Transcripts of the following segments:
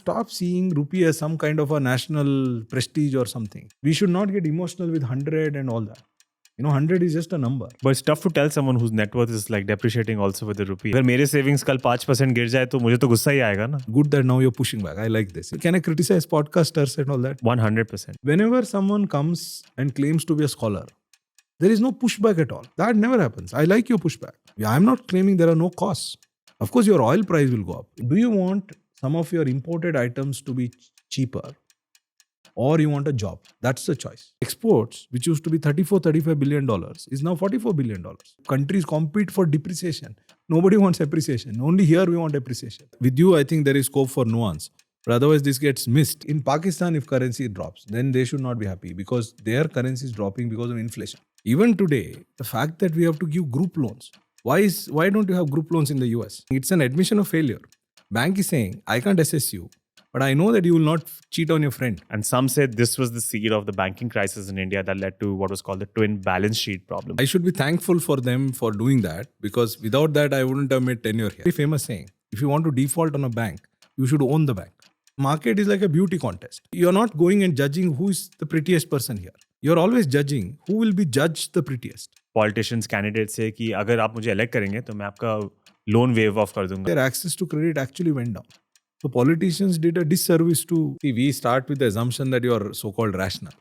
stop seeing rupee as some kind of a national prestige or something. We should not get emotional with 100 and all that. 100 is just a number. But it's tough to tell someone whose net worth is like depreciating also with the rupee. अगर मेरे savings कल 5% गिर जाए तो मुझे तो गुस्सा ही आएगा ना. Good that now you're pushing back. I like this. Can I criticize podcasters and all that? 100%. Whenever someone comes and claims to be a scholar, there is no pushback at all. That never happens. I like your pushback. I'm not claiming there are no costs. Of course, your oil price will go up. Do you want some of your imported items to be cheaper? Or you want a job? That's the choice. Exports, which used to be $35 billion, is now $44 billion. Countries compete for depreciation. Nobody wants appreciation. Only here we want appreciation. With you, I think there is scope for nuance. But otherwise, this gets missed. In Pakistan, if currency drops, then they should not be happy because their currency is dropping because of inflation. Even today, the fact that we have to give group loans. Why don't you have group loans in the US? It's an admission of failure. Bank is saying, I can't assess you, but I know that you will not cheat on your friend. And some said this was the seed of the banking crisis in India that led to what was called the twin balance sheet problem. I should be thankful for them for doing that because without that, I wouldn't have made tenure here. Very famous saying, if you want to default on a bank, you should own the bank. Market is like a beauty contest. You're not going and judging who is the prettiest person here. You're always judging who will be judged the prettiest. Politicians, candidates say कि अगर आप मुझे elect करेंगे तो मैं आपका loan waive off कर दूंगा. Their access to credit actually went down. So politicians did a disservice to... See, we start with the assumption that you are so-called rational.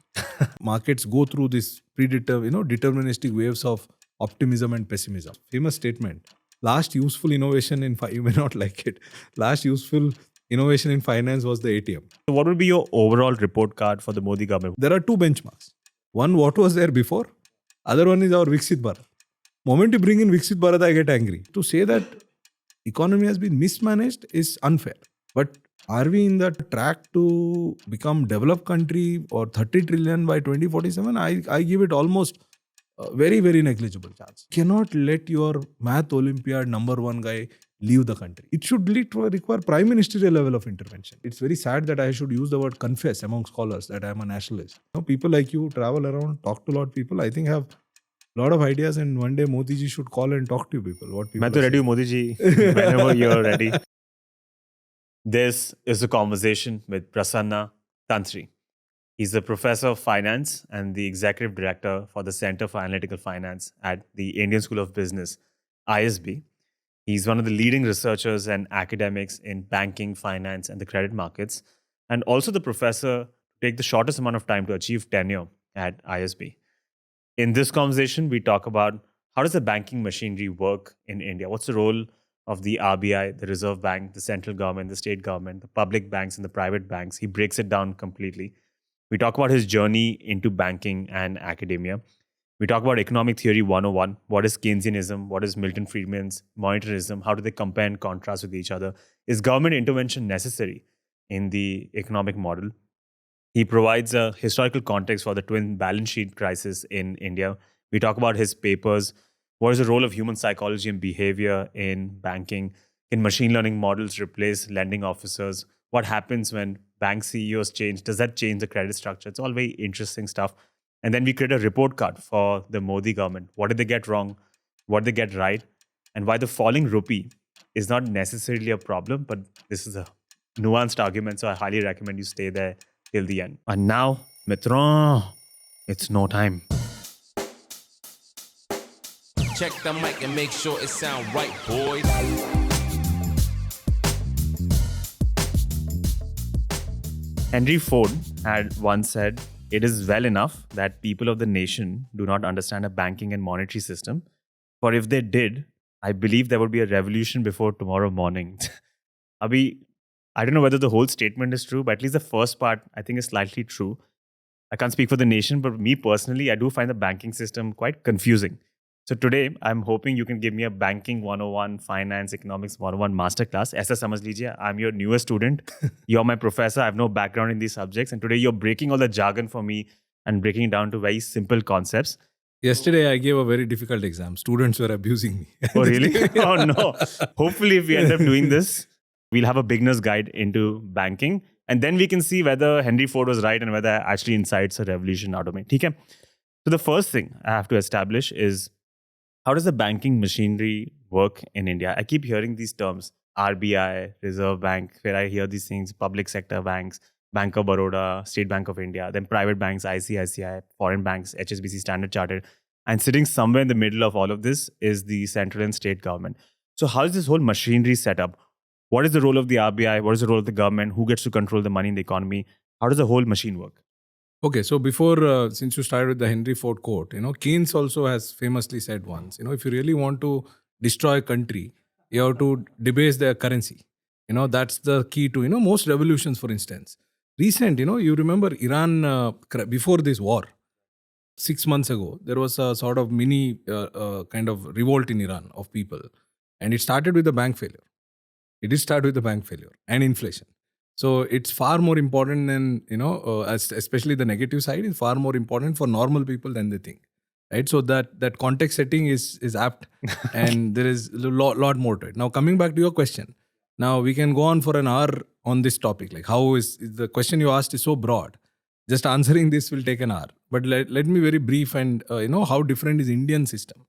Markets go through this deterministic waves of optimism and pessimism. Famous statement. Last useful innovation in... You may not like it. Last useful innovation in finance was the ATM. So what would be your overall report card for the Modi government? There are two benchmarks. One, what was there before? Other one is our Viksit Bharat. Moment you bring in Viksit Bharat, I get angry. To say that economy has been mismanaged is unfair. But are we in the track to become developed country or 30 trillion by 2047? I give it almost a very, very negligible chance. Cannot let your math Olympiad #1 guy leave the country. It should require prime ministerial level of intervention. It's very sad that I should use the word confess among scholars that I am a nationalist. People like you travel around, talk to a lot of people, I think have a lot of ideas, and one day Modi ji should call and talk to you people. What people I'm ready, Modi ji, whenever you're ready. This is a conversation with Prasanna Tantri. He's a professor of finance and the executive director for the Center for Analytical Finance at the Indian School of Business, ISB. He's one of the leading researchers and academics in banking, finance, and the credit markets, and also the professor to take the shortest amount of time to achieve tenure at ISB. In this conversation, we talk about how does the banking machinery work in India? What's the role of the RBI, the Reserve Bank, the central government, the state government, the public banks, and the private banks? He breaks it down completely. We talk about his journey into banking and academia. We talk about economic theory 101. What is Keynesianism? What is Milton Friedman's monetarism? How do they compare and contrast with each other? Is government intervention necessary in the economic model? He provides a historical context for the twin balance sheet crisis in India. We talk about his papers. What is the role of human psychology and behavior in banking? Can machine learning models replace lending officers? What happens when bank CEOs change? Does that change the credit structure? It's all very interesting stuff. And then we create a report card for the Modi government. What did they get wrong? What did they get right? And why the falling rupee is not necessarily a problem, but this is a nuanced argument. So I highly recommend you stay there till the end. And now, Mitron, it's no time. Check the mic and make sure it sound right, boys. Henry Ford had once said, "It is well enough that people of the nation do not understand a banking and monetary system. For if they did, I believe there would be a revolution before tomorrow morning." Abhi, I don't know whether the whole statement is true, but at least the first part I think is slightly true. I can't speak for the nation, but me personally, I do find the banking system quite confusing. So today, I'm hoping you can give me a banking 101, finance, economics 101 masterclass. Aisa samajh lijiye, I'm your newest student. You're my professor. I have no background in these subjects. And today you're breaking all the jargon for me and breaking it down to very simple concepts. Yesterday, I gave a very difficult exam. Students were abusing me. Oh, really? Oh, no. Hopefully, if we end up doing this, we'll have a beginner's guide into banking. And then we can see whether Henry Ford was right and whether actually incites a revolution out of me. Okay? So the first thing I have to establish is, how does the banking machinery work in India? I keep hearing these terms. RBI, Reserve Bank, where I hear these things, public sector banks, Bank of Baroda, State Bank of India, then private banks, ICICI, foreign banks, HSBC, Standard Chartered. And sitting somewhere in the middle of all of this is the central and state government. So how is this whole machinery set up? What is the role of the RBI? What is the role of the government? Who gets to control the money in the economy? How does the whole machine work? Okay, so before, since you started with the Henry Ford quote, Keynes also has famously said once, if you really want to destroy a country, you have to debase their currency. That's the key to, most revolutions, for instance. Recent, you remember Iran, before this war, 6 months ago, there was a sort of mini kind of revolt in Iran of people. And it started with the bank failure. It did start with the bank failure and inflation. So it's far more important than, especially the negative side is far more important for normal people than they think. Right? So that context setting is apt and there is a lot more to it. Now, coming back to your question. Now, we can go on for an hour on this topic. Like how is the question you asked is so broad. Just answering this will take an hour. But let me very brief and, how different is Indian system.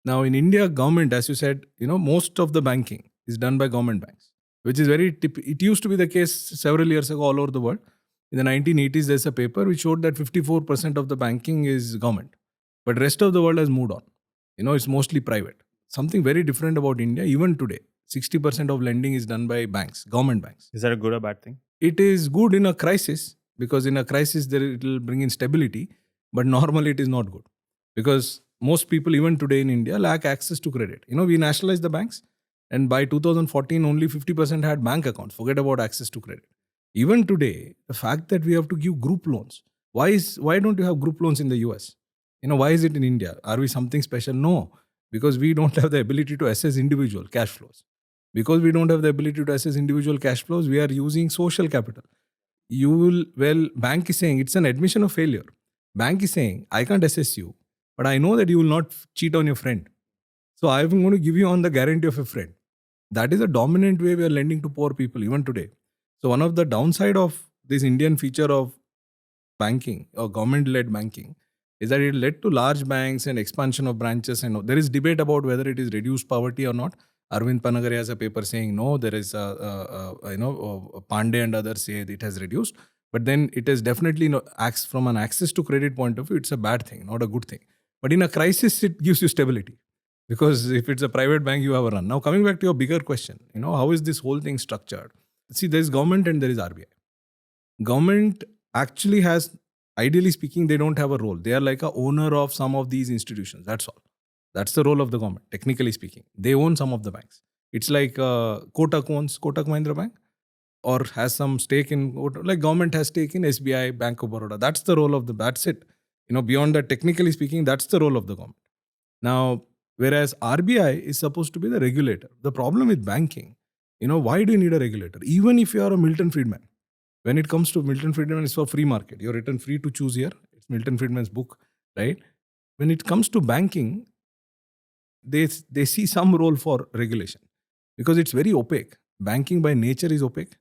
Now, in India, government, as you said, most of the banking is done by government banks, which is it used to be the case several years ago all over the world. In the 1980s, there's a paper which showed that 54% of the banking is government. But rest of the world has moved on. It's mostly private. Something very different about India, even today, 60% of lending is done by banks, government banks. Is that a good or bad thing? It is good in a crisis because in a crisis, it will bring in stability. But normally it is not good because most people, even today in India, lack access to credit. We nationalized the banks. And by 2014, only 50% had bank accounts. Forget about access to credit. Even today, the fact that we have to give group loans. Why don't you have group loans in the US? Why is it in India? Are we something special? No, because we don't have the ability to assess individual cash flows. Because we don't have the ability to assess individual cash flows, we are using social capital. Bank is saying it's an admission of failure. Bank is saying, I can't assess you, but I know that you will not cheat on your friend. So I'm going to give you on the guarantee of a friend. That is a dominant way we are lending to poor people even today. So one of the downside of this Indian feature of banking or government-led banking is that it led to large banks and expansion of branches. And there is debate about whether it is reduced poverty or not. Arvind Panagare has a paper saying no, there is Pandey and others say it has reduced. But then it is definitely acts from an access to credit point of view, it's a bad thing, not a good thing. But in a crisis, it gives you stability. Because if it's a private bank, you have a run. Now, coming back to your bigger question, how is this whole thing structured? See, there is government and there is RBI. Government actually has, ideally speaking, they don't have a role. They are like a owner of some of these institutions. That's all. That's the role of the government, technically speaking. They own some of the banks. It's like Kotak owns Kotak Mahindra Bank or has some stake in, like government has stake in SBI, Bank of Baroda. That's the role of that's it. Beyond that, technically speaking, that's the role of the government. Now, whereas RBI is supposed to be the regulator. The problem with banking, why do you need a regulator? Even if you are a Milton Friedman, when it comes to Milton Friedman, it's for free market. You're written free to choose here. It's Milton Friedman's book, right? When it comes to banking, they see some role for regulation because it's very opaque. Banking by nature is opaque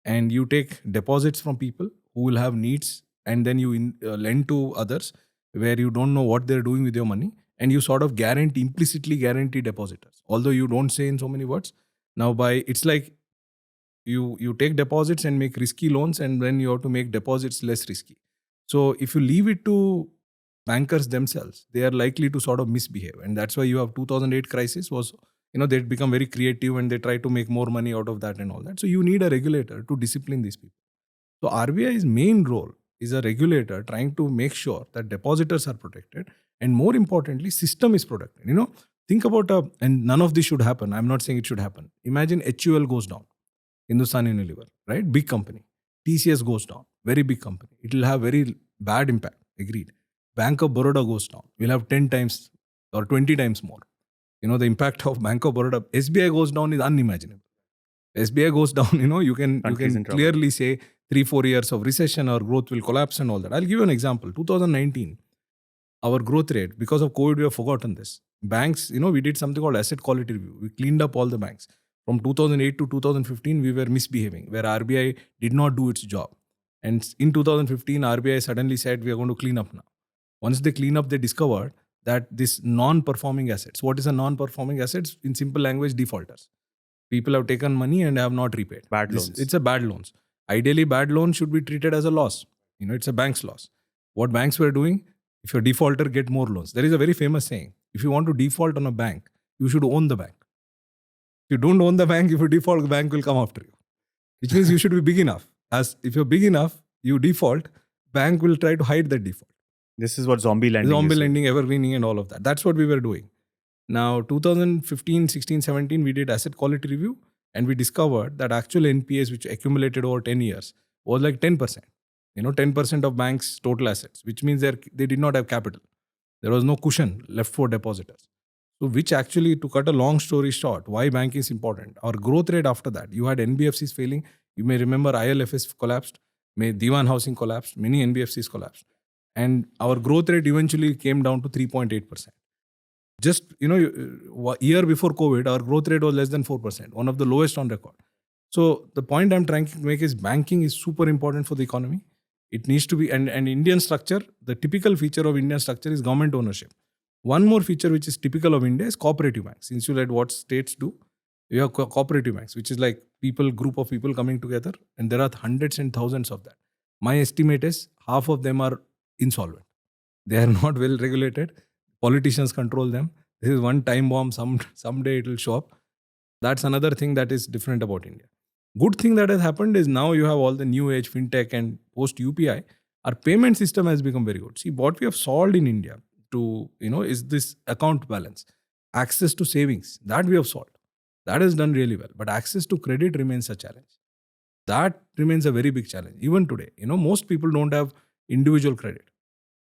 and you take deposits from people who will have needs and then you lend to others where you don't know what they're doing with your money. And you sort of implicitly guarantee depositors, although you don't say in so many words. Now, it's like you take deposits and make risky loans, and then you have to make deposits less risky. So if you leave it to bankers themselves, they are likely to sort of misbehave, and that's why you have 2008 crisis was, they become very creative and they try to make more money out of that and all that. So you need a regulator to discipline these people. So RBI's main role is a regulator trying to make sure that depositors are protected. And more importantly, system is protected. Think about and none of this should happen. I'm not saying it should happen. Imagine HUL goes down, Hindustan Unilever, right? Big company. TCS goes down, very big company. It will have very bad impact. Agreed. Bank of Baroda goes down. We'll have 10 times or 20 times more. The impact of Bank of Baroda. SBI goes down is unimaginable. SBI goes down, you can clearly say 3-4 years of recession or growth will collapse and all that. I'll give you an example. 2019. Our growth rate, because of COVID, we have forgotten this. Banks, we did something called asset quality review. We cleaned up all the banks. From 2008 to 2015, we were misbehaving, where RBI did not do its job. And in 2015, RBI suddenly said, we are going to clean up now. Once they clean up, they discovered that this non-performing assets, what is a non-performing assets? In simple language, defaulters. People have taken money and have not repaid. Bad loans. It's a bad loans. Ideally, bad loan should be treated as a loss. It's a bank's loss. What banks were doing, if your defaulter get more loans. There is a very famous saying. If you want to default on a bank, you should own the bank. If you don't own the bank, if you default, the bank will come after you. Which means you should be big enough. As if you're big enough, you default, bank will try to hide that default. This is what zombie lending Zombie is. lending, evergreening and all of that. That's what we were doing. Now, 2015, 16, 17, we did asset quality review and we discovered that actual NPAs which accumulated over 10 years was like 10%. 10% of banks' total assets, which means they did not have capital. There was no cushion left for depositors. So which actually, to cut a long story short, why banking is important. Our growth rate after that, you had NBFCs failing. You may remember ILFS collapsed, Diwan Housing collapsed, many NBFCs collapsed. And our growth rate eventually came down to 3.8%. Just, year before COVID, our growth rate was less than 4%, one of the lowest on record. So the point I'm trying to make is banking is super important for the economy. It needs to be, and Indian structure, the typical feature of Indian structure is government ownership. One more feature which is typical of India is cooperative banks. Since you let what states do, you have cooperative banks, which is like group of people coming together, and there are hundreds and thousands of that. My estimate is half of them are insolvent. They are not well regulated. Politicians control them. This is one time bomb. Someday it will show up. That's another thing that is different about India. Good thing that has happened is now you have all the new age fintech and post UPI. Our payment system has become very good. See, what we have solved in India is this account balance, access to savings. That we have solved. That is done really well. But access to credit remains a challenge. That remains a very big challenge. Even today, most people don't have individual credit.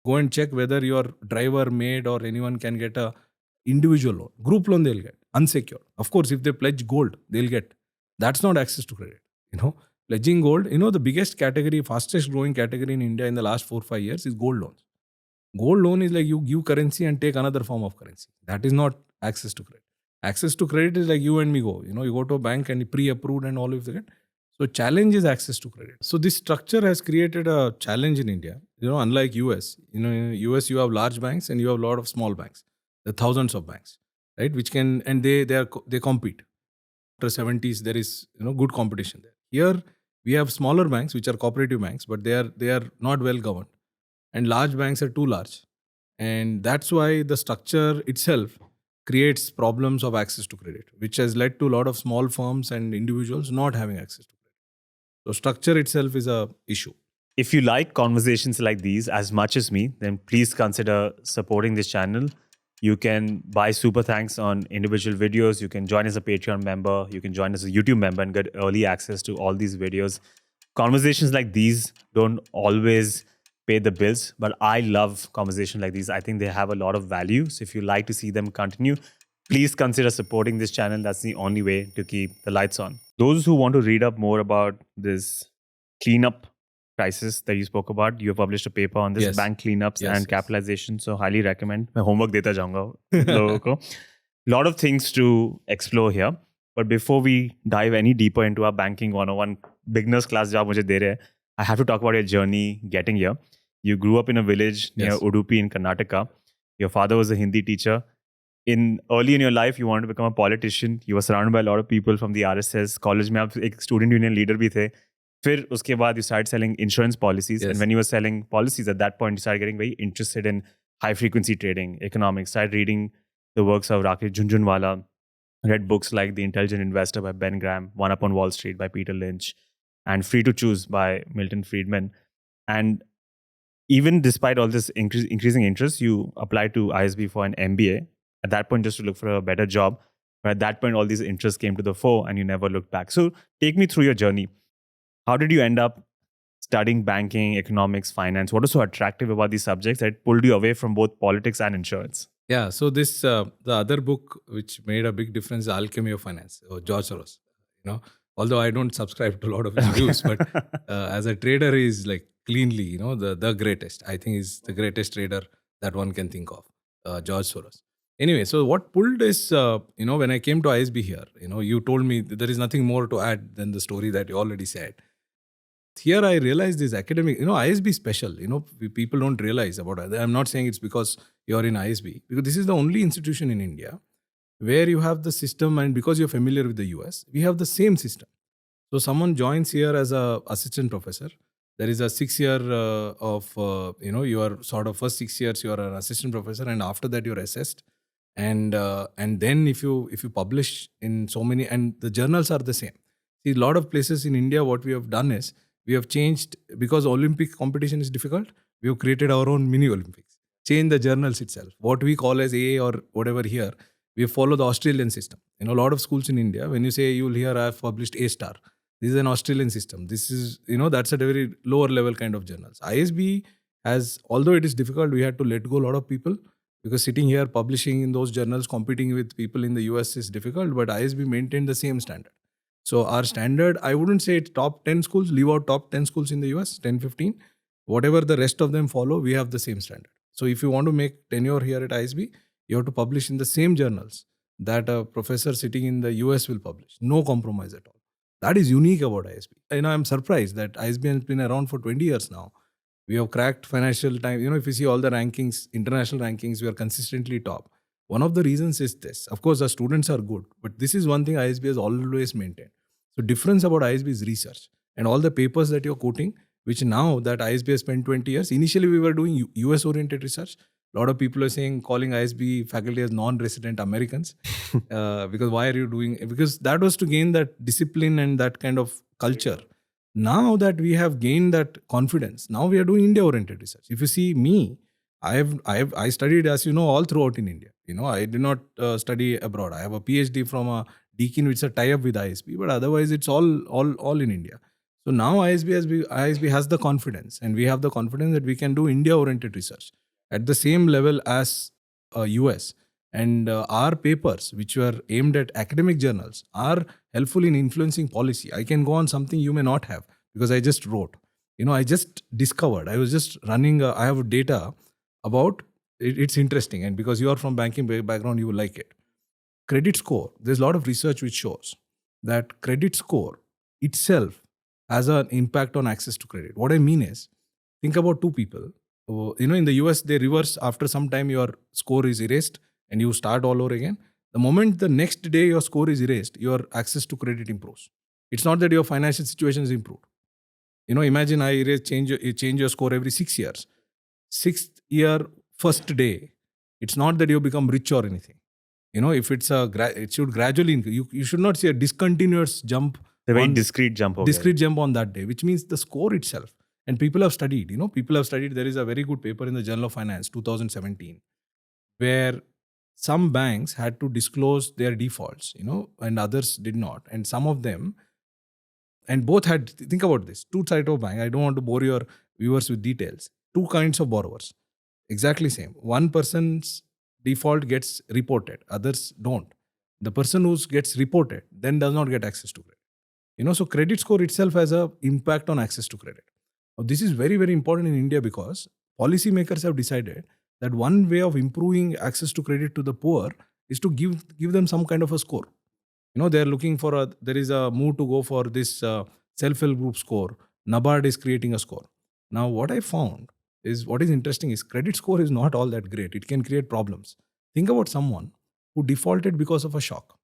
Go and check whether your driver, maid or anyone can get a individual loan. Group loan they'll get, unsecured. Of course, if they pledge gold, they'll get. That's not access to credit. Pledging gold, the biggest category, fastest growing category in India in the last 4-5 years is gold loans. Gold loan is like you give currency and take another form of currency. That is not access to credit. Access to credit is like you and me go. You go to a bank and you pre-approved and all of that. So challenge is access to credit. So this structure has created a challenge in India. Unlike US, in US you have large banks and you have a lot of small banks. There are thousands of banks, right? Which can, and they compete. After 70s, there is good competition there. Here we have smaller banks which are cooperative banks, but they are not well governed, and large banks are too large, and that's why the structure itself creates problems of access to credit, which has led to a lot of small firms and individuals not having access to credit. So structure itself is a issue. If you like conversations like these as much as me, then please consider supporting this channel. You can buy super thanks on individual videos. You can join as a Patreon member. You can join as a YouTube member and get early access to all these videos. Conversations like these don't always pay the bills, but I love conversations like these. I think they have a lot of value. So if you like to see them continue, please consider supporting this channel. That's the only way to keep the lights on. Those who want to read up more about this cleanup crisis that you spoke about, you have published a paper on this, Yes. bank cleanups Yes, and capitalization. So highly recommend. मैं homework देता जाऊंगा लोगों को. Lot of things to explore here. But before we dive any deeper into our banking 101 beginners class जो आप मुझे दे रहे हैं, I have to talk about your journey getting here. You grew up in a village near Yes. Udupi in Karnataka. Your father was a Hindi teacher. Early in your life, you wanted to become a politician. You were surrounded by a lot of people from the RSS. College में आप एक student union leader भी थे. फिर उसके बाद you started selling insurance policies. Yes. And when you were selling policies, at that point, you started getting very interested in high-frequency trading, economics, started reading the works of Rakesh Jhunjhunwala, read books like The Intelligent Investor by Ben Graham, One Up on Wall Street by Peter Lynch, and Free to Choose by Milton Friedman. And even despite all this increasing interest, you applied to ISB for an MBA. At that point, just to look for a better job. But at that point, all these interests came to the fore and you never looked back. So take me through your journey. How did you end up studying banking, economics, finance? What was so attractive about these subjects that pulled you away from both politics and insurance? Yeah, so this the other book which made a big difference is Alchemy of Finance, or George Soros. Although I don't subscribe to a lot of his views, but as a trader, he's like cleanly, the greatest. I think he's the greatest trader that one can think of, George Soros. Anyway, so what pulled is, when I came to ISB here, you told me that there is nothing more to add than the story that you already said. Here I realized this academic, ISB is special, people don't realize about it. I'm not saying it's because you're in ISB, because this is the only institution in India where you have the system, and because you're familiar with the US, we have the same system. So someone joins here as a assistant professor. There is a 6 year you are sort of first 6 years you are an assistant professor, and after that you're assessed. And then if you publish in so many, and the journals are the same. See, a lot of places in India, what we have done is we have changed, because Olympic competition is difficult. We have created our own mini Olympics. Change the journals itself. What we call as A or whatever here, we follow the Australian system. A lot of schools in India, when you say you'll hear I've published A star. This is an Australian system. This is, that's at a very lower level kind of journals. ISB has, although it is difficult, we had to let go a lot of people, because sitting here publishing in those journals, competing with people in the US is difficult, but ISB maintained the same standard. So our standard, I wouldn't say it's top 10 schools, leave out top 10 schools in the US, 10, 15. Whatever the rest of them follow, we have the same standard. So if you want to make tenure here at ISB, you have to publish in the same journals that a professor sitting in the US will publish. No compromise at all. That is unique about ISB. I'm surprised that ISB has been around for 20 years now. We have cracked Financial Times. If you see all the rankings, international rankings, we are consistently top. One of the reasons is this. Of course, the students are good, but this is one thing ISB has always maintained. So difference about ISB is research. And all the papers that you're quoting, which now that ISB has spent 20 years, initially we were doing US-oriented research. A lot of people are calling ISB faculty as non-resident Americans. Because why are you doing it? Because that was to gain that discipline and that kind of culture. Now that we have gained that confidence, now we are doing India-oriented research. If you see me, I studied, as you know, all throughout in India. I did not study abroad. I have a PhD from a Deakin, which is a tie-up with ISB, but otherwise it's all in India. So now ISB has the confidence, and we have the confidence that we can do India-oriented research at the same level as US. And our papers, which were aimed at academic journals, are helpful in influencing policy. I can go on something you may not have, because I just wrote. I just discovered. I was just running. I have data about. It's interesting, and because you are from banking background, you will like it. Credit score. There's a lot of research which shows that credit score itself has an impact on access to credit. What I mean is, think about two people. In the US, they reverse after some time. Your score is erased, and you start all over again. The moment the next day your score is erased, your access to credit improves. It's not that your financial situation is improved. Imagine I change your score every 6 years. 6th year, first day, it's not that you become rich or anything. If it's it should gradually increase. You should not see a discontinuous jump. A very discrete jump. Jump on that day, which means the score itself. And people have studied. There is a very good paper in the Journal of Finance, 2017, where some banks had to disclose their defaults, and others did not. And some of them, and both had, think about this, two types of bank. I don't want to bore your viewers with details. Two kinds of borrowers, exactly same. One person's default gets reported, others don't. The person who gets reported then does not get access to credit. So credit score itself has an impact on access to credit. Now, this is very, very important in India, because policymakers have decided that one way of improving access to credit to the poor is to give them some kind of a score. They're looking for there is a move to go for this self-help group score. NABARD is creating a score. Now, what I found is, what is interesting is, credit score is not all that great. It can create problems. Think about someone who defaulted because of a shock.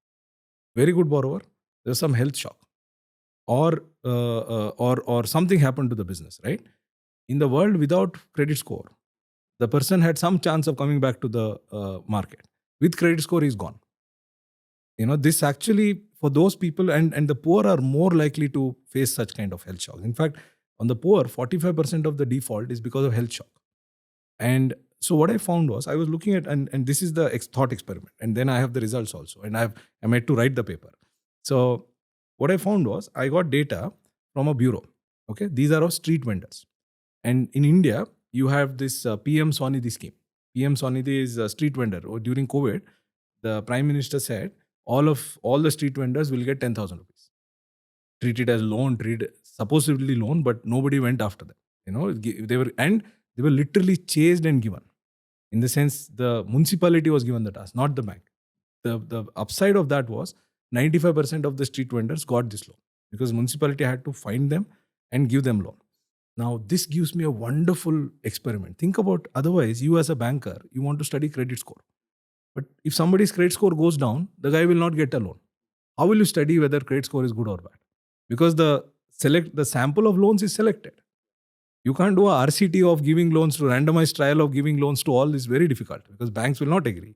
Very good borrower, there's some health shock. Or something happened to the business, right? In the world without credit score, the person had some chance of coming back to the market. With credit score, he's gone. This actually, for those people, and the poor are more likely to face such kind of health shock. In fact, on the poor, 45% of the default is because of health shock. And so what I found was, I was looking at, and this is the thought experiment, and then I have the results also, and I'm had to write the paper. So what I found was, I got data from a bureau. Okay, these are all street vendors. And in India, you have this PM Swanidhi scheme. PM Swanidhi is a street vendor. During COVID, the Prime Minister said, all the street vendors will get 10,000 rupees. Treated as loan, supposedly loan, but nobody went after them. They were literally chased and given. In the sense, the municipality was given the task, not the bank. The upside of that was 95% of the street vendors got this loan, because municipality had to find them and give them loan. Now, this gives me a wonderful experiment. Think about, otherwise, you as a banker, you want to study credit score. But if somebody's credit score goes down, the guy will not get a loan. How will you study whether credit score is good or bad? Because the sample of loans is selected. You can't do a RCT of giving loans to randomized trial of giving loans to all. Is very difficult because banks will not agree.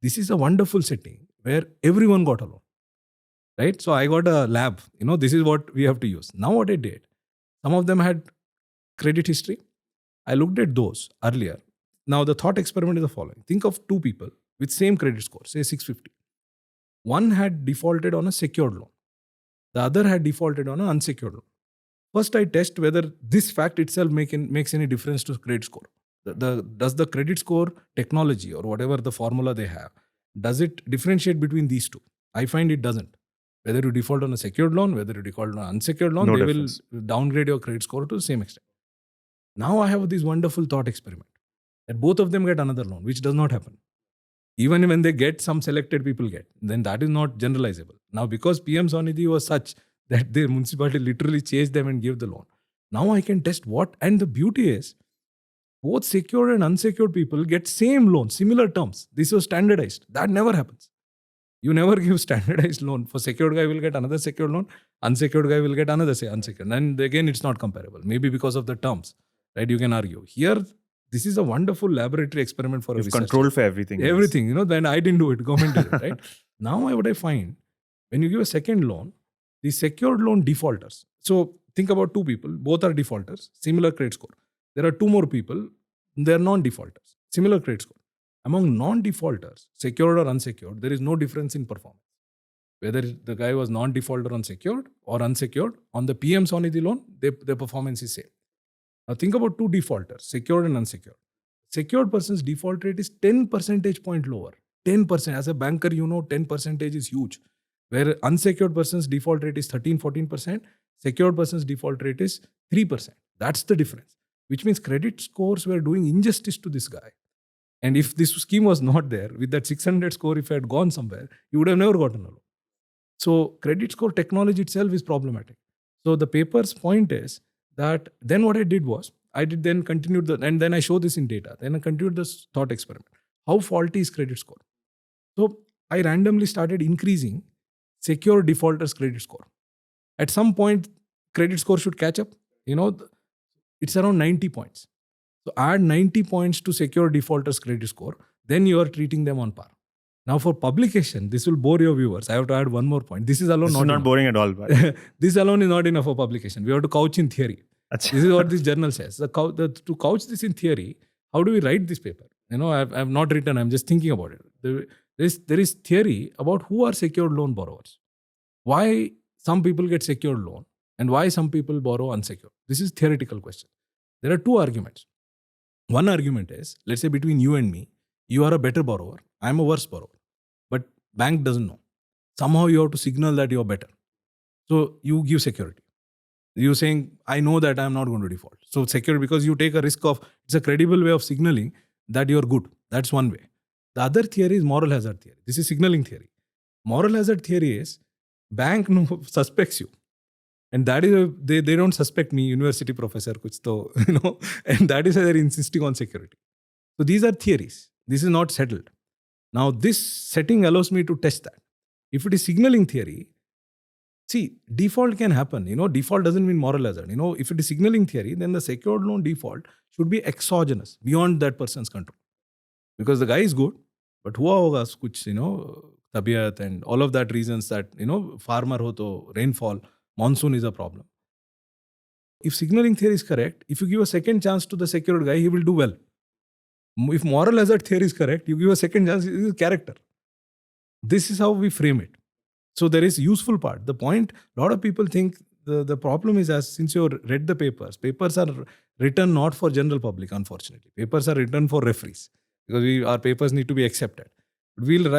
This is a wonderful setting where everyone got a loan, right? So I got a lab. This is what we have to use. Now what I did, some of them had credit history. I looked at those earlier. Now the thought experiment is the following. Think of two people with same credit score, say 650. One had defaulted on a secured loan. The other had defaulted on an unsecured loan. First, I test whether this fact itself makes any difference to credit score. Does the credit score technology or whatever the formula they have, does it differentiate between these two? I find it doesn't. Whether you default on a secured loan, whether you default on an unsecured loan, No they difference. will downgrade your credit score to the same extent. Now I have this wonderful thought experiment that both of them get another loan, which does not happen. Even when they get, some selected people get, then that is not generalizable. Now, because PM Swanidhi was such that the municipality literally chased them and gave the loan. Now I can test what, and the beauty is, both secured and unsecured people get same loan, similar terms. This was standardized. That never happens. You never give standardized loan. For secured guy will get another secured loan, unsecured guy will get another unsecured. And again, it's not comparable. Maybe because of the terms, right? You can argue. Here, this is a wonderful laboratory experiment for a You've researcher. controlled for everything. Everything, then I didn't do it. Government did it, right? Now what I find, when you give a second loan, the secured loan defaulters. So think about two people, both are defaulters, similar credit score. There are two more people, they're non-defaulters, similar credit score. Among non-defaulters, secured or unsecured, there is no difference in performance. Whether the guy was non-defaulter on secured or unsecured, on the PM Swanidhi loan, their performance is same. Now think about two defaulters, secured and unsecured. Secured person's default rate is 10 percentage point lower. 10%. As a banker, 10% is huge. Where unsecured person's default rate is 13-14%, secured person's default rate is 3%. That's the difference. Which means credit scores were doing injustice to this guy. And if this scheme was not there, with that 600 score, if I had gone somewhere, you would have never gotten a loan. So credit score technology itself is problematic. So the paper's point is that then what I did was, I did then continued and then I show this in data. Then I continued this thought experiment. How faulty is credit score? So I randomly started increasing secure defaulters credit score. At some point, credit score should catch up. It's around 90 points. So add 90 points to secure defaulters credit score, then you are treating them on par. Now for publication, this will bore your viewers. I have to add one more point. This is alone This is not boring at all. But this alone is not enough for publication. We have to couch in theory. Achha. This is what this journal says. To couch this in theory, how do we write this paper? I have not written, I'm just thinking about it. There is theory about who are secured loan borrowers. Why some people get secured loan and why some people borrow unsecured. This is theoretical question. There are two arguments. One argument is, let's say between you and me, you are a better borrower, I am a worse borrower. But bank doesn't know. Somehow you have to signal that you are better. So you give security. You're saying, I know that I'm not going to default. So secure, because you take a risk of, it's a credible way of signaling that you're good. That's one way. The other theory is moral hazard theory. This is signaling theory. Moral hazard theory is, bank suspects you. And that is, they don't suspect me, university professor, kuch to, and that is why they're insisting on security. So these are theories. This is not settled. Now this setting allows me to test that. If it is signaling theory, see, default can happen. Default doesn't mean moral hazard. If it is signaling theory, then the secured loan default should be exogenous, beyond that person's control. Because the guy is good, but hua hoga kuch, tabiyat and all of that reasons that, farmer ho to rainfall, monsoon is a problem. If signaling theory is correct, if you give a second chance to the secured guy, he will do well. If moral hazard theory is correct, you give a second chance, it is character. This is how we frame it. So there is useful part. The point, a lot of people think the problem is, as since you read the papers are written not for general public, unfortunately. Papers are written for referees because our papers need to be accepted. We'll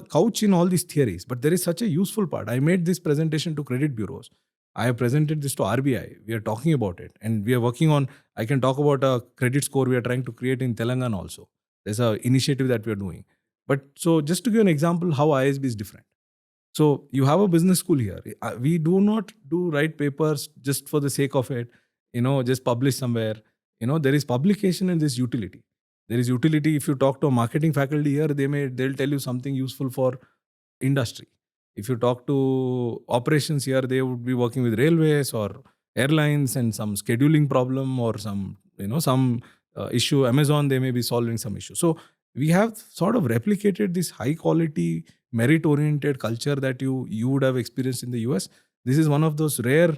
couch in all these theories, but there is such a useful part. I made this presentation to credit bureaus. I have presented this to RBI. We are talking about it and we are working on, I can talk about a credit score we are trying to create in Telangana also. There's an initiative that we are doing. But so just to give an example how ISB is different. So you have a business school here. We do not write papers just for the sake of it, just publish somewhere. There is publication and there's utility. There is utility. If you talk to a marketing faculty here, they'll tell you something useful for industry. If you talk to operations here, they would be working with railways or airlines and some scheduling problem or some issue. Amazon, they may be solving some issue. So we have sort of replicated this high quality, merit oriented culture that you would have experienced in the US. This is one of those rare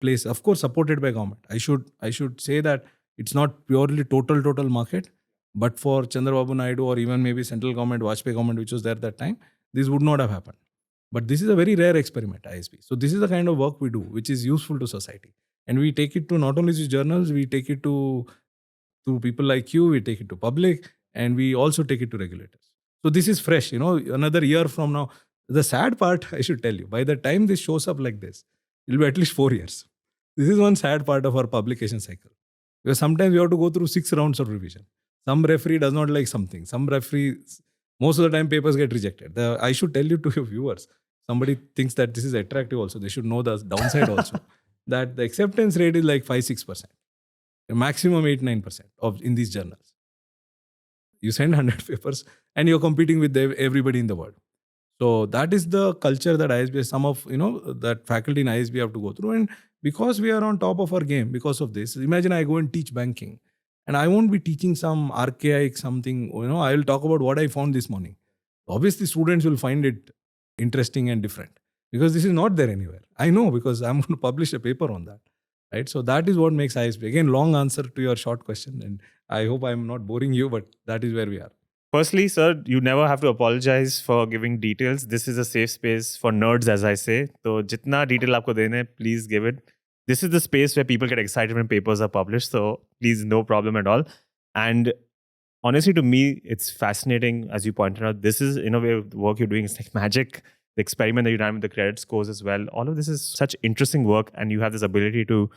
places, of course, supported by government. I should say that it's not purely total market, but for Chandrababu Naidu or even maybe central government, Vajpayee government, which was there at that time, this would not have happened. But this is a very rare experiment, ISB. So this is the kind of work we do, which is useful to society. And we take it to not only to journals, we take it to people like you, we take it to public, and we also take it to regulators. So this is fresh, another year from now. The sad part, I should tell you, by the time this shows up like this, it'll be at least 4 years. This is one sad part of our publication cycle. Because sometimes we have to go through 6 rounds of revision. Some referee does not like something. Some referee, most of the time papers get rejected. I should tell you to your viewers, somebody thinks that this is attractive also. They should know the downside also. That the acceptance rate is like 5-6%. The maximum 8-9% in these journals. You send 100 papers and you're competing with everybody in the world. So that is the culture that ISB, some of, that faculty in ISB have to go through. And because we are on top of our game, because of this, imagine I go and teach banking and I won't be teaching some archaic something, I will talk about what I found this morning. Obviously, students will find it interesting and different because this is not there anywhere. I know because I'm going to publish a paper on that. Right? So that is what makes ISB. Again, long answer to your short question. And I hope I'm not boring you, but that is where we are. Firstly, sir, you never have to apologize for giving details. This is a safe space for nerds, as I say. So, jitna detail aapko dene, please give it. This is the space where people get excited when papers are published. So, please, no problem at all. And honestly, to me, it's fascinating, as you pointed out. This is, in a way, the work you're doing is like magic. The experiment that you've done with the credit scores as well. All of this is such interesting work, and you have this ability to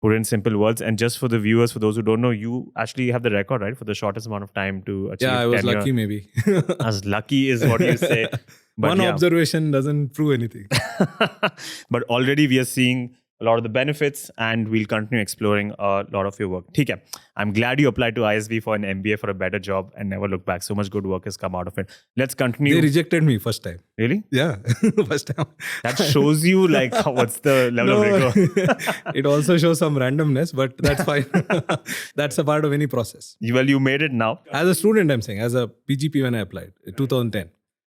put in simple words. And just for the viewers, for those who don't know, you actually have the record, right? For the shortest amount of time to achieve. Yeah, I was lucky maybe. As lucky is what you say. But one observation doesn't prove anything. But already we are seeing a lot of the benefits, and we'll continue exploring a lot of your work. Okay. I'm glad you applied to ISB for an MBA for a better job and never look back. So much good work has come out of it. Let's continue. They rejected me first time. Really? Yeah, first time. That shows you like what's the level of rigor. It also shows some randomness, but that's fine. That's a part of any process. Well, you made it now. As a student, I'm saying, as a PGP when I applied, 2010,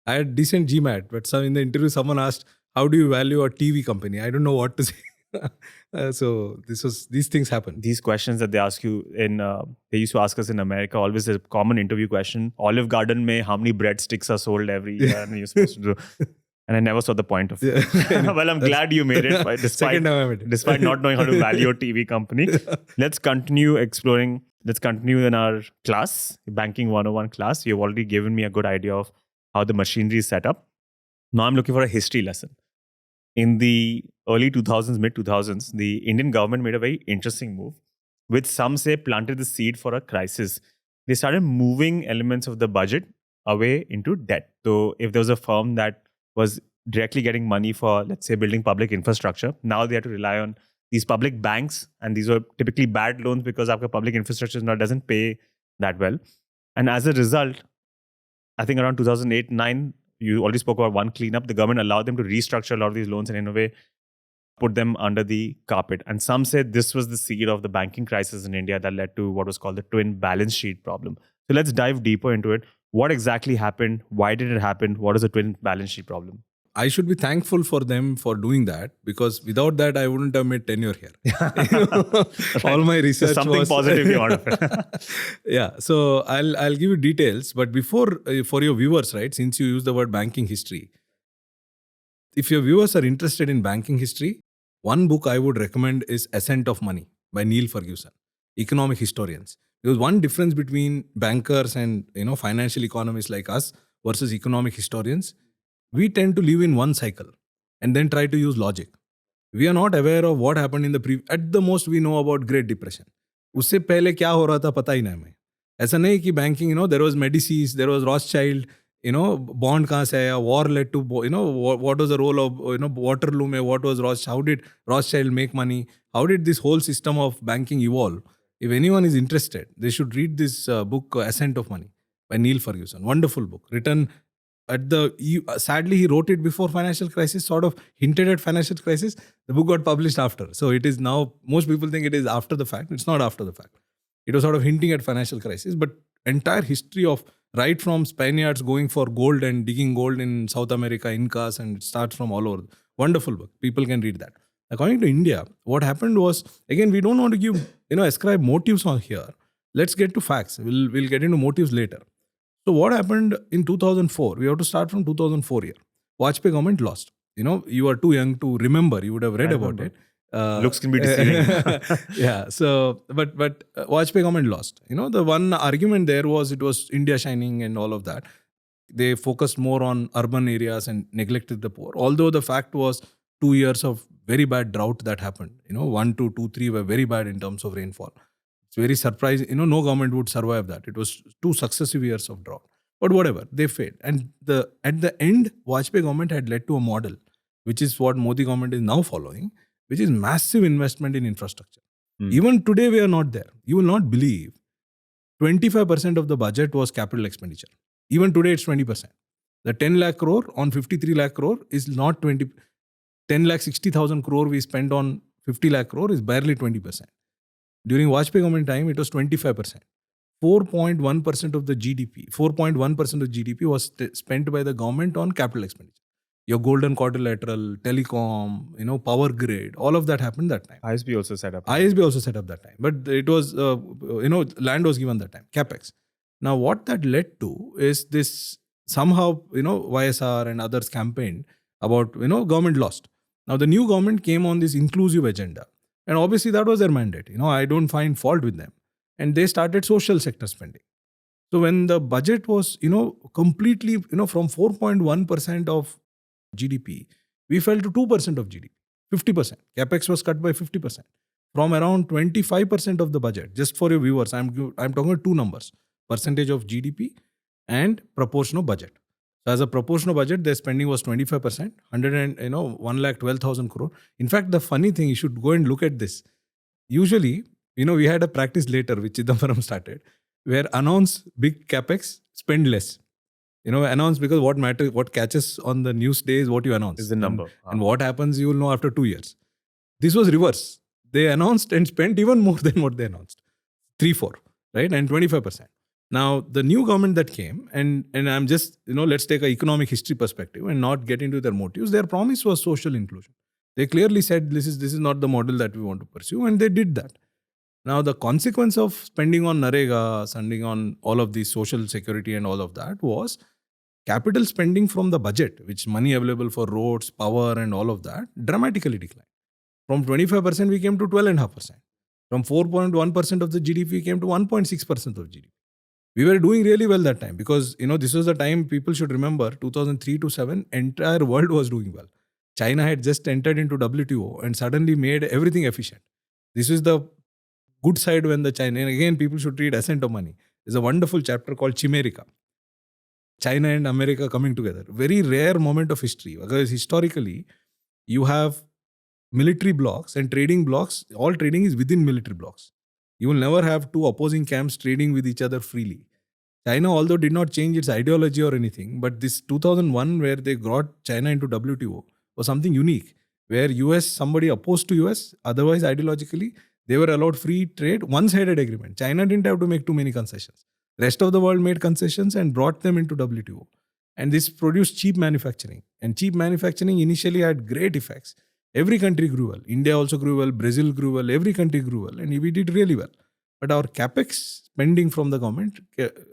I had decent GMAT, but in the interview, someone asked, how do you value a TV company? I don't know what to say. So these things happen. These questions that they ask you they used to ask us in America, always a common interview question. Olive Garden mein how many breadsticks are sold every year? And you're supposed to do. And I never saw the point of it. Well, I'm glad you made it, despite not knowing how to value a TV company. Let's continue exploring. Let's continue in our class, Banking 101 class. You've already given me a good idea of how the machinery is set up. Now I'm looking for a history lesson. In the early 2000s, mid 2000s, the Indian government made a very interesting move, which some say planted the seed for a crisis. They started moving elements of the budget away into debt. So if there was a firm that was directly getting money for, let's say, building public infrastructure, now they have to rely on these public banks, and these are typically bad loans because our public infrastructure doesn't pay that well. And as a result, I think around 2008-9, you already spoke about one cleanup. The government allowed them to restructure a lot of these loans and in a way put them under the carpet. And some said this was the seed of the banking crisis in India that led to what was called the twin balance sheet problem. So let's dive deeper into it. What exactly happened? Why did it happen? What is the twin balance sheet problem? I should be thankful for them for doing that, because without that, I wouldn't have made tenure here. Right. All my research something was positive you out of it. Yeah. So I'll give you details, but before, for your viewers, right, since you use the word banking history, if your viewers are interested in banking history, one book I would recommend is Ascent of Money by Neil Ferguson, economic historians. Because one difference between bankers and financial economists like us versus economic historians, we tend to live in one cycle and then try to use logic. We are not aware of what happened in the at the most we know about Great Depression. उससे पहले क्या हो रहा था पता ही नहीं हमें. ऐसा नहीं कि banking, there was Medicis, there was Rothschild, bond कहाँ से आया, war led to, what was the role of, Waterloo में, what was Rothschild, how did Rothschild make money, how did this whole system of banking evolve? If anyone is interested, they should read this book, Ascent of Money by Neil Ferguson. Wonderful book, written at sadly he wrote it before financial crisis, sort of hinted at financial crisis. The book got published after. So it is now, most people think it is after the fact. It's not after the fact. It was sort of hinting at financial crisis, but entire history of right from Spaniards going for gold and digging gold in South America, Incas, and it starts from all over. Wonderful book. People can read that. According to India, what happened was, again, we don't want to give, ascribe motives on here. Let's get to facts. We'll get into motives later. So what happened in 2004? We have to start from 2004 year. Vajpayee government lost. You are too young to remember. You would have read about it. Looks can be deceiving. Yeah. So, but Vajpayee government lost. The one argument there was it was India shining and all of that. They focused more on urban areas and neglected the poor. Although the fact was 2 years of very bad drought that happened. 1, 2, 2, 3 were very bad in terms of rainfall. It's very surprising. No government would survive that. It was 2 successive years of drought. But whatever, they failed. And at the end, Vajpayee government had led to a model, which is what Modi government is now following, which is massive investment in infrastructure. Even today, we are not there. You will not believe 25% of the budget was capital expenditure. Even today, it's 20%. The 10 lakh crore on 53 lakh crore is not 20. 10 lakh 60,000 crore we spent on 50 lakh crore is barely 20%. During Vajpayee government time, it was 25%. 4.1% of the GDP, 4.1% of GDP was spent by the government on capital expenditure. Your golden quadrilateral, telecom, power grid, all of that happened that time. ISB also set up. ISB also set up that time. But it was, land was given that time, CapEx. Now, what that led to is this somehow, YSR and others campaigned about, government lost. Now, the new government came on this inclusive agenda. And obviously, that was their mandate. I don't find fault with them. And they started social sector spending. So when the budget was, completely, from 4.1% of GDP, we fell to 2% of GDP, 50%. CapEx was cut by 50%. From around 25% of the budget, just for your viewers, I'm talking about 2 numbers, percentage of GDP and proportion of budget. So as a proportion of budget, their spending was 25%, 1,12,000 crore. In fact, the funny thing, you should go and look at this. Usually, we had a practice later, which Chidambaram started, where announce big capex, spend less. Announce, because what matters, what catches on the news day is what you announce. Is the number. And what happens, you will know after 2 years. This was reverse. They announced and spent even more than what they announced. 3-4, right? And 25%. Now, the new government that came, and I'm just, let's take an economic history perspective and not get into their motives. Their promise was social inclusion. They clearly said this is not the model that we want to pursue, and they did that. Now, the consequence of spending on Narega, spending on all of these social security and all of that was capital spending from the budget, which money available for roads, power and all of that, dramatically declined. From 25%, we came to 12.5%. From 4.1% of the GDP, we came to 1.6% of GDP. We were doing really well that time because, this was the time people should remember, 2003 to 7, entire world was doing well. China had just entered into WTO and suddenly made everything efficient. This is the good side when the China, and again, people should read Ascent of Money. There's a wonderful chapter called Chimerica. China and America coming together. Very rare moment of history because historically, you have military blocks and trading blocks. All trading is within military blocks. You will never have 2 opposing camps trading with each other freely. China, although did not change its ideology or anything, but this 2001 where they brought China into WTO was something unique, where US, somebody opposed to US, otherwise ideologically, they were allowed free trade, one-sided agreement. China didn't have to make too many concessions. Rest of the world made concessions and brought them into WTO. And this produced cheap manufacturing. And cheap manufacturing initially had great effects. Every country grew well. India also grew well. Brazil grew well. Every country grew well. And we did really well. But our capex spending from the government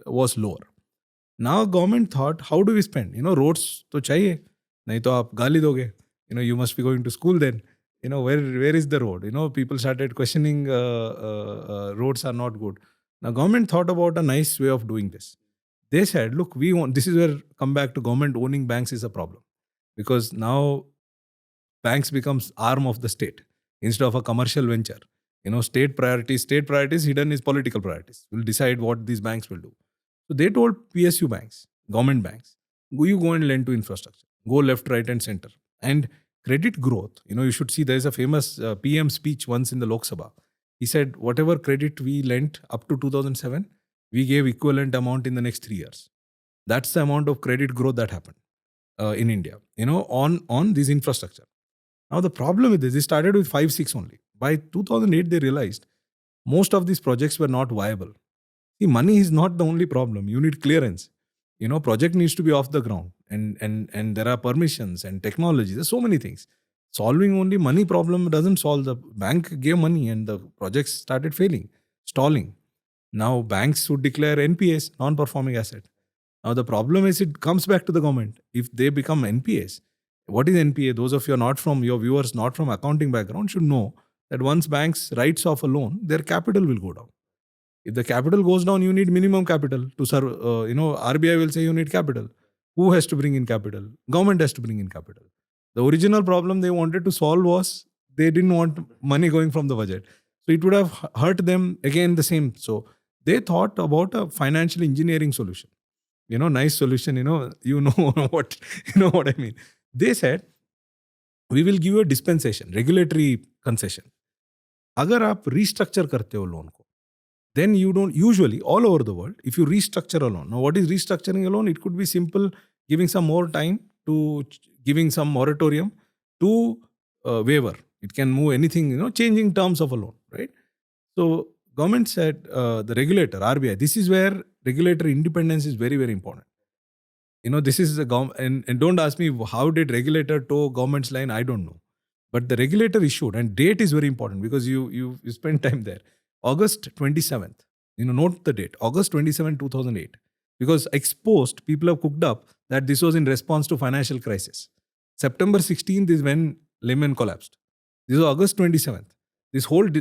was lower. Now government thought, how do we spend? Roads to chahiye. Nahi to aap gali doge. You must be going to school then. Where is the road? People started questioning roads are not good. Now government thought about a nice way of doing this. They said, look, this is where come back to government owning banks is a problem. Because now banks becomes arm of the state instead of a commercial venture. State priorities hidden is political priorities. Will decide what these banks will do. So they told PSU banks, government banks, you go and lend to infrastructure. Go left, right and center. And credit growth, you should see there is a famous PM speech once in the Lok Sabha. He said, whatever credit we lent up to 2007, we gave equivalent amount in the next 3 years. That's the amount of credit growth that happened in India, on this infrastructure. Now the problem with this, they started with 5-6 only. By 2008, they realized most of these projects were not viable. See, money is not the only problem. You need clearance. Project needs to be off the ground, and there are permissions and technology. There's so many things. Solving only money problem doesn't solve. The bank gave money and the projects started failing, stalling. Now banks would declare NPAs, non-performing asset. Now the problem is it comes back to the government. If they become NPAs, what is NPA? Those of your viewers not from accounting background should know that once banks writes off a loan, their capital will go down. If the capital goes down, you need minimum capital to serve. RBI will say you need capital. Who has to bring in capital? Government has to bring in capital. The original problem they wanted to solve was they didn't want money going from the budget. So it would have hurt them again the same. So they thought about a financial engineering solution. Nice solution. What I mean. They said, we will give you a dispensation, regulatory concession. Agar aap restructure karte ho loan ko, then you don't, usually all over the world, if you restructure a loan. Now what is restructuring a loan? It could be simple, giving some more time to giving some moratorium to waiver. It can move anything, changing terms of a loan, right? So government said, the regulator, RBI, this is where regulatory independence is very, very important. This is the government, and don't ask me how did regulator toe government's line, I don't know. But the regulator issued, and date is very important because you spend time there. August 27th, note the date, August 27, 2008. Because ex-post, people have cooked up that this was in response to financial crisis. September 16th is when Lehman collapsed. This was August 27th.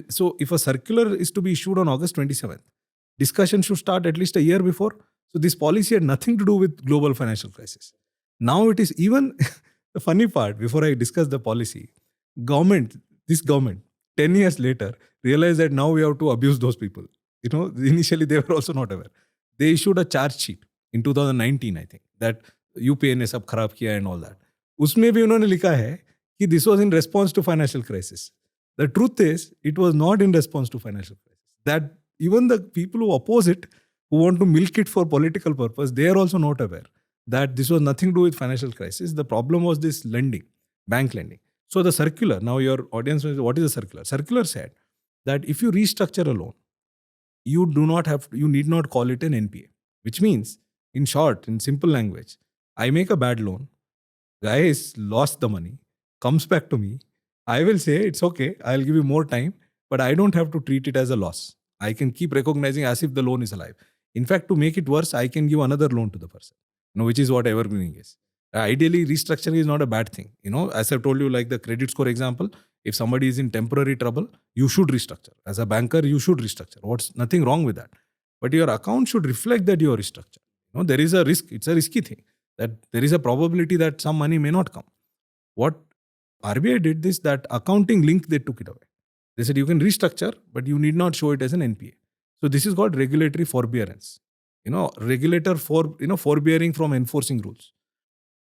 So if a circular is to be issued on August 27th, discussion should start at least a year before. So this policy had nothing to do with global financial crisis. Now it is even, the funny part, before I discuss the policy, this government, 10 years later, realized that now we have to abuse those people. Initially they were also not aware. They issued a charge sheet in 2019, I think, that UPA ने सब खराब किया and all that. उसमें भी उन्होंने लिखा है कि this was in response to financial crisis. The truth is, it was not in response to financial crisis. That even the people who oppose it, who want to milk it for political purpose, they are also not aware that this was nothing to do with financial crisis. The problem was this lending, bank lending. So the circular, now your audience, what is the circular? Circular said that if you restructure a loan, you need not call it an NPA, which means, in short, in simple language, I make a bad loan, guys lost the money, comes back to me, I will say, it's okay, I'll give you more time, but I don't have to treat it as a loss. I can keep recognizing as if the loan is alive. In fact, to make it worse, I can give another loan to the person, which is what evergreening is. Ideally, restructuring is not a bad thing. As I've told you, like the credit score example, if somebody is in temporary trouble, you should restructure. As a banker, you should restructure. What's nothing wrong with that. But your account should reflect that you are restructured. There is a risk. It's a risky thing. That there is a probability that some money may not come. What RBI did this, that accounting link, they took it away. They said you can restructure, but you need not show it as an NPA. So this is called regulatory forbearance. Regulator forbearing from enforcing rules.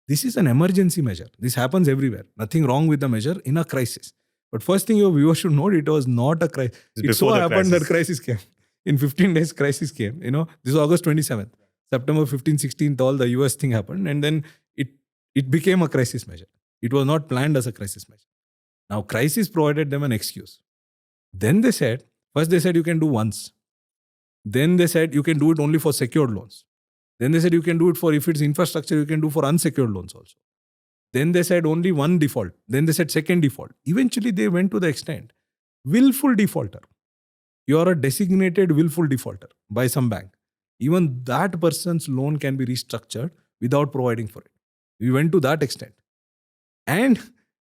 This is an emergency measure. This happens everywhere. Nothing wrong with the measure in a crisis. But first thing your viewers should know, it was not a crisis. It so happened that crisis came. In 15 days, crisis came. This is August 27th. September 15th, 16th, all the US thing happened. And then it became a crisis measure. It was not planned as a crisis measure. Now, crisis provided them an excuse. Then they said, first they said you can do once. Then they said you can do it only for secured loans. Then they said you can do it for, if it's infrastructure, you can do for unsecured loans also. Then they said only one default. Then they said second default. Eventually they went to the extent, willful defaulter. You are a designated willful defaulter by some bank. Even that person's loan can be restructured without providing for it. We went to that extent. And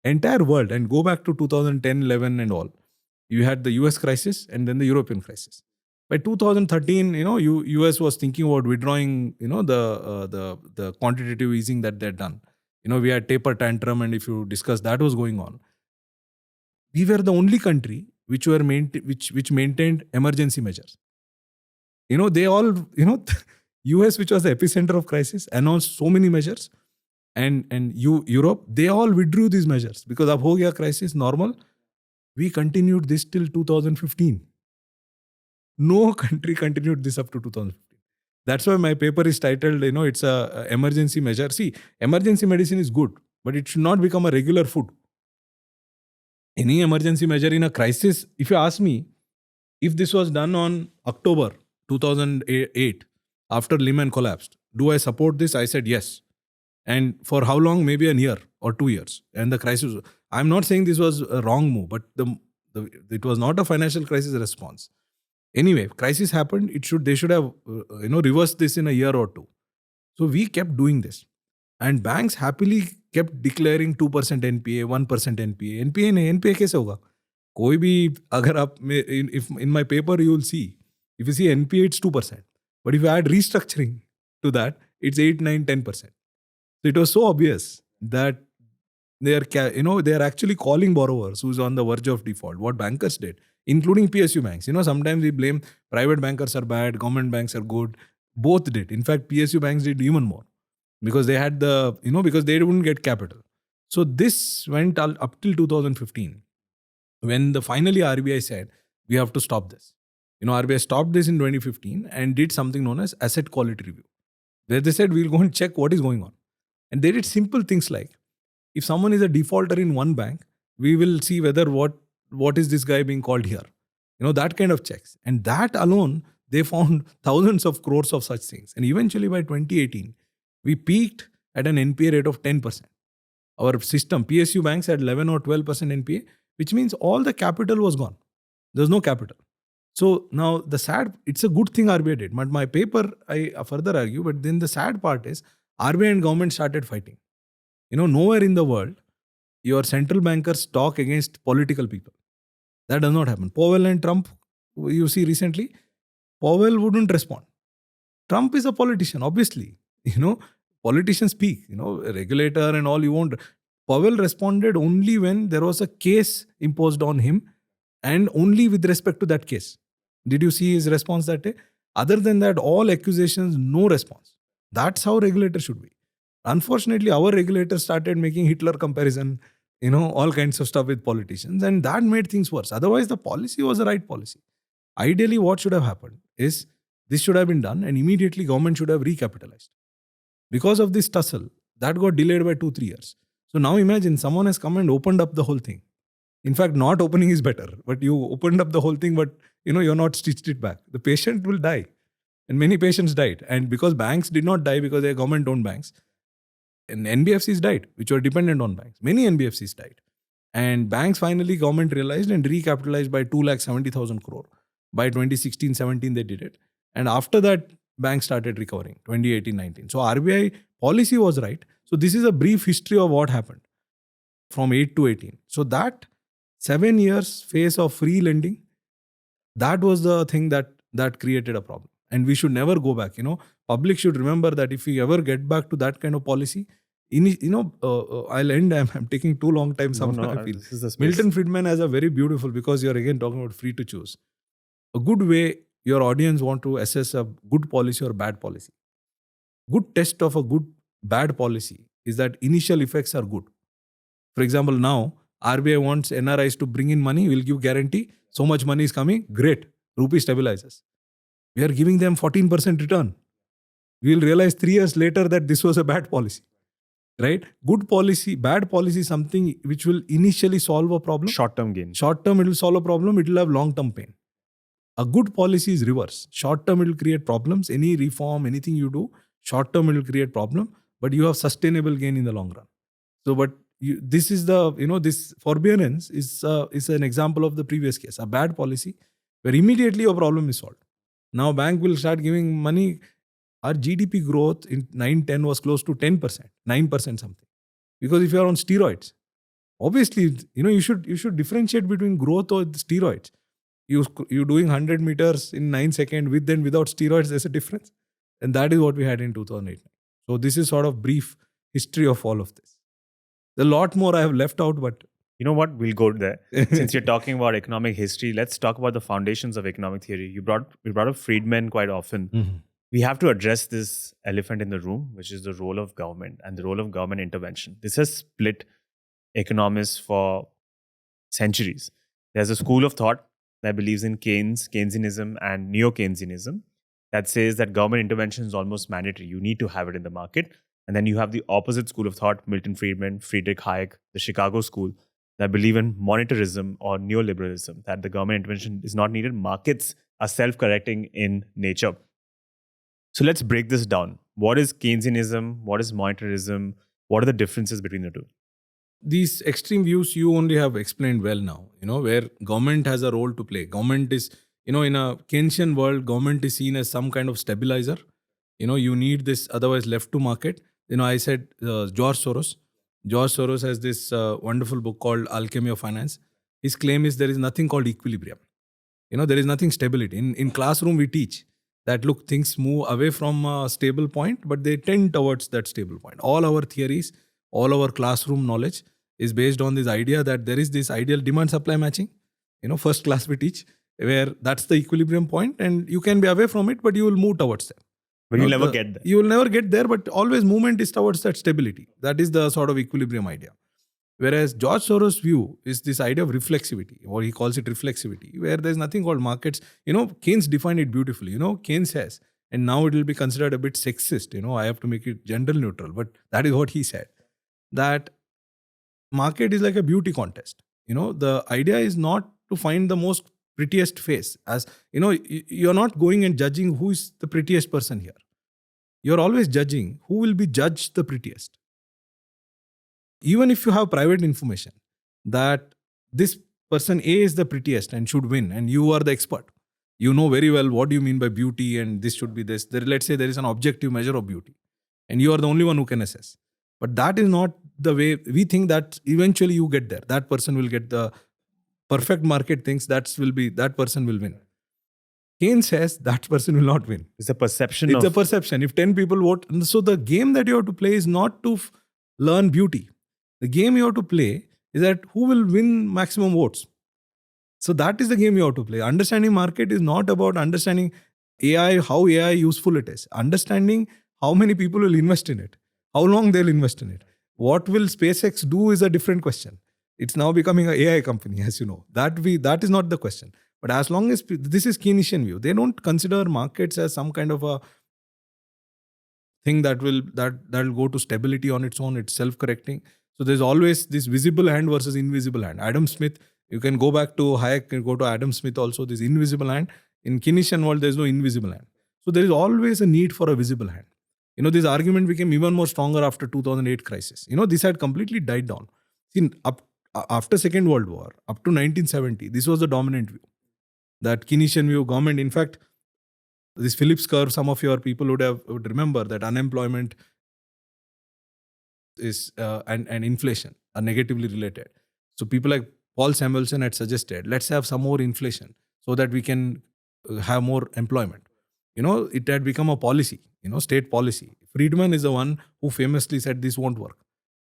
entire world, and go back to 2010, 11 and all, you had the US crisis and then the European crisis. By 2013, US was thinking about withdrawing, the quantitative easing that they'd done. We had taper tantrum, and if you discuss that was going on. We were the only country which maintained emergency measures. They all, US, which was the epicenter of crisis, announced so many measures, and Europe, they all withdrew these measures because ab ho gaya crisis normal. We continued this till 2015. No country continued this up to 2015. That's why my paper is titled, it's a emergency measure. See, emergency medicine is good, but it should not become a regular food. Any emergency measure in a crisis, if you ask me, if this was done on October 2008, after Lehman collapsed, do I support this? I said yes. And for how long? Maybe a year or 2 years. And the crisis, I'm not saying this was a wrong move, but it was not a financial crisis response. Anyway, crisis happened. They should have reversed this in a year or two. So we kept doing this, and banks happily kept declaring 2% NPA, 1% NPA. NPA नहीं, NPA कैसे होगा? कोई भी अगर आप if in my paper you will see, if you see NPA it's 2%, but if you add restructuring to that, it's 8, 9, 10%. So it was so obvious that they are actually calling borrowers who's on the verge of default. What bankers did, including PSU banks. Sometimes we blame private bankers are bad, government banks are good. Both did. In fact, PSU banks did even more because they had because they wouldn't get capital. So this went up till 2015 when finally RBI said, we have to stop this. RBI stopped this in 2015 and did something known as asset quality review, where they said, we'll go and check what is going on. And they did simple things like, if someone is a defaulter in one bank, we will see whether what is this guy being called here. That kind of checks. And that alone, they found thousands of crores of such things. And eventually by 2018, we peaked at an NPA rate of 10%. Our system, PSU banks had 11 or 12% NPA, which means all the capital was gone. There's no capital. So now it's a good thing RBI did. But my paper, I further argue, but then the sad part is RBI and government started fighting. Nowhere in the world, your central bankers talk against political people. That does not happen. Powell and Trump, you see recently, Powell wouldn't respond. Trump is a politician, obviously. Politicians speak, a regulator and all, you won't. Powell responded only when there was a case imposed on him and only with respect to that case. Did you see his response that day? Other than that, all accusations, no response. That's how regulators should be. Unfortunately, our regulators started making Hitler comparison, all kinds of stuff with politicians, and that made things worse. Otherwise, the policy was the right policy. Ideally, what should have happened is this should have been done and immediately government should have recapitalized. Because of this tussle, that got delayed by 2-3 years. So now imagine someone has come and opened up the whole thing. In fact, not opening is better, but you opened up the whole thing, but you're not stitched it back. The patient will die. And many patients died. And because banks did not die because they are government-owned banks, and NBFCs died, which were dependent on banks. Many NBFCs died. And banks finally, government realized and recapitalized by 2,70,000 crore. By 2016-17, they did it. And after that, banks started recovering, 2018-19. So RBI policy was right. So this is a brief history of what happened from 8 to 18. So that 7 years phase of free lending, that was the thing that created a problem. And we should never go back. Public should remember that if we ever get back to that kind of policy, I'll end. I'm taking too long time. I feel. This is the space. Milton Friedman has a very beautiful, because you're again talking about free to choose. A good way your audience want to assess a good policy or bad policy. Good test of a good bad policy is that initial effects are good. For example, now RBI wants NRIs to bring in money, we'll give guarantee, so much money is coming, great, Rupee stabilizes. We are giving them 14% return. We will realize 3 years later that this was a bad policy. Right? Good policy, bad policy is something which will initially solve a problem. Short-term gain. Short term, it will solve a problem, it will have long-term pain. A good policy is reverse. Short term, it will create problems. Any reform, anything you do, short term, it will create problem, but you have sustainable gain in the long run. So, but this is this forbearance is an example of the previous case. A bad policy where immediately your problem is solved. Now, bank will start giving money. Our GDP growth in 9-10 was close to 10%, 9% something. Because if you are on steroids, obviously, you should differentiate between growth or steroids. You doing 100 meters in 9 seconds with and without steroids, there's a difference. And that is what we had in 2008. So this is sort of brief history of all of this. There's a lot more I have left out, but... You know what? We'll go there. Since you're talking about economic history, let's talk about the foundations of economic theory. We brought up Friedman quite often. Mm-hmm. We have to address this elephant in the room, which is the role of government and the role of government intervention. This has split economists for centuries. There's a school of thought that believes in Keynesianism and neo-Keynesianism that says that government intervention is almost mandatory. You need to have it in the market. And then you have the opposite school of thought, Milton Friedman, Friedrich Hayek, the Chicago school, that believe in monetarism or neoliberalism, that the government intervention is not needed. Markets are self-correcting in nature. So let's break this down. What is Keynesianism? What is monetarism? What are the differences between the two? These extreme views you only have explained well now, where government has a role to play. Government is, in a Keynesian world, government is seen as some kind of stabilizer. You need this, otherwise left to market. I said George Soros. George Soros has this wonderful book called Alchemy of Finance. His claim is there is nothing called equilibrium. There is nothing stability. In classroom, we teach that, look, things move away from a stable point, but they tend towards that stable point. All our theories, all our classroom knowledge is based on this idea that there is this ideal demand-supply matching. First class we teach, where that's the equilibrium point, and you can be away from it, but you will move towards that. But you'll never get there. You will never get there, but always movement is towards that stability. That is the sort of equilibrium idea. Whereas George Soros' view is this idea of reflexivity, or he calls it reflexivity, where there's nothing called markets. Keynes defined it beautifully. Keynes says, and now it will be considered a bit sexist. I have to make it gender neutral, but that is what he said, that market is like a beauty contest. The idea is not to find the most prettiest face. As you're not going and judging who is the prettiest person here. You're always judging who will be judged the prettiest. Even if you have private information that this person A is the prettiest and should win, and you are the expert, you know very well what do you mean by beauty and this should be this. Let's say there is an objective measure of beauty and you are the only one who can assess. But that is not the way we think that eventually you get there. That person will get the perfect market thinks that person will win. Keynes says that person will not win. It's a perception. It's a perception. If 10 people vote, so the game that you have to play is not to learn beauty. The game you have to play is that who will win maximum votes. So that is the game you have to play. Understanding market is not about understanding AI, how AI useful it is. Understanding how many people will invest in it, how long they'll invest in it. What will SpaceX do is a different question. It's now becoming an AI company, as you know. That is not the question. But as long as this is Keynesian view, they don't consider markets as some kind of a thing that will go to stability on its own. It's self-correcting. So there's always this visible hand versus invisible hand. Adam Smith, you can go back to Hayek and go to Adam Smith also, this invisible hand. In Keynesian world, there's no invisible hand. So there is always a need for a visible hand. This argument became even more stronger after 2008 crisis. This had completely died down. See, after Second World War, up to 1970, this was the dominant view. That Keynesian view, government, in fact, this Phillips curve, some of your people would remember that unemployment is and inflation are negatively related. So people like Paul Samuelson had suggested, let's have some more inflation so that we can have more employment. It had become a policy, state policy. Friedman is the one who famously said this won't work.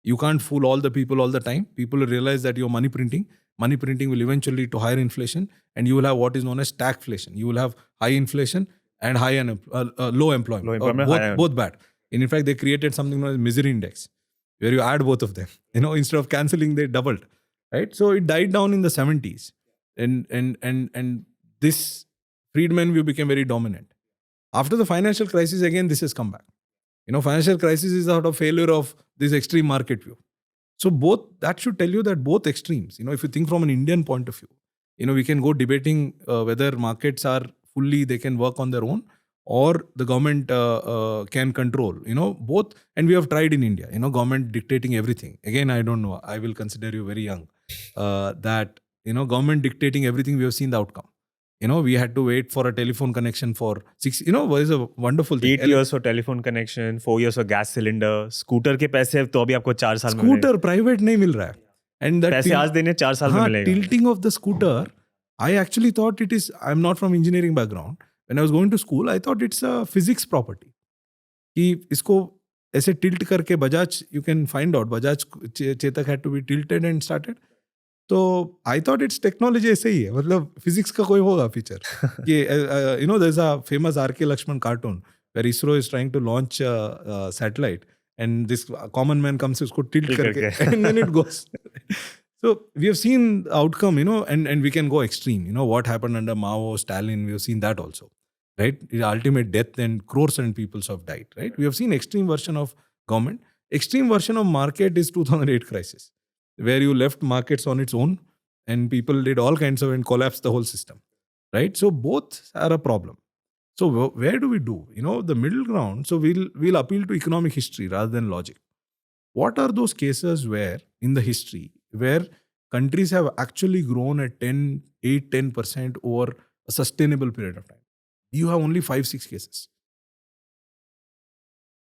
You can't fool all the people all the time. People will realize that you're money printing. Money printing will eventually lead to higher inflation, and you will have what is known as stagflation. You will have high inflation and low employment. Both bad. And in fact, they created something known as misery index, where you add both of them. Instead of cancelling, they doubled. Right? So it died down in the 70s. And this Friedman view became very dominant. After the financial crisis, again, this has come back. Financial crisis is a sort of failure of this extreme market view. So that should tell you that both extremes, if you think from an Indian point of view, we can go debating whether markets are fully, they can work on their own, or the government can control, both. And we have tried in India, government dictating everything. Again, I don't know, I will consider you very young, that, government dictating everything, we have seen the outcome. We had to wait for a telephone connection for 6, what is a wonderful thing. 8 years for telephone connection, 4 years for gas cylinder, scooter के पैसे तो अभी आपको 4 साल में Scooter private नहीं मिल रहा है. And that पैसे आज देने 4 साल में मिलेगा. Tilting of the scooter, I actually thought it is, I'm not from engineering background. When I was going to school, I thought it's a physics property. कि इसको ऐसे tilt करके Bajaj, you can find out, Bajaj Chetak had to be tilted and started. So I thought it's technology ऐसे ही है, मतलब physics का कोई होगा feature. कि there's a famous R.K. Lakshman cartoon where ISRO is trying to launch a satellite and this common man comes, उसको tilt करके and then it goes. So we have seen the outcome, and we can go extreme. What happened under Mao, Stalin, we have seen that also, right? The ultimate death and crores and people have died, right? We have seen extreme version of government. Extreme version of market is 2008 crisis, where you left markets on its own and people did all kinds of and collapsed the whole system, right? So both are a problem. So where do we do? The middle ground. So we'll appeal to economic history rather than logic. What are those cases where in the history where countries have actually grown at 10% over a sustainable period of time? You have only 5-6 cases.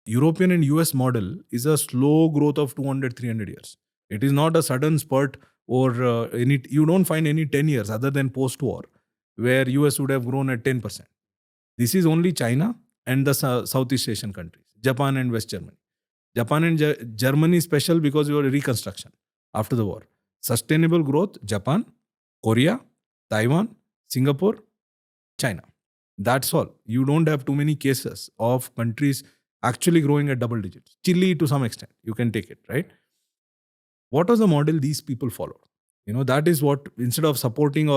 European and US model is a slow growth of 200-300 years. It is not a sudden spurt or you don't find any 10 years other than post-war where US would have grown at 10%. This is only China and the Southeast Asian countries, Japan and West Germany. Japan and Germany special because you were reconstruction after the war. Sustainable growth, Japan, Korea, Taiwan, Singapore, China. That's all. You don't have too many cases of countries actually growing at double digits. Chile to some extent, you can take it, right? What was the model these people followed? That is what, instead of supporting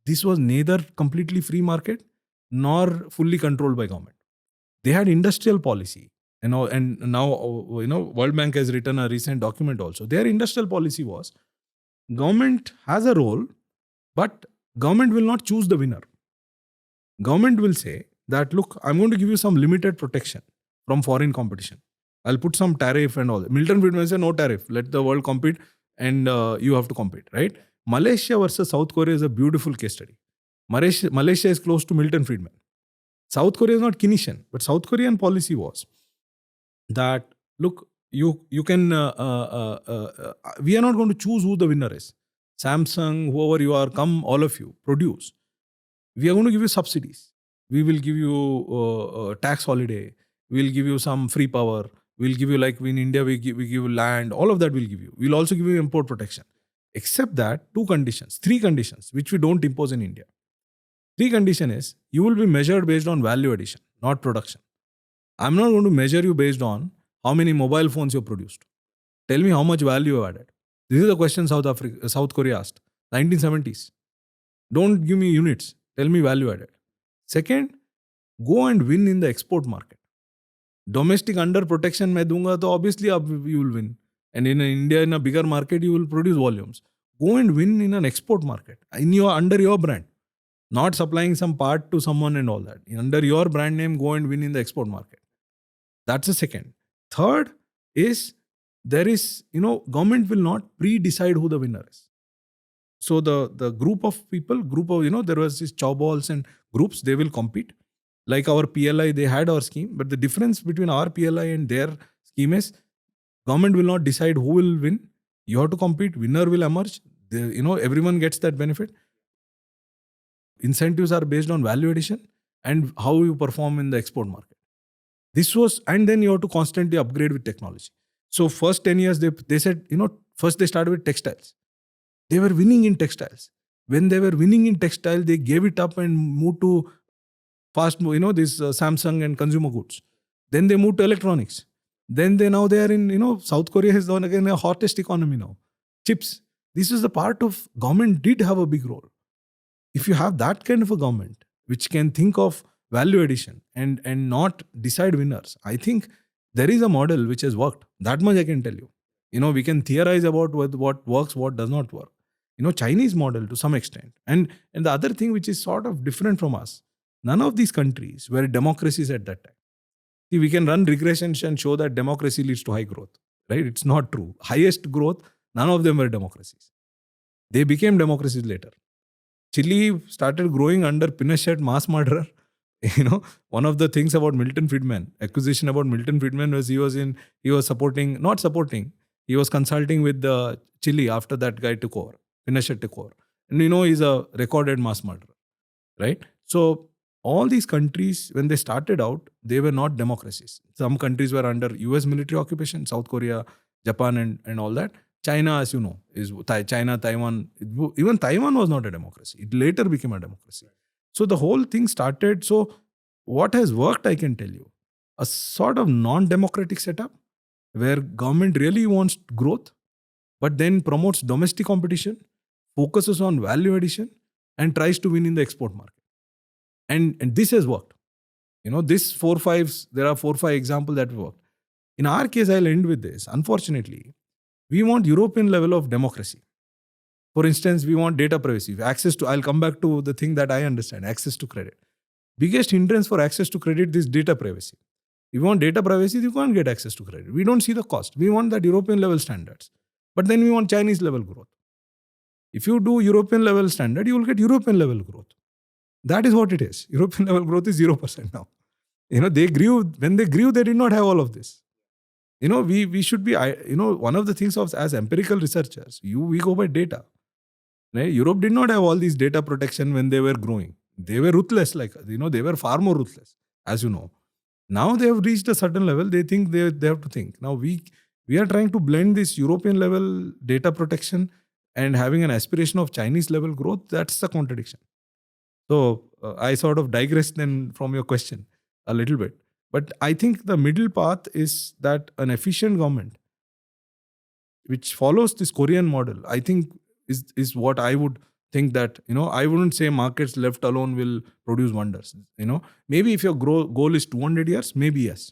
this was neither completely free market nor fully controlled by government. They had industrial policy, and now, World Bank has written a recent document also. Their industrial policy was, government has a role, but government will not choose the winner. Government will say that, look, I'm going to give you some limited protection from foreign competition. I'll put some tariff and all. Milton Friedman said, no tariff, let the world compete and you have to compete, right? Malaysia versus South Korea is a beautiful case study. Malaysia is close to Milton Friedman. South Korea is not Keynesian, but South Korean policy was that, look, you can, we are not going to choose who the winner is. Samsung, whoever you are, come, all of you, produce. We are going to give you subsidies. We will give you tax holiday. We'll give you some free power. We'll give you, like in India, we give you land. All of that we'll give you. We'll also give you import protection. Except that, 3 conditions, which we don't impose in India. 3 conditions is, you will be measured based on value addition, not production. I'm not going to measure you based on how many mobile phones you produced. Tell me how much value you added. This is the question South Korea asked. 1970s. Don't give me units. Tell me value added. Second, go and win in the export market. Domestic under protection mein dunga, to obviously you will win. And in India, in a bigger market, you will produce volumes. Go and win in an export market under your brand. Not supplying some part to someone and all that. Under your brand name, go and win in the export market. That's the second. Third is, there is, government will not pre-decide who the winner is. So the group of people, there was this chow balls and groups, they will compete. Like our PLI, they had our scheme. But the difference between our PLI and their scheme is, government will not decide who will win. You have to compete. Winner will emerge. Everyone gets that benefit. Incentives are based on value addition and how you perform in the export market. And then you have to constantly upgrade with technology. So first 10 years, they said, first they started with textiles. They were winning in textiles. When they were winning in textile, they gave it up and moved to this Samsung and consumer goods. Then they moved to electronics. Then they are in, South Korea has done again a hottest economy now. Chips. This is the part of government did have a big role. If you have that kind of a government, which can think of value addition and not decide winners, I think there is a model which has worked. That much I can tell you. We can theorize about what works, what does not work. Chinese model to some extent. And the other thing which is sort of different from us, none of these countries were democracies at that time. See, we can run regressions and show that democracy leads to high growth, right? It's not true. Highest growth, none of them were democracies. They became democracies later. Chile started growing under Pinochet, mass murderer. One of the things about Milton Friedman, accusation about Milton Friedman was he was consulting with the Chile after that guy took over, Pinochet took over. And he's a recorded mass murderer, right? So all these countries, when they started out, they were not democracies. Some countries were under US military occupation, South Korea, Japan and all that. China, as you know, is China, Taiwan. Even Taiwan was not a democracy. It later became a democracy. So the whole thing started. So what has worked, I can tell you, a sort of non-democratic setup where government really wants growth, but then promotes domestic competition, focuses on value addition, and tries to win in the export market. And this has worked. There are 4-5 examples that worked. In our case, I'll end with this. Unfortunately, we want European level of democracy. For instance, we want data privacy, I'll come back to the thing that I understand, access to credit. Biggest hindrance for access to credit is data privacy. If you want data privacy, you can't get access to credit. We don't see the cost. We want that European level standards. But then we want Chinese level growth. If you do European level standard, you will get European level growth. That is what it is. European level growth is 0% now. When they grew, they did not have all of this. We should be, one of the things as empirical researchers, we go by data. Europe did not have all these data protection when they were growing. They were ruthless, they were far more ruthless, as you know. Now they have reached a certain level, they think they have to think. Now we are trying to blend this European level data protection and having an aspiration of Chinese level growth. That's the contradiction. So I sort of digress then from your question a little bit. But I think the middle path is that an efficient government which follows this Korean model, I think is what I would think that, I wouldn't say markets left alone will produce wonders. Maybe if your goal is 200 years, maybe yes.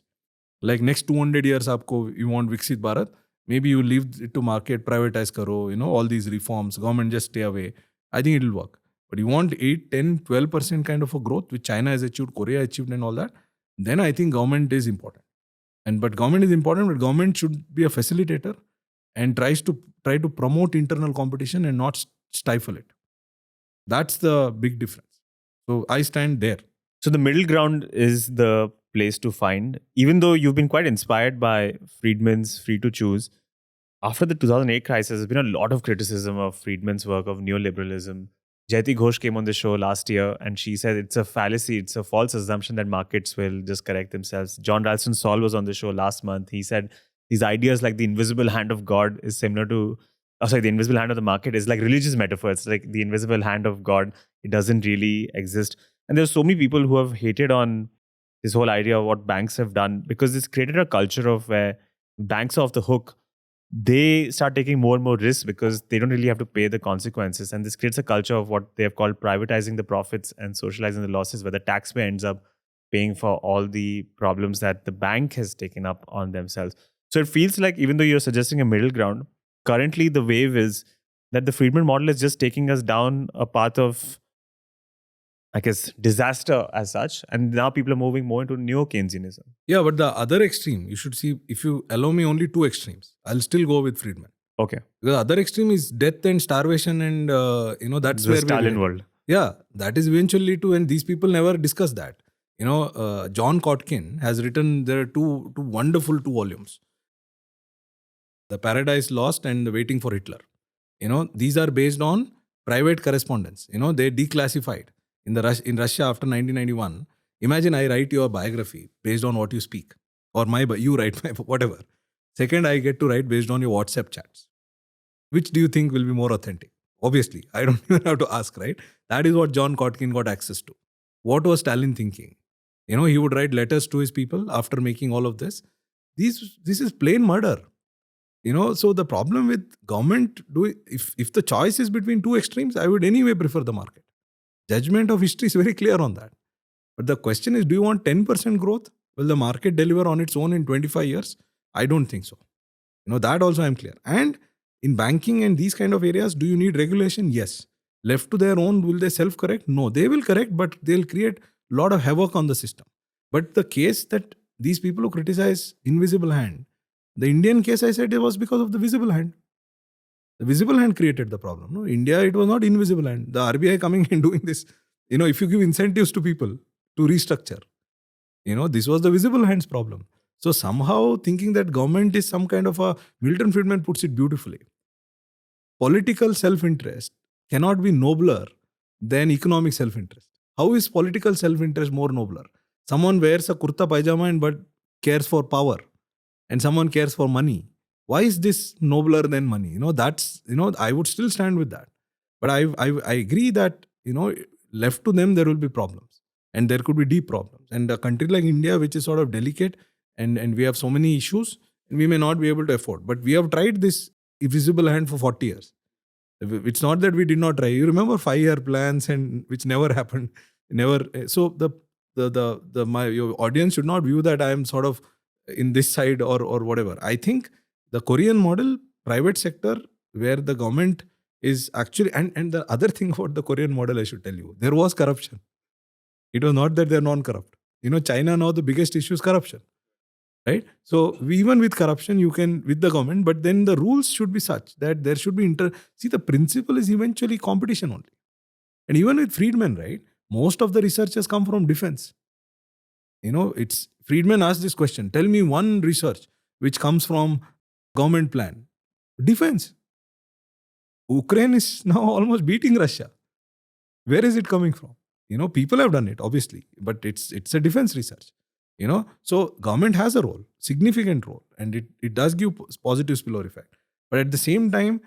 Like next 200 years, you want Viksit Bharat, maybe you leave it to market, privatize karo, all these reforms, government just stay away. I think it will work. But you want 8, 10, 12% kind of a growth, which China has achieved, Korea achieved and all that, then I think government is important. But government is important, but government should be a facilitator and try to promote internal competition and not stifle it. That's the big difference. So I stand there. So the middle ground is the place to find. Even though you've been quite inspired by Friedman's Free to Choose, after the 2008 crisis, there's been a lot of criticism of Friedman's work, of neoliberalism. Jayati Ghosh came on the show last year and she said it's a fallacy, it's a false assumption that markets will just correct themselves. John Ralston Saul was on the show last month. He said these ideas like the invisible hand of God is similar to, the invisible hand of the market is like religious metaphor. It's like the invisible hand of God. It doesn't really exist. And there's so many people who have hated on this whole idea of what banks have done because it's created a culture of where banks are off the hook. They start taking more and more risks because they don't really have to pay the consequences. And this creates a culture of what they have called privatizing the profits and socializing the losses, where the taxpayer ends up paying for all the problems that the bank has taken up on themselves. So it feels like even though you're suggesting a middle ground, currently the wave is that the Friedman model is just taking us down a path of, I guess, disaster as such. And now people are moving more into neo-Keynesianism. Yeah, but the other extreme, you should see, if you allow me only two extremes, I'll still go with Friedman. Okay. The other extreme is death and starvation and, that's the where Stalin world. Yeah, that is eventually too, and these people never discuss that. John Kotkin has written, there are two wonderful 2 volumes. The Paradise Lost and The Waiting for Hitler. These are based on private correspondence. They declassified. In Russia after 1991, imagine I write your biography based on what you speak, or you write my whatever. Second, I get to write based on your WhatsApp chats. Which do you think will be more authentic? Obviously, I don't even have to ask, right? That is what John Kotkin got access to. What was Stalin thinking? He would write letters to his people after making all of this. This is plain murder. So the problem with government, if the choice is between two extremes, I would anyway prefer the market. Judgment of history is very clear on that. But the question is, do you want 10% growth? Will the market deliver on its own in 25 years? I don't think so. That also I'm clear. And in banking and these kind of areas, do you need regulation? Yes. Left to their own, will they self-correct? No, they will correct, but they'll create a lot of havoc on the system. But the case that these people who criticize invisible hand, the Indian case I said it was because of the visible hand. The visible hand created the problem. No, India, it was not invisible hand. The RBI coming and doing this. If you give incentives to people to restructure, this was the visible hands problem. So somehow thinking that government is some kind of a, Milton Friedman puts it beautifully. Political self-interest cannot be nobler than economic self-interest. How is political self-interest more nobler? Someone wears a kurta pajama but cares for power, and someone cares for money. Why is this nobler than money? That's, I would still stand with that. But I agree that, left to them, there will be problems. And there could be deep problems. And a country like India, which is sort of delicate, and we have so many issues, we may not be able to afford. But we have tried this invisible hand for 40 years. It's not that we did not try. You remember 5-year plans and which never happened. Never. So your audience should not view that I am sort of in this side or whatever. I think the Korean model, private sector, where the government is actually, and the other thing about the Korean model, I should tell you, there was corruption. It was not that they're non-corrupt. China now, the biggest issue is corruption. Right? So even with corruption, you can, with the government, but then the rules should be such that there should be see, the principle is eventually competition only. And even with Friedman, right? Most of the research has come from defense. It's Friedman asked this question, tell me one research which comes from government plan. Defense. Ukraine is now almost beating Russia. Where is it coming from? People have done it, obviously, but it's a defense research. So government has a role, significant role, and it does give positive spillover effect. But at the same time,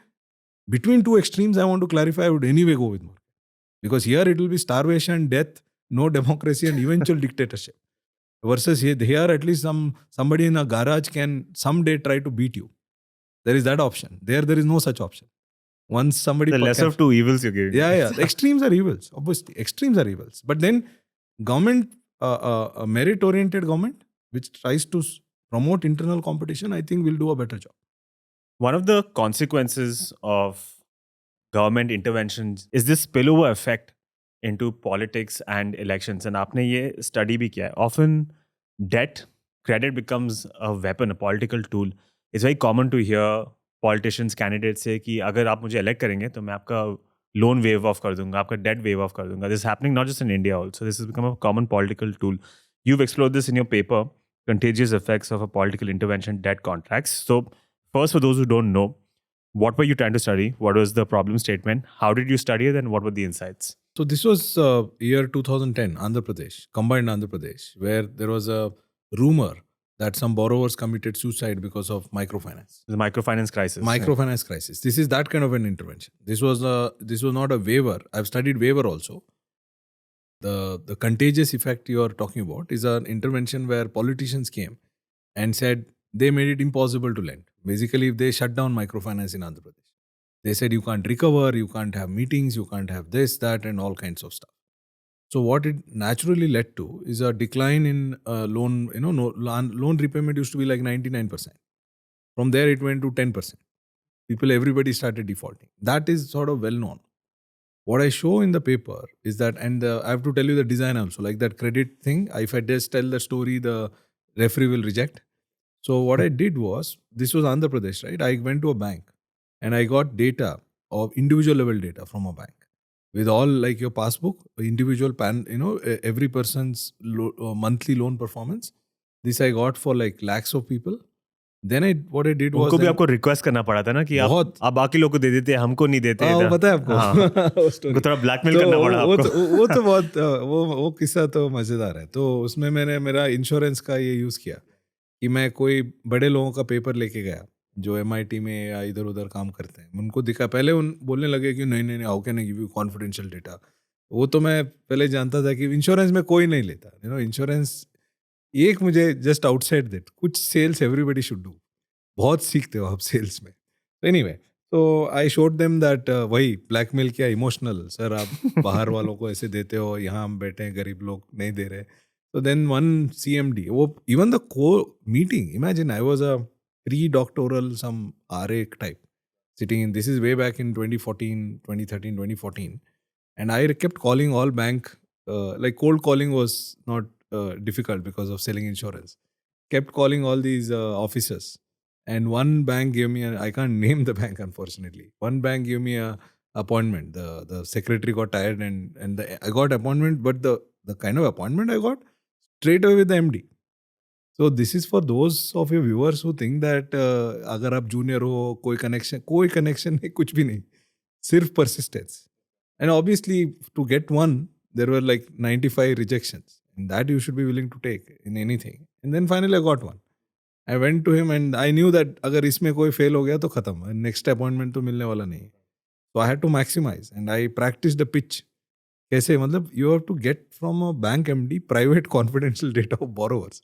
between two extremes, I want to clarify, I would anyway go with market. Because here it will be starvation, death, no democracy, and eventual dictatorship. Versus here at least somebody in a garage can someday try to beat you. There is that option. There is no such option. Once somebody... The lesser of two evils you're giving. Yeah. The extremes are evils, obviously. Extremes are evils. But then government... a merit-oriented government which tries to promote internal competition, I think will do a better job. One of the consequences of government interventions is this spillover effect into politics and elections. And आपने ये study भी किया है. Often debt, credit becomes a weapon, a political tool. It's very common to hear politicians, candidates say कि अगर आप मुझे elect करेंगे तो मैं आपका loan waive off कर दूंगा, आपका debt waive off कर दूंगा. This is happening not just in India also. This has become a common political tool. You've explored this in your paper, Contagious Effects of a Political Intervention, Debt Contracts. So first, for those who don't know, what were you trying to study? What was the problem statement? How did you study it and what were the insights? So this was year 2010, Andhra Pradesh, combined Andhra Pradesh, where there was a rumor that some borrowers committed suicide because of microfinance. The microfinance crisis. Microfinance crisis. This is that kind of an intervention. This was not a waiver. I've studied waiver also. The contagious effect you are talking about is an intervention where politicians came and said they made it impossible to lend. Basically, they shut down microfinance in Andhra Pradesh. They said you can't recover, you can't have meetings, you can't have this, that, and all kinds of stuff. So what it naturally led to is a decline in loan. Loan repayment used to be like 99%. From there, it went to 10%. Everybody started defaulting. That is sort of well known. What I show in the paper is that, and I have to tell you the design also, like that credit thing. If I just tell the story, the referee will reject. So what I did was, this was Andhra Pradesh, right? I went to a bank and I got data of individual level data from a bank. With all like your passbook, individual every person's monthly loan performance. This I got for like lakhs of people. Then what I did was... उनको भी आपको request करना पड़ा था ना कि आप बाकी लोगों को दे देते, हमको नहीं देते. पता है आपको. उनको थोड़ा ब्लैकमेल करना पड़ा आपको. वो तो बहुत वो किस्सा तो मजेदार है. तो उसमें मैंने मेरा इंश्योरेंस का ये यूज किया कि मैं कोई बड़े लोगों का पेपर लेके गया जो MIT में या इधर उधर काम करते हैं. उनको दिखा, पहले बोलने लगे कि नहीं how can I give you confidential data. वो तो मैं पहले जानता था कि इंश्योरेंस में कोई नहीं लेता. इंश्योरेंस एक मुझे जस्ट आउटसाइड दैट कुछ सेल्स एवरीबडी शुड डू. बहुत सीखते हो आप सेल्स में. एनीवे, तो आई शोड देम दैट वही ब्लैकमेल किया, इमोशनल. सर आप बाहर वालों को ऐसे देते हो, यहाँ हम बैठे हैं गरीब लोग नहीं दे रहे. So then one CMD, even the core meeting, imagine I was a pre-doctoral, some RA type, sitting in, this is way back in 2013, 2014. And I kept calling all bank, like cold calling was not difficult because of selling insurance. Kept calling all these officers. And one bank gave me, I can't name the bank unfortunately. One bank gave me a appointment. The secretary got tired and I got appointment, but the kind of appointment I got, straight away with the MD. So this is for those of your viewers who think that अगर आप junior हो, कोई connection नहीं, कुछ भी नहीं, सिर्फ persistence. And obviously to get one, there were like 95 rejections. And that you should be willing to take in anything. And then finally I got one. I went to him and I knew that अगर इसमें कोई fail हो गया तो खत्म. Next appointment तो मिलने वाला नहीं. So I had to maximize and I practiced the pitch. कैसे, मतलब you have to get from a bank MD private confidential data of borrowers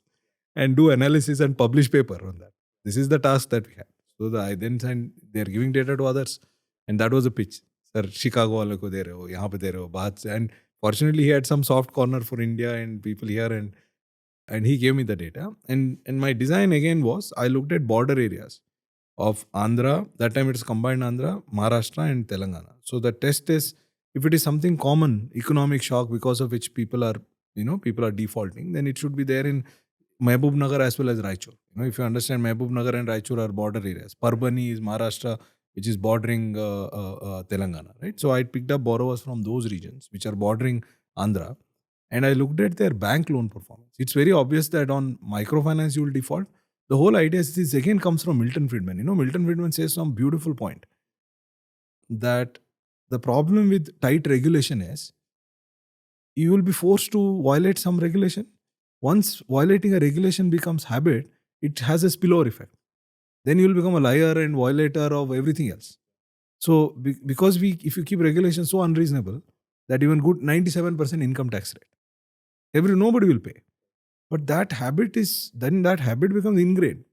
and do analysis and publish paper on that. This is the task that we had. So I then signed, they're giving data to others. And that was a pitch. Sir, Chicago wale ko de rahe ho, yahan pe de rahe ho, bahar se. And fortunately, he had some soft corner for India and people here, and he gave me the data. And my design again was, I looked at border areas of Andhra. That time it's combined Andhra, Maharashtra and Telangana. So the test is, if it is something common, economic shock because of which people are defaulting, then it should be there in Mehboob Nagar as well as Raichur. If you understand, Mehboob Nagar and Raichur are border areas. Parbhani is Maharashtra, which is bordering Telangana, right? So I picked up borrowers from those regions which are bordering Andhra, and I looked at their bank loan performance. It's very obvious that on microfinance you will default. The whole idea is this again comes from Milton Friedman. Milton Friedman says some beautiful point that the problem with tight regulation is you will be forced to violate some regulation. Once violating a regulation becomes habit, it has a spillover effect. Then you will become a liar and violator of everything else. So because if you keep regulations so unreasonable that even good 97% income tax rate, nobody will pay. But that habit becomes ingrained.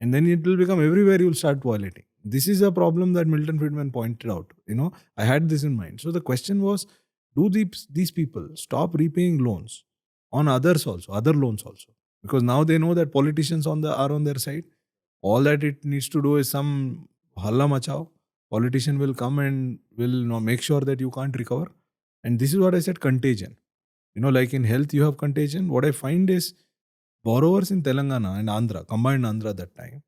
And then it will become everywhere you will start violating. This is a problem that Milton Friedman pointed out. I had this in mind. So the question was, do these people stop repaying loans on others also, other loans also? Because now they know that politicians are on their side. All that it needs to do is some halla machao. Politician will come and will make sure that you can't recover. And this is what I said, contagion. Like in health, you have contagion. What I find is borrowers in Telangana and Andhra, combined Andhra that time,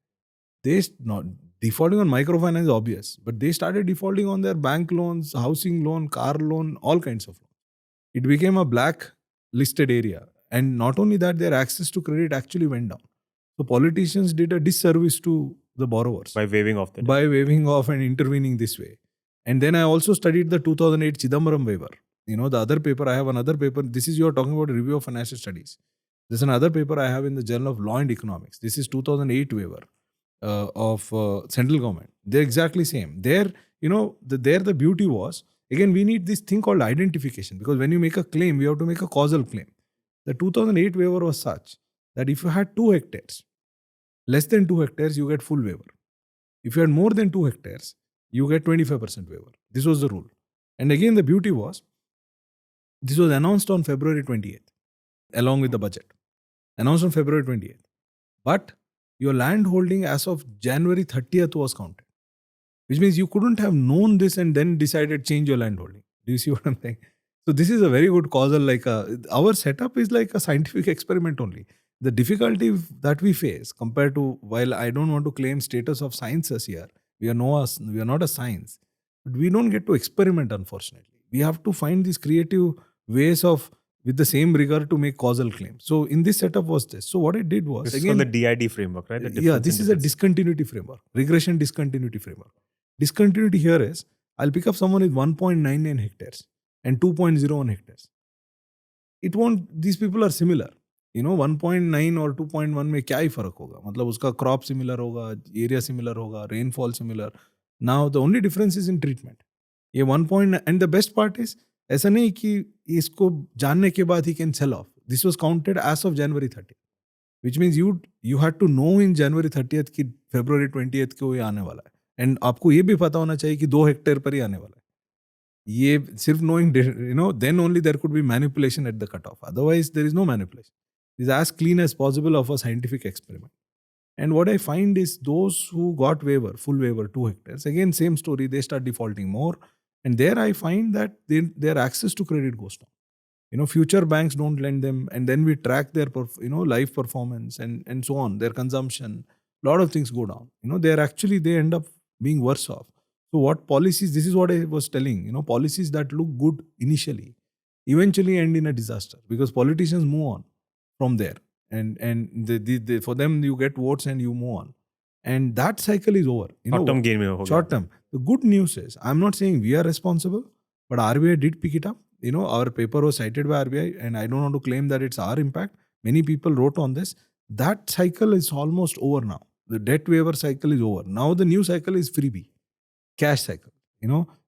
they not defaulting on microfinance is obvious, but they started defaulting on their bank loans, housing loan, car loan, all kinds of loans. It became a black listed area. And not only that, their access to credit actually went down. So politicians did a disservice to the borrowers. By waiving off the debt. By waiving off and intervening this way. And then I also studied the 2008 Chidambaram waiver. The other paper, I have another paper. This is, you're talking about review of financial studies. There's another paper I have in the Journal of Law and Economics. This is 2008 waiver of central government. They're exactly same. There, the beauty was, again, we need this thing called identification, because when you make a claim, we have to make a causal claim. The 2008 waiver was such that if you had 2 hectares, less than 2 hectares, you get full waiver. If you had more than 2 hectares, you get 25% waiver. This was the rule. And again, the beauty was, this was announced on February 28th, along with the budget. Announced on February 28th. But your land holding as of January 30th was counted. Which means you couldn't have known this and then decided change your land holding. Do you see what I'm saying? So this is a very good causal, our setup is like a scientific experiment only. The difficulty that we face compared to, while I don't want to claim status of sciences here, we are not a science, but we don't get to experiment, unfortunately. We have to find these creative ways of, with the same rigor, to make causal claims. So in this setup was this. So what I did was, this again, is called the DID framework, right? This is a discontinuity framework, regression discontinuity framework. Discontinuity here is, I'll pick up someone with 1.99 hectares and 2.01 hectares. It won't, these people are similar. 1.9 or 2.1 में क्या ही फर्क होगा? मतलब उसका crop similar होगा, area similar होगा, rainfall similar. Now the only difference is in treatment. ये 1.9, and the best part is, ऐसा नहीं कि इसको जानने के बाद he can sell off. This was counted as of January 30th. Which means you had to know in January 30th कि February 20th को ये आने वाला है. And आपको ये भी पता होना चाहिए कि 2 हेक्टेयर पर ही आने वाला है. ये सिर्फ knowing, then only there could be manipulation at the cutoff. Otherwise, there is no manipulation. It is as clean as possible of a scientific experiment. And what I find is those who got waiver, full waiver, 2 hectares, again, same story, they start defaulting more. And there I find that their access to credit goes down. Future banks don't lend them, and then we track their, life performance and so on, their consumption. A lot of things go down. They end up being worse off. So what policies, this is what I was telling, policies that look good initially, eventually end in a disaster, because politicians move on from there. And for them, you get votes and you move on. And that cycle is over. Short-term gain mein ho gaya. Short-term. The good news is, I'm not saying we are responsible, but RBI did pick it up. Our paper was cited by RBI, and I don't want to claim that it's our impact. Many people wrote on this. That cycle is almost over now. The debt waiver cycle is over. Now the new cycle is freebie, cash cycle.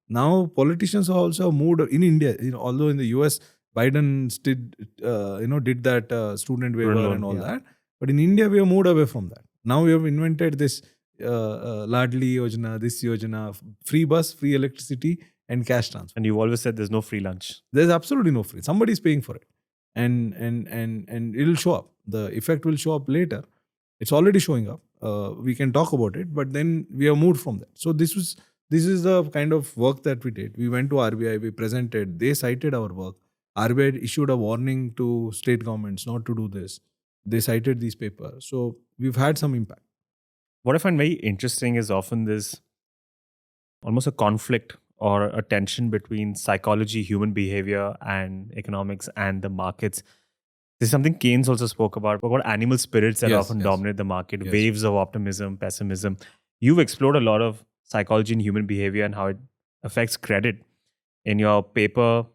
Now politicians are also moved in India. Although in the US, Biden did that student waiver and all that. But in India, we have moved away from that. Now we have invented this Ladli Yojana, this Yojana, free bus, free electricity, and cash transfer. And you've always said there's no free lunch. There's absolutely no free. Somebody is paying for it, and it'll show up. The effect will show up later. It's already showing up. We can talk about it, but then we have moved from that. So this is the kind of work that we did. We went to RBI, we presented, they cited our work. RBI issued a warning to state governments not to do this. They cited these papers. So we've had some impact. What I find very interesting is often this almost a conflict or a tension between psychology, human behavior, and economics and the markets. This is something Keynes also spoke about animal spirits that often dominate the market, waves of optimism, pessimism. You've explored a lot of psychology and human behavior and how it affects credit. In your paper,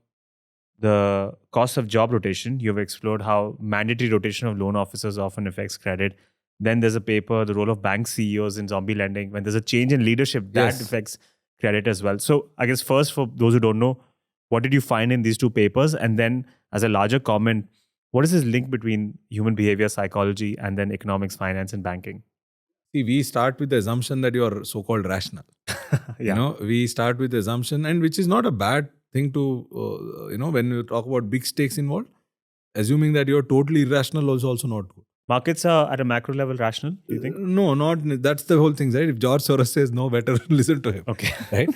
The Cost of Job Rotation, you've explored how mandatory rotation of loan officers often affects credit. Then there's a paper, The Role of Bank CEOs in Zombie Lending. When there's a change in leadership, that affects credit as well. So I guess first, for those who don't know, what did you find in these two papers? And then as a larger comment, what is this link between human behavior, psychology, and then economics, finance, and banking? See, we start with the assumption that you are so-called rational. We start with the assumption, and which is not a bad thing to, when you talk about big stakes involved, assuming that you're totally irrational is also not good. Markets are at a macro level rational, do you think? No, not. That's the whole thing, right? If George Soros says no, better listen to him. Okay. Right?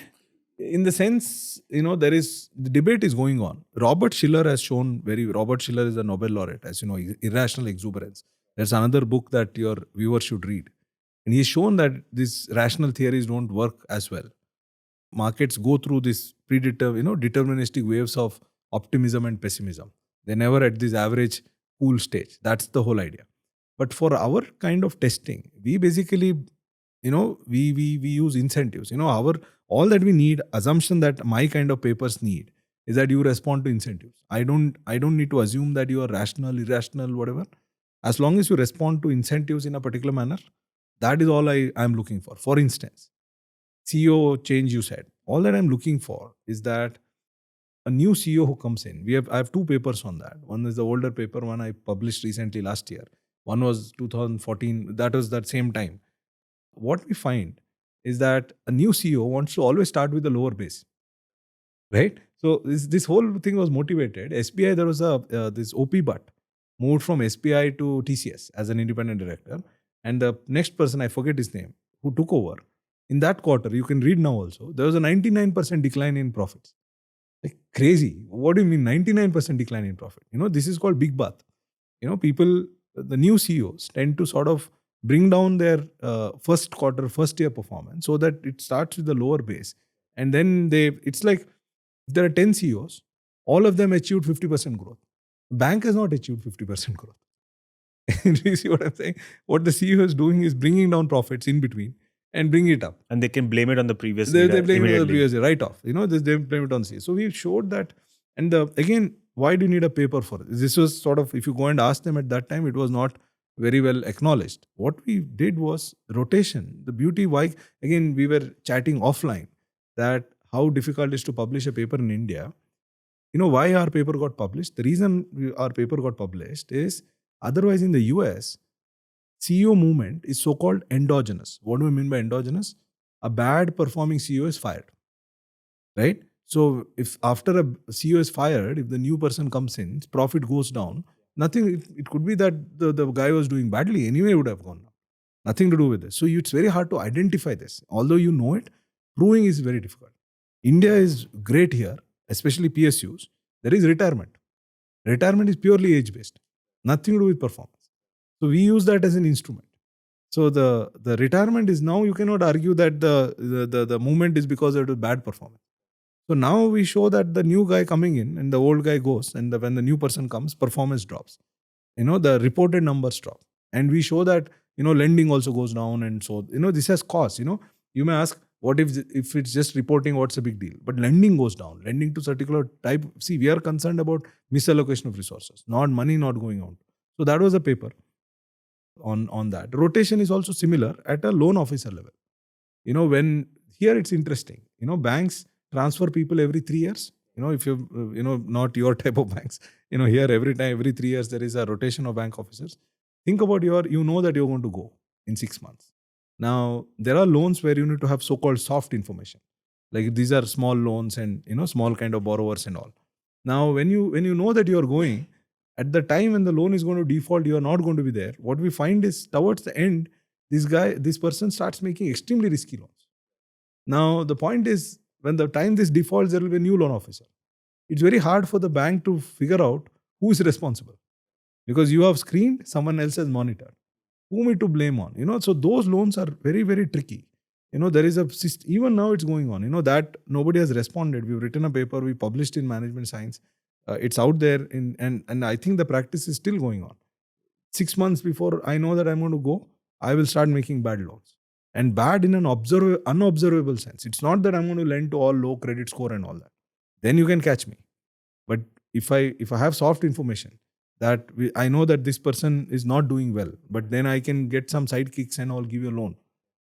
In the sense, the debate is going on. Robert Shiller is a Nobel laureate, as you know, Irrational Exuberance. There's another book that your viewers should read. And he's shown that these rational theories don't work as well. Markets go through this deterministic waves of optimism and pessimism. They're never at this average cool stage. That's the whole idea. But for our kind of testing, we basically, we use incentives. All that we need, assumption that my kind of papers need, is that you respond to incentives. I don't need to assume that you are rational, irrational, whatever. As long as you respond to incentives in a particular manner, that is all I'm looking for. For instance, CEO change you said. All that I'm looking for is that a new CEO who comes in, I have two papers on that. One is the older paper, one I published recently last year. One was 2014, that was that same time. What we find is that a new CEO wants to always start with a lower base, right? So this whole thing was motivated. SBI, there was this OP Bhatt moved from SBI to TCS as an independent director. And the next person, I forget his name, who took over, in that quarter, you can read now also, there was a 99% decline in profits. Like crazy. What do you mean 99% decline in profit? This is called Big Bath. People, the new CEOs tend to sort of bring down their first year performance so that it starts with the lower base. And then it's like, there are 10 CEOs, all of them achieved 50% growth. Bank has not achieved 50% growth. You see what I'm saying? What the CEO is doing is bringing down profits in between and bring it up. And they can blame it on the previous year. They blame it on the previous year, right off. They blame it on CEO. So we showed that. And again, why do you need a paper for this? This was sort of, if you go and ask them at that time, it was not very well acknowledged. What we did was rotation. The beauty, why, again, we were chatting offline that how difficult it is to publish a paper in India. Why our paper got published? The reason our paper got published is, otherwise in the US, CEO movement is so-called endogenous. What do we mean by endogenous? A bad performing CEO is fired, right? So if after a CEO is fired, if the new person comes in, profit goes down, nothing, it could be that the guy was doing badly, anyway it would have gone down. Nothing to do with this. So it's very hard to identify this. Although you know it, proving is very difficult. India is great here, especially PSUs. There is retirement. Retirement is purely age-based. Nothing to do with performance. So we use that as an instrument. So the retirement is now, you cannot argue that the movement is because it was bad performance. So now we show that the new guy coming in and the old guy goes, and when the new person comes, performance drops. The reported numbers drop. And we show that, lending also goes down. And so, this has cost. You may ask, what if it's just reporting, what's a big deal? But lending goes down. Lending to particular type. See, we are concerned about misallocation of resources, not money not going out. So that was a paper on that. Rotation is also similar at a loan officer level. When here it's interesting. Banks transfer people every 3 years. If you not your type of banks. Here every 3 years there is a rotation of bank officers. Think about that you're going to go in 6 months. Now, there are loans where you need to have so-called soft information. Like these are small loans and small kind of borrowers and all. Now, when you know that you are going, at the time when the loan is going to default, you are not going to be there. What we find is towards the end, this person starts making extremely risky loans. Now, the point is, when the time this defaults, there will be a new loan officer. It's very hard for the bank to figure out who is responsible, because you have screened, someone else has monitored. Whom it to blame on? So those loans are very, very tricky. There is a system, even now it's going on, that nobody has responded. We've written a paper, we published in Management Science. It's out there and I think the practice is still going on. 6 months before I know that I'm going to go, I will start making bad loans. And bad in an unobservable sense. It's not that I'm going to lend to all low credit score and all that. Then you can catch me. But if I have soft information, that I know that this person is not doing well, but then I can get some sidekicks and I'll give you a loan.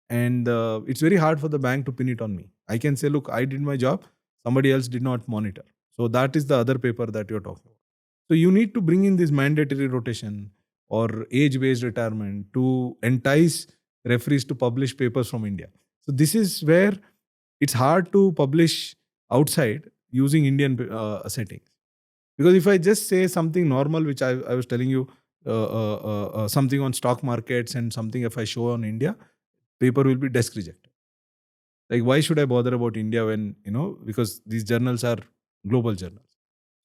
And it's very hard for the bank to pin it on me. I can say, look, I did my job, somebody else did not monitor. So that is the other paper that you're talking about. So you need to bring in this mandatory rotation or age-based retirement to entice referees to publish papers from India. So this is where it's hard to publish outside using Indian settings. Because if I just say something normal, which I was telling you, something on stock markets and something if I show on India, paper will be desk rejected. Like, why should I bother about India when, because these journals are global journals.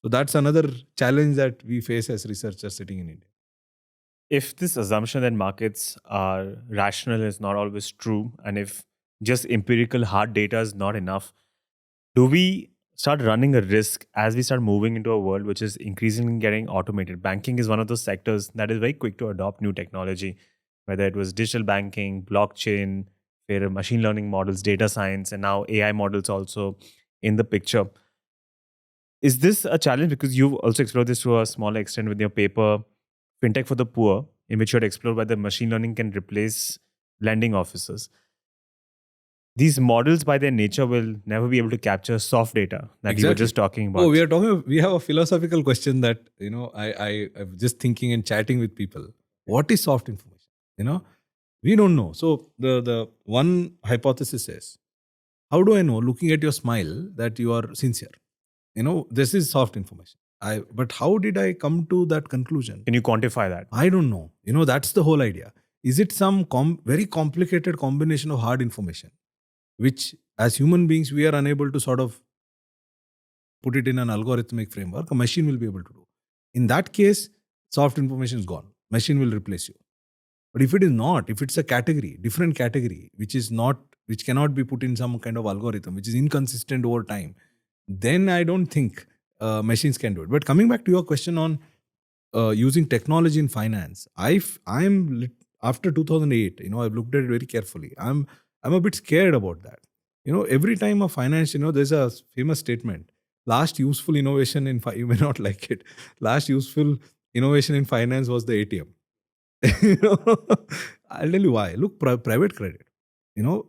So that's another challenge that we face as researchers sitting in India. If this assumption that markets are rational is not always true, and if just empirical hard data is not enough, do we start running a risk as we start moving into a world which is increasingly getting automated? Banking is one of those sectors that is very quick to adopt new technology, whether it was digital banking, blockchain, where machine learning models, data science, and now AI models also in the picture. Is this a challenge? Because you've also explored this to a smaller extent with your paper, Fintech for the Poor, in which you had explored whether machine learning can replace lending officers. These models, by their nature, will never be able to capture soft data that you were just talking about. Oh, we have a philosophical question that, I'm just thinking and chatting with people. What is soft information? We don't know. So the one hypothesis is, how do I know, looking at your smile, that you are sincere? This is soft information. But how did I come to that conclusion? Can you quantify that? I don't know. That's the whole idea. Is it some very complicated combination of hard information, which as human beings, we are unable to sort of put it in an algorithmic framework? A machine will be able to do. In that case, soft information is gone. Machine will replace you. But if it is not, if it's a category, different category, which cannot be put in some kind of algorithm, which is inconsistent over time, then I don't think machines can do it. But coming back to your question on using technology in finance, I'm after 2008, I've looked at it very carefully. I'm a bit scared about that. Every time a finance, there's a famous statement: last useful innovation in you may not like it. Last useful innovation in finance was the ATM. I'll tell you why. Look, private credit.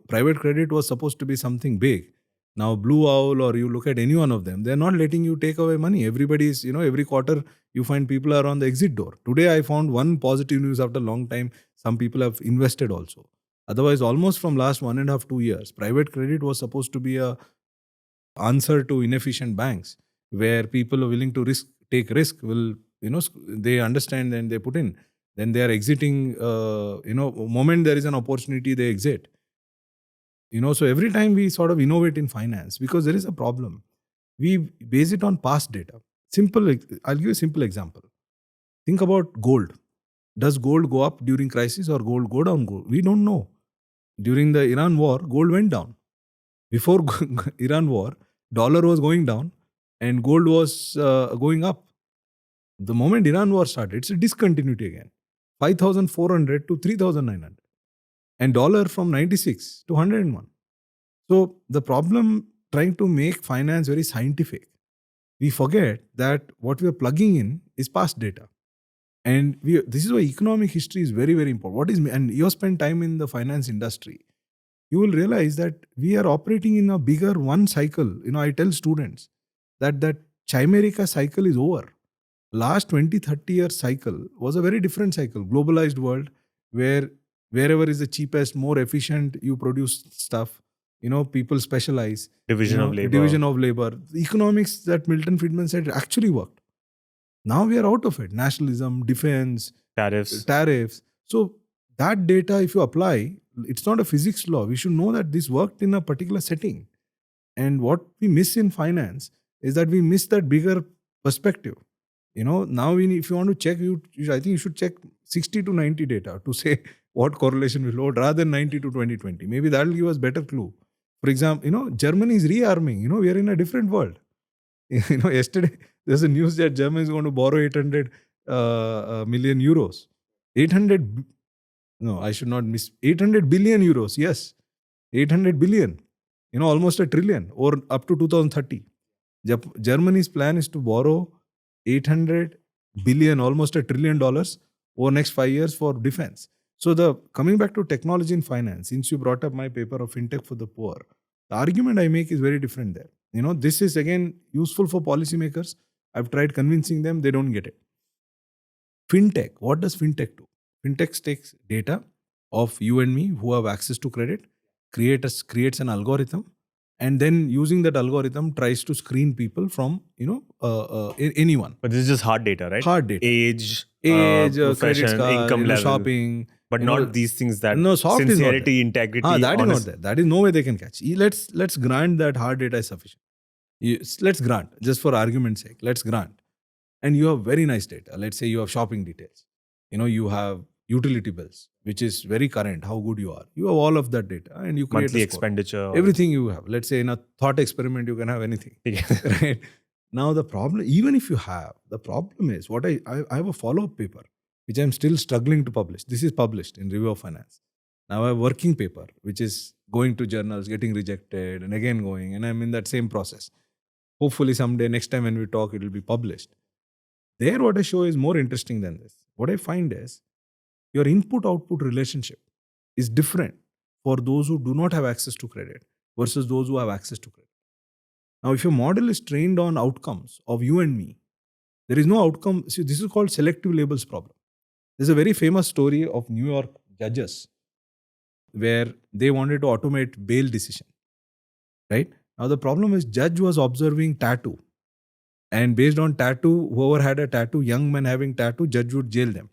Private credit was supposed to be something big. Now, Blue Owl, or you look at any one of them, they're not letting you take away money. Everybody's, every quarter you find people are on the exit door. Today, I found one positive news after a long time. Some people have invested also. Otherwise, almost from last 1.5, 2 years, private credit was supposed to be a answer to inefficient banks, where people are willing to take risk, they understand and they put in. Then they are exiting, moment there is an opportunity, they exit. So every time we sort of innovate in finance, because there is a problem, we base it on past data. I'll give you a simple example. Think about gold. Does gold go up during crisis or gold go down? We don't know. During the Iran war, gold went down. Before Iran war, dollar was going down and gold was going up. The moment Iran war started, it's a discontinuity again. 5,400 to 3,900. And dollar from 96 to 101. So the problem, trying to make finance very scientific, we forget that what we are plugging in is past data. And this is why economic history is very, very important. And you spend time in the finance industry, you will realize that we are operating in a bigger one cycle. I tell students that Chimerica cycle is over. Last 20, 30 year cycle was a very different cycle. Globalized world where Wherever is the cheapest, more efficient, you produce stuff. People specialize. Division of labor. Division of labor. The economics that Milton Friedman said actually worked. Now we are out of it. Nationalism, defense, Tariffs. So that data, if you apply, it's not a physics law. We should know that this worked in a particular setting. And what we miss in finance is that we miss that bigger perspective. Now if you want to check, I think you should check 60 to 90 data to say what correlation will hold rather than 90 to 2020. Maybe that will give us better clue. For example, Germany is rearming. We are in a different world. Yesterday there's a news that Germany is going to borrow 800 million euros. 800 billion euros. Yes, 800 billion. Almost a trillion or up to 2030. Germany's plan is to borrow 800 billion, almost $1 trillion over next 5 years for defense. So coming back to technology in finance, since you brought up my paper of fintech for the poor, the argument I make is very different there. This is again useful for policymakers. I've tried convincing them, they don't get it. Fintech, what does fintech do? Fintech takes data of you and me who have access to credit, creates an algorithm, and then using that algorithm tries to screen people from anyone. But this is just hard data, right? Hard data. Age, Profession, credit score, income level, shopping, but not these things that soft sincerity, is not there. integrity. That is not there. That is no way they can catch. Let's grant that hard data is sufficient. Let's grant, just for argument's sake, let's grant. And you have very nice data. Let's say you have shopping details. You have utility bills, which is very current, how good you are. You have all of that data and you create monthly a score. Expenditure. Everything you have. Let's say in a thought experiment, you can have anything. Right? Now the problem, even if you have, the problem is, I have a follow-up paper, which I'm still struggling to publish. This is published in Review of Finance. Now I have a working paper, which is going to journals, getting rejected and again going, and I'm in that same process. Hopefully someday, next time when we talk, it will be published. There what I show is more interesting than this. What I find is, your input-output relationship is different for those who do not have access to credit versus those who have access to credit. Now, if your model is trained on outcomes of you and me, there is no outcome. See, this is called selective labels problem. There's a very famous story of New York judges where they wanted to automate bail decision. Right? Now, the problem is judge was observing tattoo. And based on tattoo, whoever had a tattoo, young men having tattoo, judge would jail them.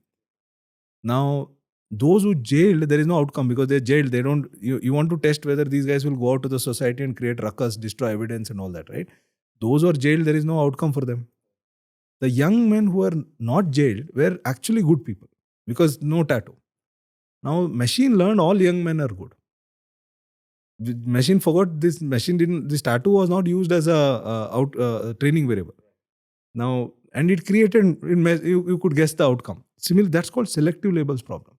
Now, those who jailed, there is no outcome because they're jailed. They don't. You want to test whether these guys will go out to the society and create ruckus, destroy evidence and all that, right? Those who are jailed, there is no outcome for them. The young men who are not jailed were actually good people because no tattoo. Now, machine learned all young men are good. The machine forgot this. This tattoo was not used as a training variable. Now, and it created, you could guess the outcome. Similarly, that's called selective labels problem.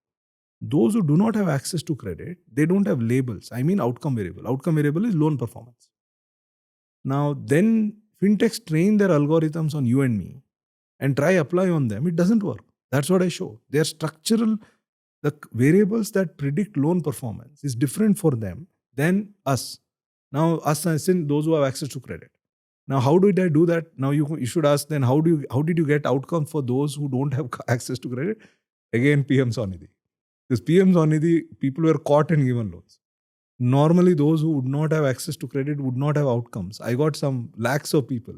Those who do not have access to credit, they don't have labels. I mean outcome variable. Outcome variable is loan performance. Now, then fintechs train their algorithms on you and me and try apply on them. It doesn't work. That's what I show. They are structural. The variables that predict loan performance is different for them than us. Now, us as in those who have access to credit. Now, how did I do that? Now, you should ask then, how did you get outcome for those who don't have access to credit? Again, PM Swanidhi. This PM Swanidhi, people were caught and given loans. Normally, those who would not have access to credit would not have outcomes. I got some lakhs of people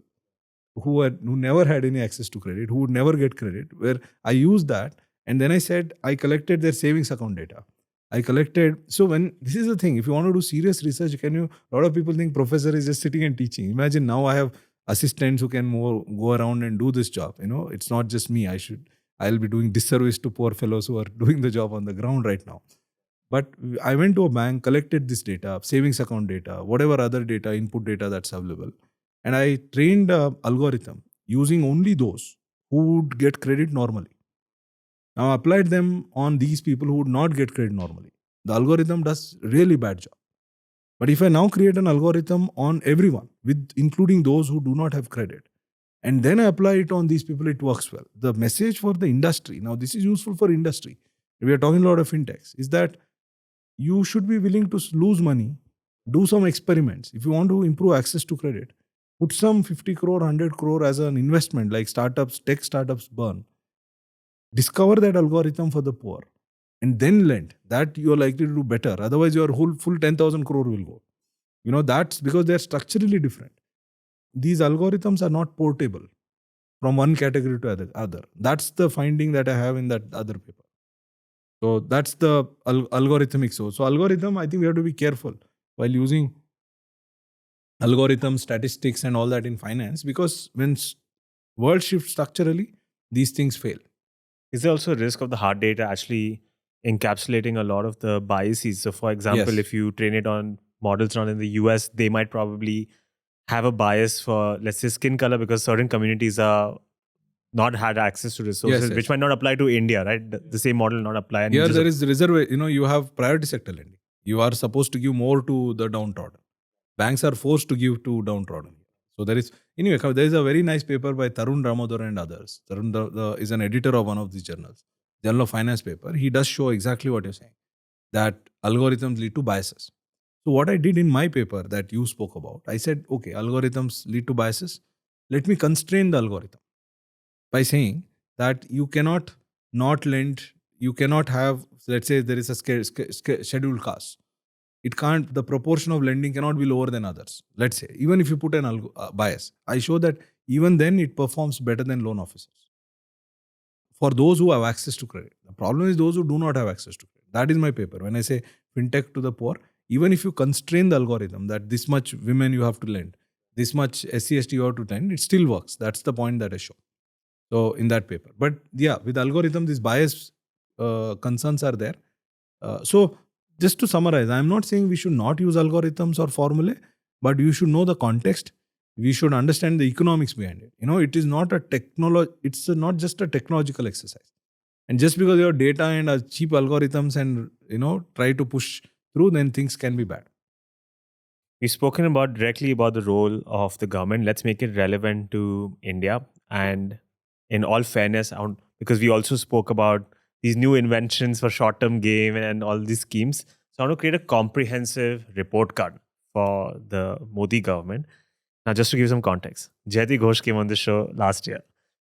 who never had any access to credit, who would never get credit, where I used that. And then I said, I collected their savings account data. So this is the thing, if you want to do serious research, a lot of people think professor is just sitting and teaching. Imagine now I have assistants who can go around and do this job. It's not just me. I'll be doing disservice to poor fellows who are doing the job on the ground right now. But I went to a bank, collected this data, savings account data, whatever other data, input data that's available. And I trained an algorithm using only those who would get credit normally. Now I applied them on these people who would not get credit normally. The algorithm does really bad job. But if I now create an algorithm on everyone, including those who do not have credit, and then I apply it on these people, it works well. The message for the industry, now this is useful for industry. We are talking a lot of fintechs, is that you should be willing to lose money, do some experiments. If you want to improve access to credit, put some 50 crore, 100 crore as an investment like tech startups burn. Discover that algorithm for the poor and then lend, that you're likely to do better. Otherwise, your whole full 10,000 crore will go. That's because they're structurally different. These algorithms are not portable from one category to other. That's the finding that I have in that other paper. So that's the algorithmic source. So algorithm, I think we have to be careful while using algorithm, statistics and all that in finance, because when world shifts structurally, these things fail. Is there also a risk of the hard data actually encapsulating a lot of the biases? So for example, Yes. if you train it on models run in the US, they might probably have a bias for, let's say, skin color, because certain communities are not had access to resources, Yes. which might not apply to India, right? The same model will not apply. And Here just there is reserve. You have priority sector lending. You are supposed to give more to the downtrodden. Banks are forced to give to downtrodden. So there is a very nice paper by Tarun Damodar and others. Tarun is an editor of one of these journals, Journal of Finance paper. He does show exactly what you're saying, that algorithms lead to biases. So what I did in my paper that you spoke about, I said, okay, algorithms lead to biases. Let me constrain the algorithm by saying that you cannot not lend, you cannot have, let's say there is a scheduled caste. It can't, the proportion of lending cannot be lower than others. Let's say, even if you put an bias, I show that even then it performs better than loan officers for those who have access to credit. The problem is those who do not have access to credit. That is my paper. When I say fintech to the poor, even if you constrain the algorithm that this much women you have to lend, this much SC/ST you have to lend, it still works. That's the point that I show. So in that paper. But yeah, with algorithm, these bias concerns are there. So just to summarize, I'm not saying we should not use algorithms or formulae, but you should know the context. We should understand the economics behind it. It is not it's not just a technological exercise. And just because you have data and cheap algorithms and try to push through, then things can be bad. We've spoken directly about the role of the government. Let's make it relevant to India. And in all fairness, because we also spoke about these new inventions for short-term game and all these schemes. So I want to create a comprehensive report card for the Modi government. Now, just to give some context, Jayati Ghosh came on the show last year,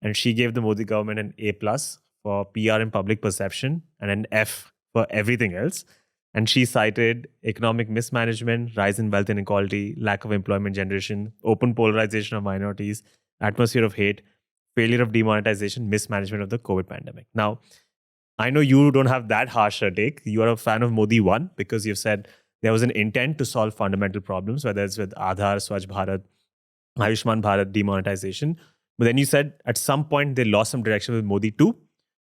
and she gave the Modi government an A+ for PR and public perception and an F for everything else. And she cited economic mismanagement, rise in wealth inequality, lack of employment generation, open polarization of minorities, atmosphere of hate, failure of demonetization, mismanagement of the COVID pandemic. Now, I know you don't have that harsh a take. You are a fan of Modi 1 because you've said there was an intent to solve fundamental problems, whether it's with Aadhaar, Swachh Bharat, Ayushman Bharat, demonetization. But then you said at some point they lost some direction with Modi 2.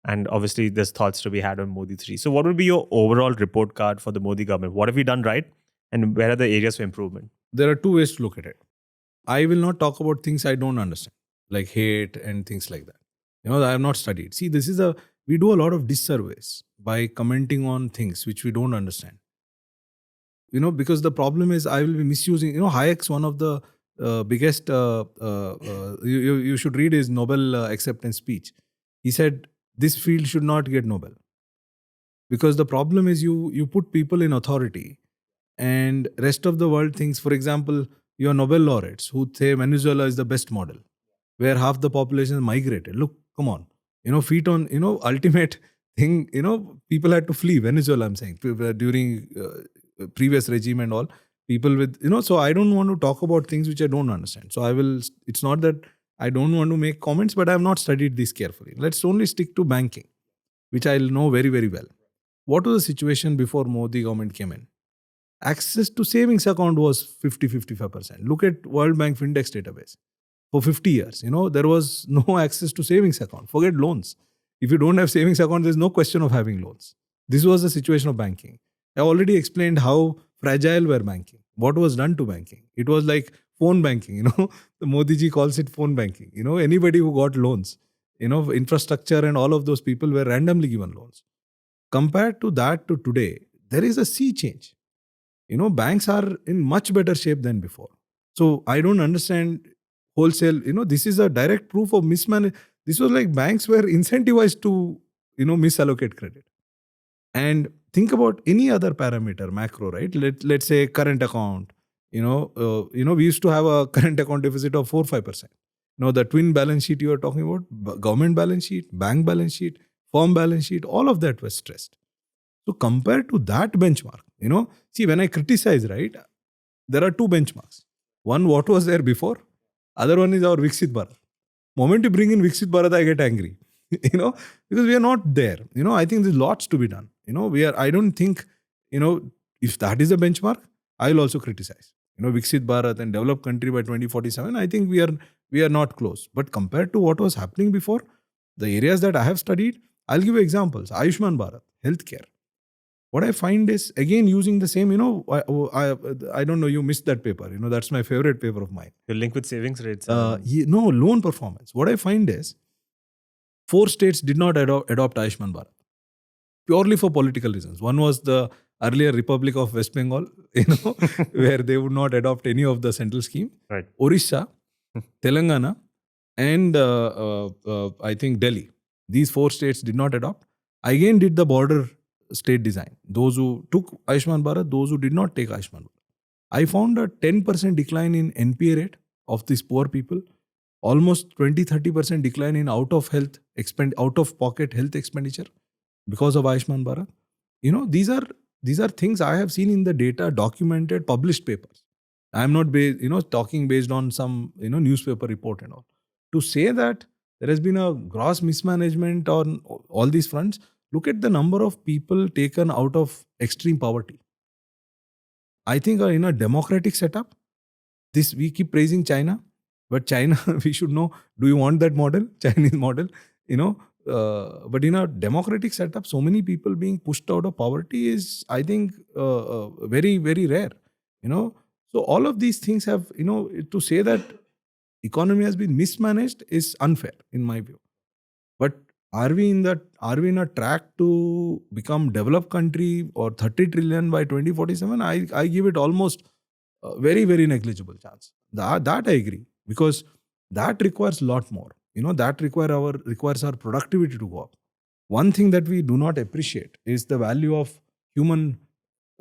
And obviously there's thoughts to be had on Modi 3. So what would be your overall report card for the Modi government? What have we done right? And where are the areas for improvement? There are two ways to look at it. I will not talk about things I don't understand, like hate and things like that. I have not studied. See, we do a lot of disservice by commenting on things which we don't understand. Because the problem is I will be misusing, Hayek's one of the biggest, you should read his Nobel acceptance speech. He said, this field should not get Nobel. Because the problem is you put people in authority and rest of the world thinks, for example, your Nobel laureates who say Venezuela is the best model, where half the population is migrated. Look, come on. Feet on, ultimate thing, people had to flee Venezuela, I'm saying, during previous regime and all. People with, so I don't want to talk about things which I don't understand. So it's not that I don't want to make comments, but I have not studied this carefully. Let's only stick to banking, which I'll know very, very well. What was the situation before Modi government came in? Access to savings account was 50-55%. Look at World Bank Findex database. For 50 years, there was no access to savings account. Forget loans. If you don't have savings account, there's no question of having loans. This was the situation of banking. I already explained how fragile were banking. What was done to banking? It was like phone banking, The Modi ji calls it phone banking. Anybody who got loans, infrastructure and all of those people were randomly given loans. Compared to that to today, there is a sea change. Banks are in much better shape than before. So I don't understand wholesale, this is a direct proof of mismanagement. This was like banks were incentivized to, misallocate credit. And think about any other parameter, macro, right? Let's say current account. We used to have a current account deficit of 4-5%. The twin balance sheet you are talking about, government balance sheet, bank balance sheet, firm balance sheet, all of that was stressed. So compared to that benchmark, see, when I criticize, right, there are two benchmarks. One, what was there before. Other one is our Viksit Bharat. Moment you bring in Viksit Bharat, I get angry, because we are not there. I think there's lots to be done. I don't think, if that is a benchmark, I'll also criticize. Viksit Bharat and developed country by 2047, I think we are not close. But compared to what was happening before, the areas that I have studied, I'll give you examples. Ayushman Bharat, healthcare. What I find is, again, using the same, I don't know, you missed that paper. That's my favorite paper of mine. Your link with savings rates. No, loan performance. What I find is, 4 states did not adopt Ayushman Bharat purely for political reasons. One was the earlier Republic of West Bengal, where they would not adopt any of the central scheme. Right. Orissa, Telangana, and I think Delhi. These 4 states did not adopt. I again did the border state design. Those who took Ayushman Bharat, those who did not take Ayushman Bharat. I found a 10% decline in NPA rate of these poor people, almost 20-30% decline in out-of-pocket health expenditure because of Ayushman Bharat. These are things I have seen in the data, documented, published papers. I am not talking based on some newspaper report and all. To say that there has been a gross mismanagement on all these fronts, look at the number of people taken out of extreme poverty. I think in a democratic setup, we keep praising China, but China, we should know, do you want that model, Chinese model? But in a democratic setup, so many people being pushed out of poverty is, I think, very, very rare. So all of these things have, to say that economy has been mismanaged is unfair in my view. But are we in a track to become developed country or 30 trillion by 2047? I give it almost a very, very negligible chance. That I agree, because that requires a lot more. That requires our productivity to go up. One thing that we do not appreciate is the value of human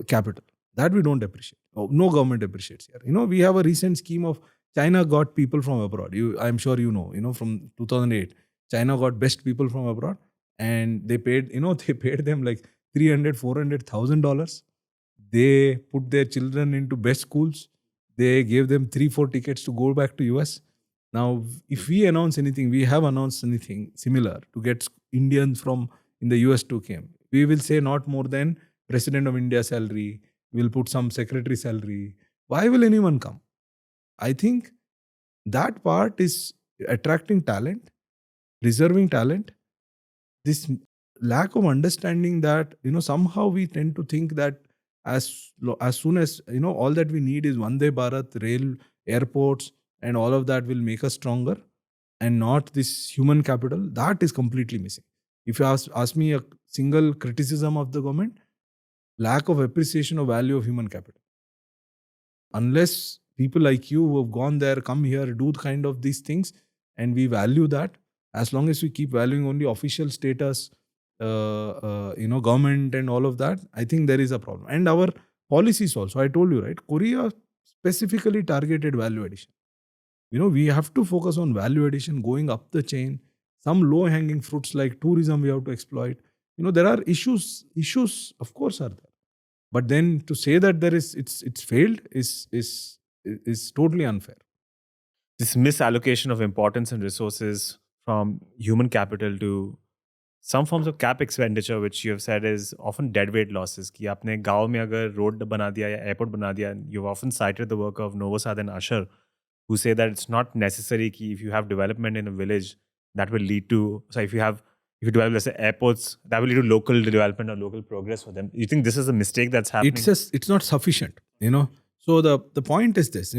capital. That we don't appreciate. No government appreciates here. We have a recent scheme of China got people from abroad. I'm sure from 2008. China got best people from abroad, and they paid them like $300,000-$400,000. They put their children into best schools. They gave them 3-4 tickets to go back to US. Now, if we announce anything, we have announced anything similar to get Indians from in the US to came. We will say not more than President of India salary. We'll put some secretary salary. Why will anyone come? I think that part is attracting talent, reserving talent. This lack of understanding that, somehow we tend to think that as soon as, all that we need is Vande Bharat, rail, airports, and all of that will make us stronger, and not this human capital. That is completely missing. If you ask me a single criticism of the government, lack of appreciation of value of human capital. Unless people like you who have gone there, come here, do kind of these things, and we value that, as long as we keep valuing only official status, government and all of that, I think there is a problem. And our policies also, I told you, right? Korea specifically targeted value addition. We have to focus on value addition, going up the chain. Some low-hanging fruits like tourism we have to exploit. There are issues of course are there. But then to say that it's failed is totally unfair. This misallocation of importance and resources from human capital to some forms of cap expenditure, which you have said is often deadweight losses. कि आपने गाँव में अगर road बना दिया या airport बना दिया, you've often cited the work of Novosad and Usher, who say that it's not necessary कि if you have development in a village, that will lead to, so if you develop, let's say, airports, that will lead to local development or local progress for them. You think this is a mistake that's happening? It's not sufficient, So the point is this,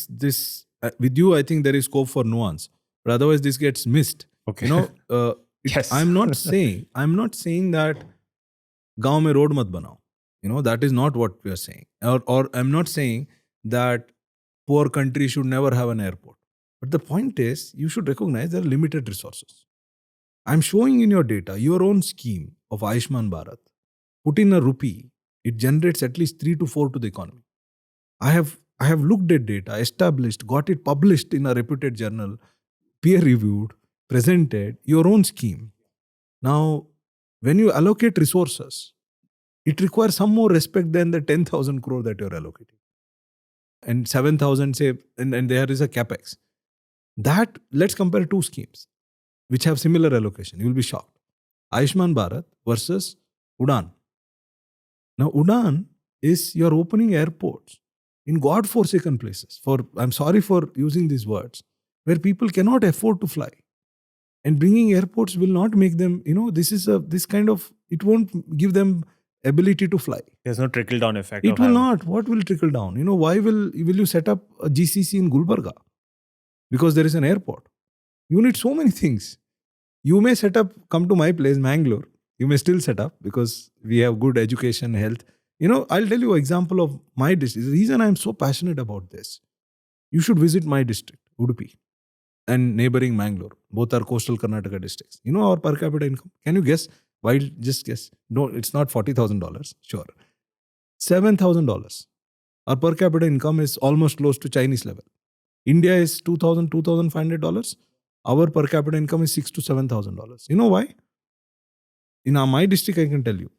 this with you, I think there is scope for nuance, but otherwise this gets missed. Okay. Yes. I'm not saying that gaon mein road mat banao. That is not what we are saying. Or I'm not saying that poor country should never have an airport. But the point is, you should recognize there are limited resources. I'm showing in your data, your own scheme of Ayushman Bharat. Put in a rupee, it generates at least 3 to 4 to the economy. I have looked at data, established, got it published in a reputed journal, peer-reviewed, presented, your own scheme. Now, when you allocate resources, It requires some more respect than the 10,000 crore that you're allocating. And 7,000 say, and there is a capex. That, let's compare two schemes which have similar allocation. You will be shocked. Ayushman Bharat versus Udan. Now, Udan is you're opening airports in God-forsaken places. I'm sorry for using these words, where people cannot afford to fly. And bringing airports will not make them, it won't give them ability to fly. There's no trickle-down effect. It will not. What will trickle down? Why will you set up a GCC in Gulbarga? Because there is an airport. You need so many things. You may come to my place, Mangalore. You may still set up because we have good education, health. I'll tell you an example of my district. The reason I'm so passionate about this, you should visit my district, Rupee, and neighboring Mangalore. Both are coastal Karnataka districts. Our per capita income. Can you guess? Just guess. No, it's not $40,000. Sure. $7,000. Our per capita income is almost close to Chinese level. India is $2,000, $2,500. Our per capita income is $6,000 to $7,000. You know why? In my district, I can tell you.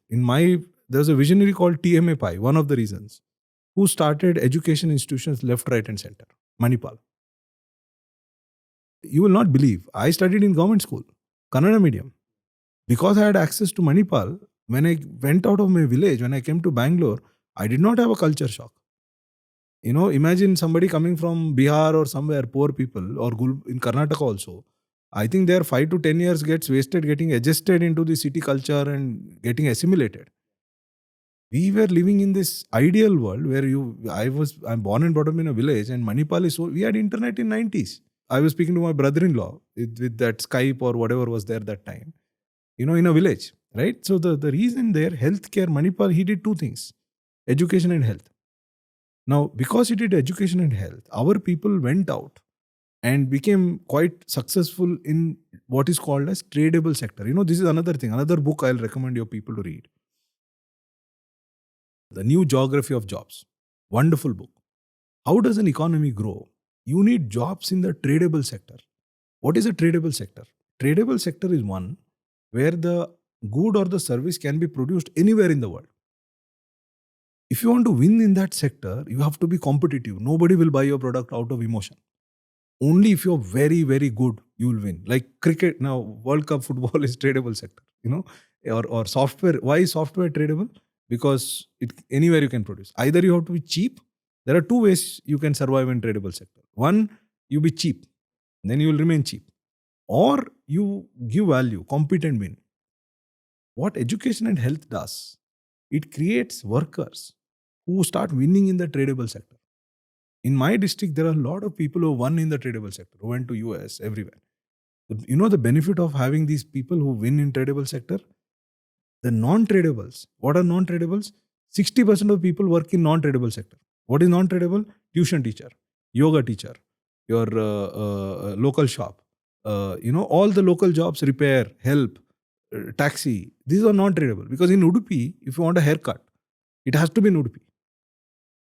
There's a visionary called TMA Pai, one of the reasons, who started education institutions left, right and center. Manipal. You will not believe. I studied in government school, Kannada medium. Because I had access to Manipal, when I went out of my village, when I came to Bangalore, I did not have a culture shock. Imagine somebody coming from Bihar or somewhere, poor people, or in Karnataka also. I think their 5 to 10 years gets wasted getting adjusted into the city culture and getting assimilated. We were living in this ideal world where I'm born and brought up in a village, and Manipal is we had internet in 90s. I was speaking to my brother-in-law with that Skype or whatever was there that time, in a village, right? So the reason there, healthcare, Manipal, he did two things, education and health. Now, because he did education and health, our people went out and became quite successful in what is called as tradable sector. This is another thing, another book I'll recommend your people to read. The New Geography of Jobs. Wonderful book. How does an economy grow? You need jobs in the tradable sector. What is a tradable sector? Tradable sector is one where the good or the service can be produced anywhere in the world. If you want to win in that sector, you have to be competitive. Nobody will buy your product out of emotion. Only if you're very, very good, you will win. Like cricket, now World Cup football is tradable sector, or software. Why is software tradable? Because anywhere you can produce. Either you have to be cheap. There are two ways you can survive in tradable sector. One, you be cheap. Then you will remain cheap. Or you give value, compete and win. What education and health does, it creates workers who start winning in the tradable sector. In my district, there are a lot of people who won in the tradable sector, who went to US, everywhere. The benefit of having these people who win in tradable sector? The non-tradables. What are non-tradables? 60% of people work in non-tradable sector. What is non-tradable? Tuition teacher, yoga teacher, your local shop, all the local jobs, repair, help, taxi. These are non-tradable. Because in Udupi, if you want a haircut, it has to be in Udupi.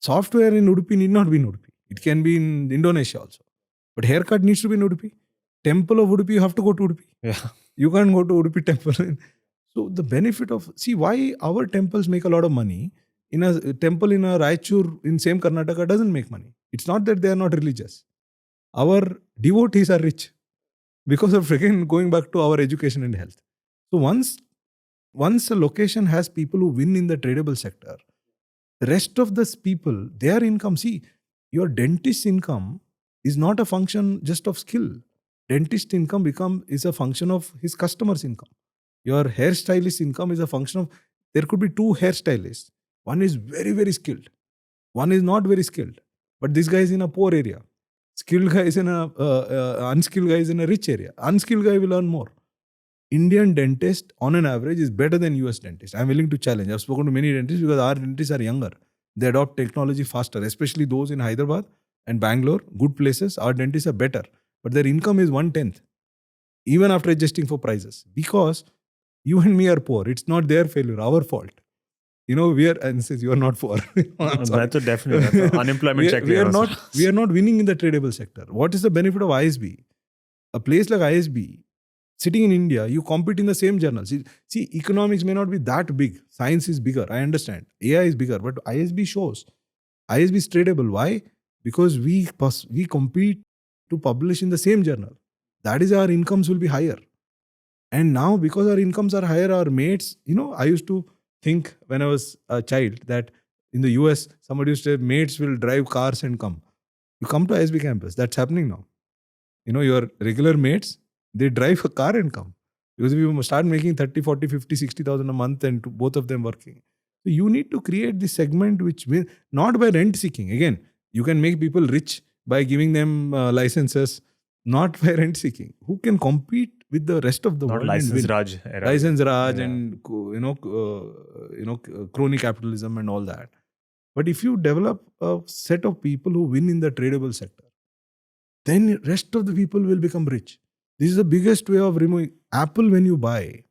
Software in Udupi need not be in Udupi. It can be in Indonesia also. But haircut needs to be in Udupi. Temple of Udupi, you have to go to Udupi. Yeah. You can't go to Udupi temple. So the benefit of, see why our temples make a lot of money. In a temple in a Raichur in same Karnataka doesn't make money. It's not that they are not religious. Our devotees are rich because of, again, going back to our education and health. So once a location has people who win in the tradable sector, the rest of the people, their income, see, your dentist's income is not a function just of skill. Dentist income is a function of his customer's income. Your hairstylist income is a function of, there could be two hairstylists. One is very, very skilled. One is not very skilled. But this guy is in a poor area. Skilled guy is in unskilled guy is in a rich area. Unskilled guy will earn more. Indian dentist on an average is better than US dentist. I'm willing to challenge. I've spoken to many dentists because our dentists are younger. They adopt technology faster, especially those in Hyderabad and Bangalore, good places. Our dentists are better. But their income is 1/10, even after adjusting for prices. Because you and me are poor. It's not their failure, our fault. We are, and since you are not poor. That's a definite unemployment check. We are not winning in the tradable sector. What is the benefit of ISB? A place like ISB, Sitting in India, you compete in the same journal. See, economics may not be that big. Science is bigger. I understand. AI is bigger, but ISB shows. ISB is tradable. Why? Because we compete to publish in the same journal. That is, our incomes will be higher. And now, because our incomes are higher, our mates, I used to think when I was a child that in the US, somebody used to say mates will drive cars and come. You come to ISB campus, that's happening now. Your regular mates, they drive a car and come. Because if you start making 30, 40, 50, 60,000 a month and both of them working. So you need to create this segment which will, not by rent seeking. Again, you can make people rich by giving them licenses, not by rent seeking. Who can compete with the rest of the Not world? license Raj era. License Raj Yeah. and crony capitalism and all that. But if you develop a set of people who win in the tradable sector, then rest of the people will become rich. This is the biggest way of removing Apple. When you buy,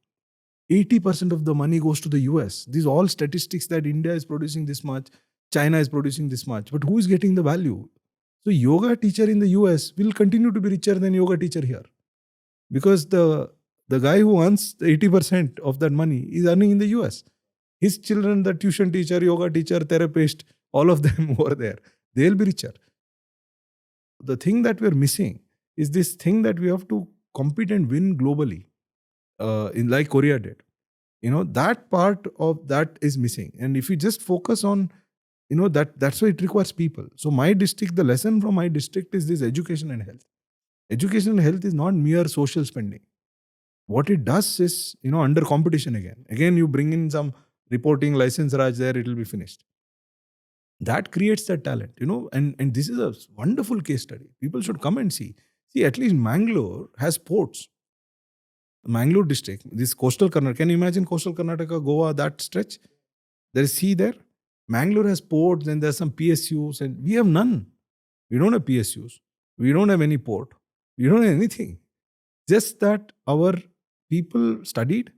80% of the money goes to the US. These are all statistics that India is producing this much, China is producing this much. But who is getting the value? So yoga teacher in the US will continue to be richer than yoga teacher here. Because the guy who earns 80% of that money is earning in the US. His children, the tuition teacher, yoga teacher, therapist, all of them over there, they'll be richer. The thing that we're missing is this thing that we have to compete and win globally, in like Korea did. That part of that is missing. And if you just focus on, that's why it requires people. So my district, the lesson from my district is this: education and health. Education and health is not mere social spending. What it does is, under competition again you bring in some reporting license Raj there, it will be finished. That creates that talent, and this is a wonderful case study. People should come and see. See, at least Mangalore has ports. Mangalore district, this coastal Karnataka. Can you imagine coastal Karnataka, Goa, that stretch? There is sea there. Mangalore has ports, and there's some PSUs, and we have none. We don't have PSUs. We don't have any port. We don't have anything. Just that our people studied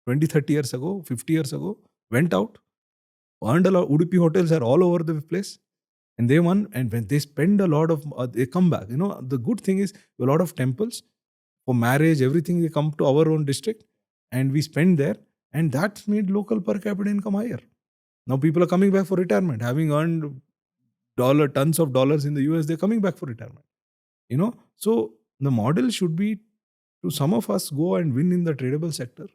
20, 30 years ago, 50 years ago, went out, earned a lot. Udupi hotels are all over the place. And they won. And when they spend a lot of, they come back. The good thing is a lot of temples for marriage, everything, they come to our own district and we spend there. And that's made local per capita income higher. Now people are coming back for retirement. Having earned tons of dollars in the US, they're coming back for retirement. So the model should be to some of us go and win in the tradable sector.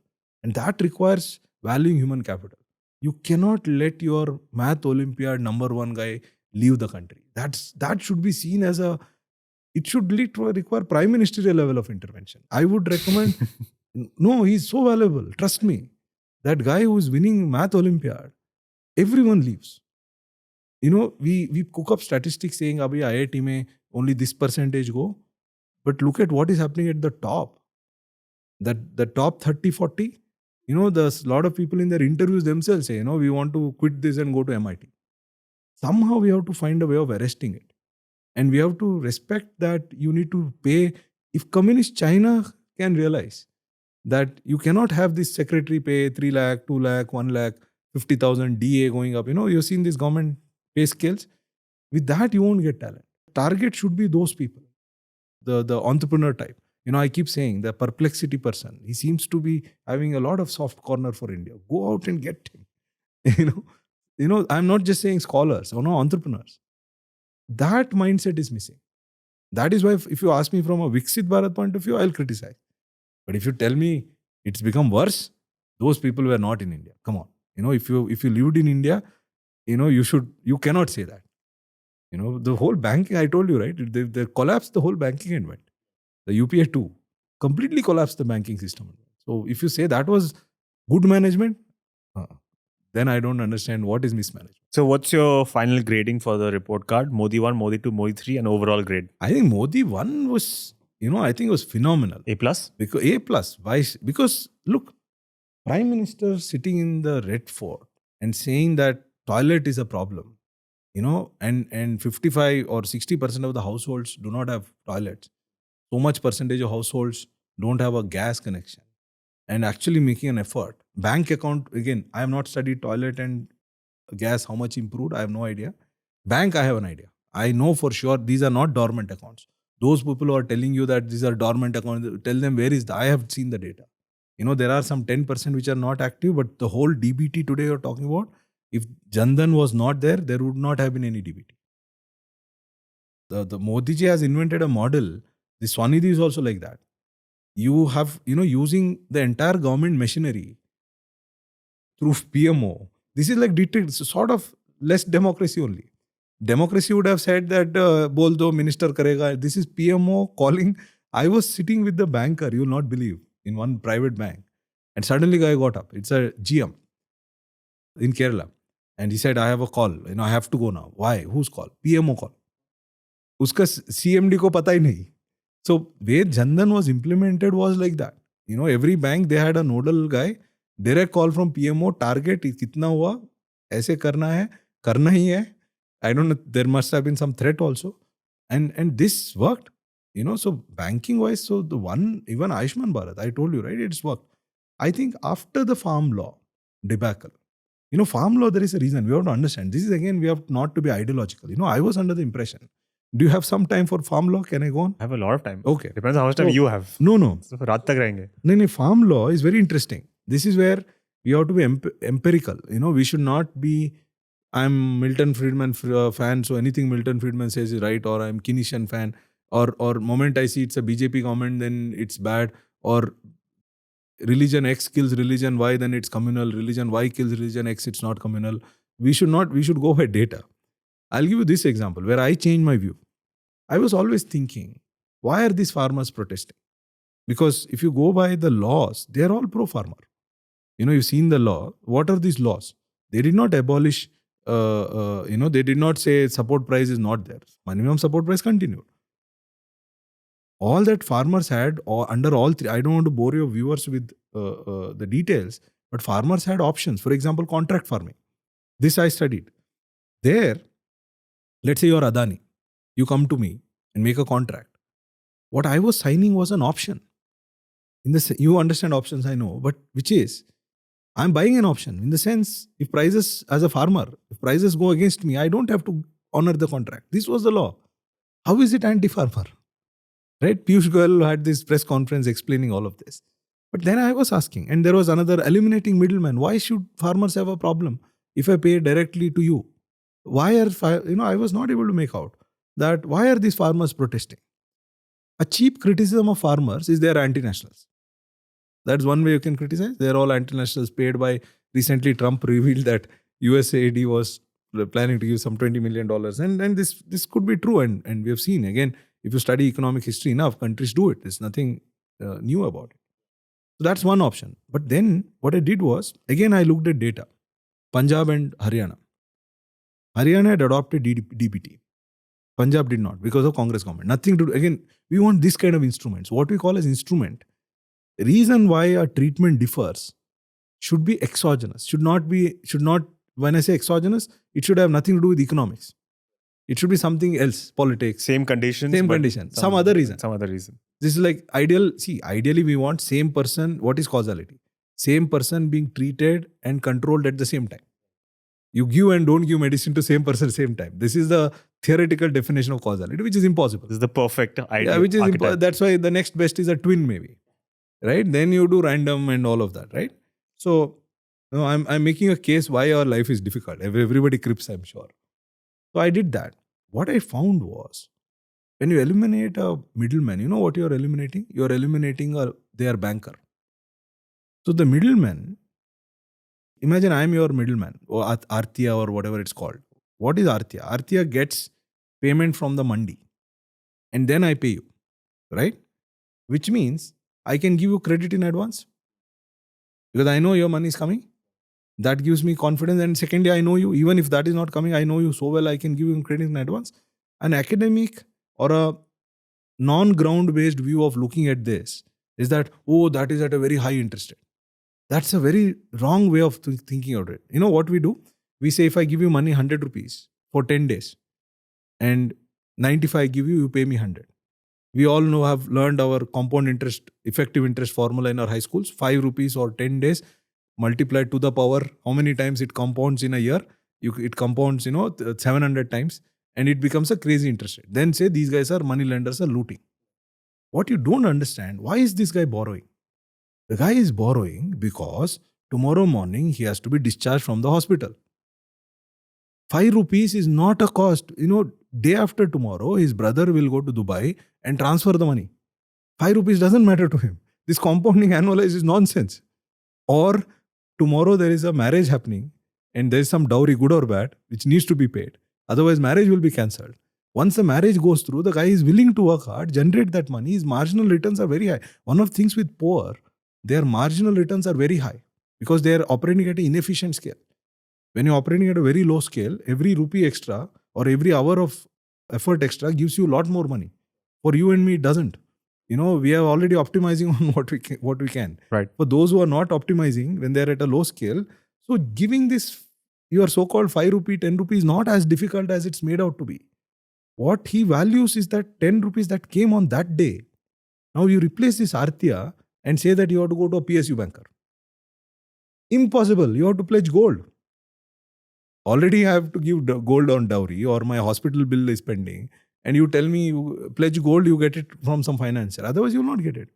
And that requires valuing human capital. You cannot let your math Olympiad #1 guy leave the country. That should be seen as it should require prime ministerial level of intervention. I would recommend, no, he's so valuable. Trust me. That guy who is winning math Olympiad, everyone leaves. We cook up statistics saying, Abhi IIT mein only this percentage go. But look at what is happening at the top. The top 30, 40, there's a lot of people in their interviews themselves say, we want to quit this and go to MIT. Somehow we have to find a way of arresting it. And we have to respect that you need to pay. If communist China can realize that you cannot have this secretary pay 3 lakh, 2 lakh, 1 lakh, 50,000 DA going up. You've seen these government pay scales. With that, you won't get talent. Target should be those people, the entrepreneur type. I keep saying the perplexity person. He seems to be having a lot of soft corner for India. Go out and get him. I'm not just saying scholars, entrepreneurs. That mindset is missing. That is why if you ask me from a Viksit Bharat point of view, I'll criticize. But if you tell me it's become worse, those people were not in India. Come on. If you lived in India, you cannot say that. The whole banking, I told you, right? They collapsed the whole banking and went. The UPA too completely collapsed the banking system. So if you say that was good management, then I don't understand what is mismanagement. So what's your final grading for the report card? Modi 1, Modi 2, Modi 3 and overall grade? I think Modi 1 was, I think it was phenomenal. A+? Because A+. Why? Because look, Prime Minister sitting in the Red Fort and saying that toilet is a problem, and 55 or 60% of the households do not have toilets. So much percentage of households don't have a gas connection. And actually making an effort. Bank account, again, I have not studied toilet and gas, how much improved, I have no idea. Bank, I have an idea. I know for sure these are not dormant accounts. Those people who are telling you that these are dormant accounts, tell them where is I have seen the data. There are some 10% which are not active, but the whole DBT today you're talking about, if Jandan was not there, there would not have been any DBT. The Modi ji has invented a model. The Swanidhi is also like that. You have, using the entire government machinery through PMO. This is like sort of less democracy only. Democracy would have said that bol do minister karega. This is PMO calling. I was sitting with the banker, you will not believe, in one private bank. And suddenly guy got up. It's a GM in Kerala. And he said, I have a call. I have to go now. Why? Whose call? PMO call. Uska CMD ko pata hi nahi. So where Jandan was implemented was like that. Every bank, they had a nodal guy. Direct call from PMO, target, kitna hua, aise karna hi hai. I don't know, there must have been some threat also. And this worked. So banking wise, so the one, even Ayushman Bharat, I told you, right, it's worked. I think after the farm law debacle, farm law, there is a reason. We have to understand. This is again, we have not to be ideological. I was under the impression. Do you have some time for farm law? Can I go on? I have a lot of time. Okay. Depends how much time you have. No. So raat tak rahenge. No, farm law is very interesting. This is where we have to be empirical. We should not be, I'm Milton Friedman fan, so anything Milton Friedman says is right, or I'm Keynesian fan, or moment I see it's a BJP government, then it's bad, or religion X kills religion Y, then it's communal, religion Y kills religion X, it's not communal. We should go by data. I'll give you this example where I changed my view. I was always thinking, why are these farmers protesting? Because if you go by the laws, they are all pro-farmer. You've seen the law. What are these laws? They did not abolish, they did not say support price is not there. Minimum support price continued. All that farmers had, under all three, I don't want to bore your viewers with the details, but farmers had options. For example, contract farming. This I studied. There, let's say you're Adani. You come to me and make a contract. What I was signing was an option. You understand options, I know, but which is, I'm buying an option. In the sense, if prices, as a farmer, if prices go against me, I don't have to honor the contract. This was the law. How is it anti-farmer? Right? Piyush Goyal had this press conference explaining all of this. But then I was asking, and there was another, eliminating middlemen. Why should farmers have a problem if I pay directly to you? Why are, I was not able to make out that why are these farmers protesting? A cheap criticism of farmers is they are anti-nationals. That's one way you can criticize. They're all anti-nationals paid by, recently Trump revealed that USAID was planning to give some $20 million. And this could be true. And we have seen, again, if you study economic history enough, countries do it. There's nothing new about it. So that's one option. But then what I did was, again, I looked at data. Punjab and Haryana. Haryana had adopted DBT. Punjab did not because of Congress government. Nothing to do. Again, we want this kind of instruments. What we call as instrument. Reason why a treatment differs should be exogenous. Should not, when I say exogenous, it should have nothing to do with economics. It should be something else, politics. Same conditions. Same condition. Some other reason. This is like ideally we want same person. What is causality? Same person being treated and controlled at the same time. You give and don't give medicine to same person at the same time. This is the theoretical definition of causality, which is impossible. This is the perfect idea. Yeah, which is that's why the next best is a twin maybe. Right? Then you do random and all of that, right? So, I'm making a case why our life is difficult. Everybody crips, I'm sure. So I did that. What I found was, when you eliminate a middleman, you know what you're eliminating? You're eliminating their banker. So the middleman, imagine I'm your middleman, or Artiya or whatever it's called. What is Artiya? Artiya gets payment from the mandi. And then I pay you, right? Which means I can give you credit in advance because I know your money is coming. That gives me confidence. And secondly, I know you. Even if that is not coming, I know you so well, I can give you credit in advance. An academic or a non-ground-based view of looking at this is that, that is at a very high interest rate. That's a very wrong way of thinking about it. You know what we do? We say, if I give you money 100 rupees for 10 days and 95 I give you, you pay me 100. We all have learned our compound interest, effective interest formula in our high schools. 5 rupees or 10 days multiplied to the power, how many times it compounds in a year? It compounds, 700 times. and it becomes a crazy interest rate. Then say these guys are money lenders are looting. What you don't understand, why is this guy borrowing? The guy is borrowing because tomorrow morning he has to be discharged from the hospital. 5 rupees is not a cost. Day after tomorrow, his brother will go to Dubai and transfer the money. 5 rupees doesn't matter to him. This compounding annualized is nonsense. Or tomorrow there is a marriage happening and there is some dowry, good or bad, which needs to be paid. Otherwise, marriage will be cancelled. Once the marriage goes through, the guy is willing to work hard, generate that money. His marginal returns are very high. One of the things with poor, their marginal returns are very high because they are operating at an inefficient scale. When you're operating at a very low scale, every rupee extra or every hour of effort extra gives you a lot more money. For you and me, it doesn't. We are already optimizing on what we can. Right. For those who are not optimizing, when they're at a low scale, so giving this your so-called 5 rupee, 10 rupees is not as difficult as it's made out to be. What he values is that 10 rupees that came on that day. Now you replace this Artya and say that you have to go to a PSU banker. Impossible. You have to pledge gold. Already I have to give gold on dowry, or my hospital bill is pending, and you tell me you pledge gold, you get it from some financier. Otherwise, you will not get it.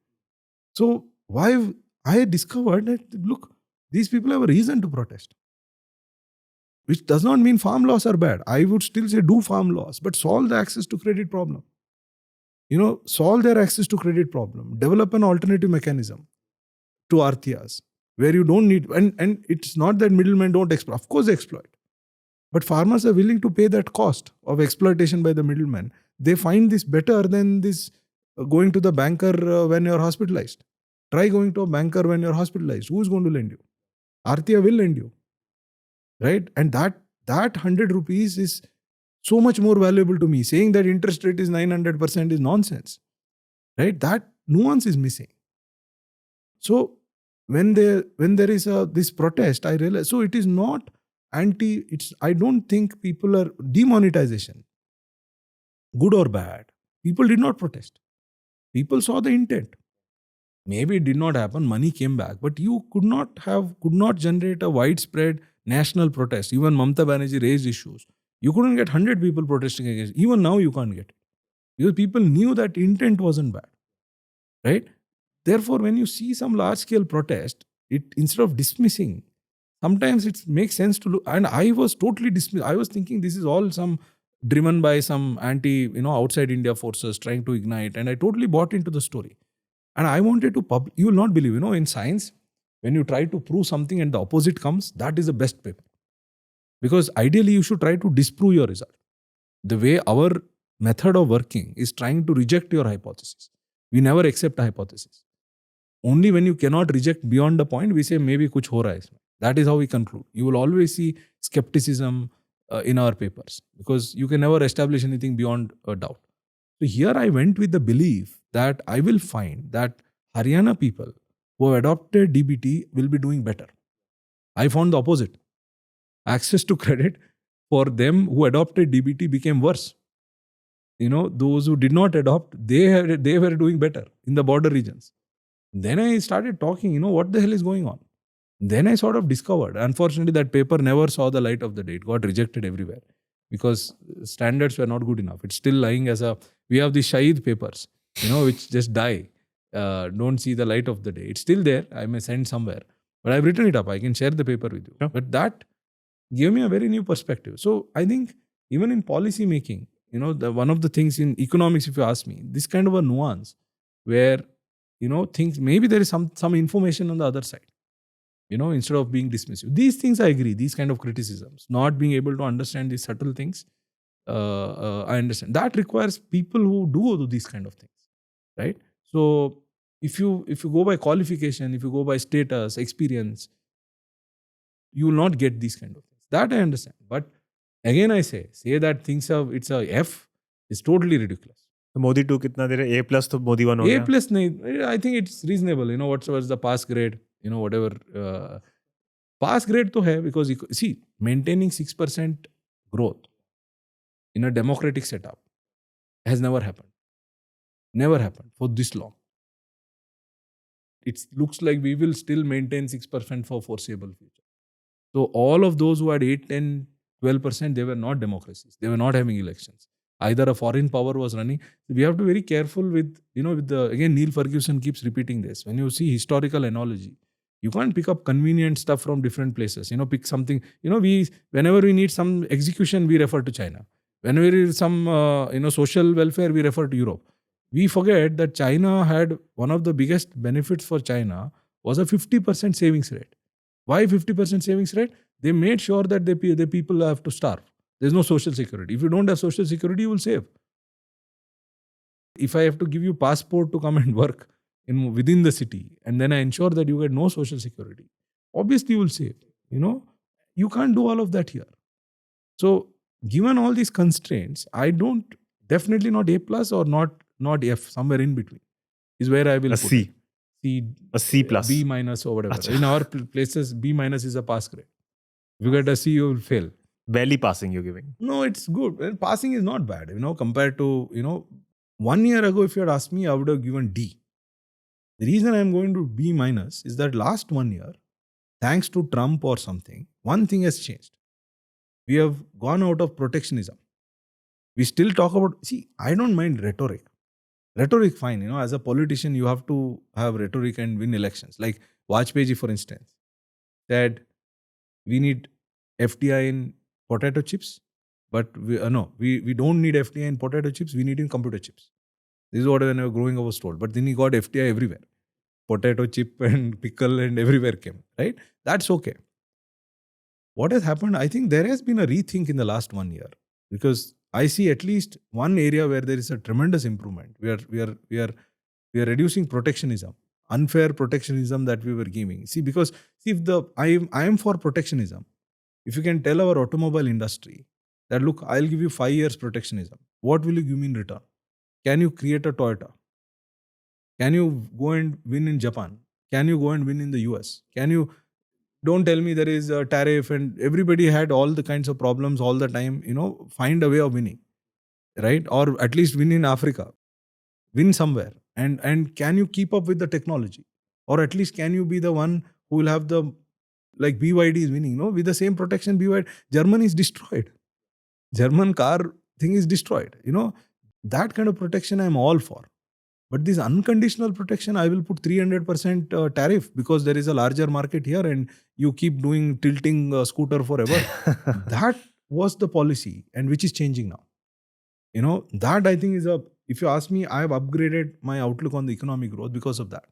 So why I discovered that, look, these people have a reason to protest. Which does not mean farm laws are bad. I would still say do farm laws, but solve the access to credit problem. Solve their access to credit problem. Develop an alternative mechanism to Arthyas where you don't need, and it's not that middlemen don't exploit. Of course they exploit. But farmers are willing to pay that cost of exploitation by the middleman. They find this better than this going to the banker when you're hospitalized. Try going to a banker when you're hospitalized. Who's going to lend you? Artya will lend you. Right? And that 100 rupees is so much more valuable to me. Saying that interest rate is 900% is nonsense. Right? That nuance is missing. So when there is this protest, I realize, so it is not I don't think people are demonetization. Good or bad. People did not protest. People saw the intent. Maybe it did not happen, money came back, but you could not generate a widespread national protest. Even Mamata Banerjee raised issues. You couldn't get 100 people protesting against. Even now you can't get it. Because people knew that intent wasn't bad. Right? Therefore, when you see some large-scale protest, instead of dismissing, sometimes it makes sense to look. And I was totally dismissed. I was thinking this is all some driven by some outside India forces trying to ignite. And I totally bought into the story. And I wanted to you will not believe, in science, when you try to prove something and the opposite comes, that is the best paper. Because ideally, you should try to disprove your result. The way our method of working is trying to reject your hypothesis. We never accept a hypothesis. Only when you cannot reject beyond the point, we say maybe kuch ho raha hai isme. That is how we conclude. You will always see skepticism in our papers because you can never establish anything beyond a doubt. So here I went with the belief that I will find that Haryana people who have adopted DBT will be doing better. I found the opposite. Access to credit for them who adopted DBT became worse. Those who did not adopt, they were doing better in the border regions. Then I started talking, what the hell is going on? Then I sort of discovered, unfortunately, that paper never saw the light of the day. It got rejected everywhere because standards were not good enough. It's still lying we have the Shahid papers, which just die, don't see the light of the day. It's still there. I may send somewhere, but I've written it up. I can share the paper with you. Yeah. But that gave me a very new perspective. So I think even in policy making, one of the things in economics, if you ask me, this kind of a nuance where, things, maybe there is some information on the other side. Instead of being dismissive. These things I agree, these kind of criticisms, not being able to understand these subtle things, I understand. That requires people who do these kind of things, right? So if you go by qualification, if you go by status, experience, you will not get these kind of things. That I understand. But again I say that it's a F is totally ridiculous. Modi 2 kitna de rahe? A+ to Modi 1 ho gaya? A+ nahi, I think it's reasonable. What's the pass grade? Whatever. Pass grade to hai because, see, maintaining 6% growth in a democratic setup has never happened. Never happened for this long. It looks like we will still maintain 6% for foreseeable future. So all of those who had 8, 10, 12%, they were not democracies. They were not having elections. Either a foreign power was running. We have to be very careful with, again, Neil Ferguson keeps repeating this. When you see historical analogy, you can't pick up convenient stuff from different places. Pick something, whenever we need some execution, we refer to China. Whenever there is some, social welfare, we refer to Europe. We forget that China had one of the biggest benefits for China was a 50% savings rate. Why 50% savings rate? They made sure that the people have to starve. There's no social security. If you don't have social security, you will save. If I have to give you passport to come and work within the city, and then I ensure that you get no social security, obviously you will save. You can't do all of that here. So given all these constraints, I don't, definitely not A plus or not F, somewhere in between is where I will A put C. it. C, A C plus. B minus or whatever. Achha. In our places, B minus is a pass grade. If you get a C, you will fail. Barely passing you're giving. No, it's good. Well, passing is not bad, compared to, 1 year ago, if you had asked me, I would have given D. The reason I'm going to B minus is that last 1 year, thanks to Trump or something, one thing has changed. We have gone out of protectionism. We still talk about, I don't mind rhetoric. Rhetoric, fine. As a politician, you have to have rhetoric and win elections. Like Vajpayee, for instance, said we need FDI in potato chips, but we don't need FDI in potato chips. We need in computer chips. This is what when I was growing up was told. But then he got FDI everywhere. Potato chip and pickle and everywhere came, right? That's okay. What has happened? I think there has been a rethink in the last 1 year, because I see at least one area where there is a tremendous improvement. We are reducing protectionism, unfair protectionism that we were giving. I am for protectionism. If you can tell our automobile industry that, look, I'll give you 5 years protectionism, what will you give me in return? Can you create a Toyota? Can you go and win in Japan? Can you go and win in the US? Don't tell me there is a tariff and everybody had all the kinds of problems all the time, find a way of winning, right? Or at least win in Africa, win somewhere. And can you keep up with the technology? Or at least can you be the one who will have like BYD is winning, with the same protection BYD. Germany is destroyed. German car thing is destroyed. That kind of protection I'm all for. But this unconditional protection, I will put 300% tariff because there is a larger market here and you keep doing tilting scooter forever. That was the policy, and which is changing now. That I think if you ask me, I have upgraded my outlook on the economic growth because of that.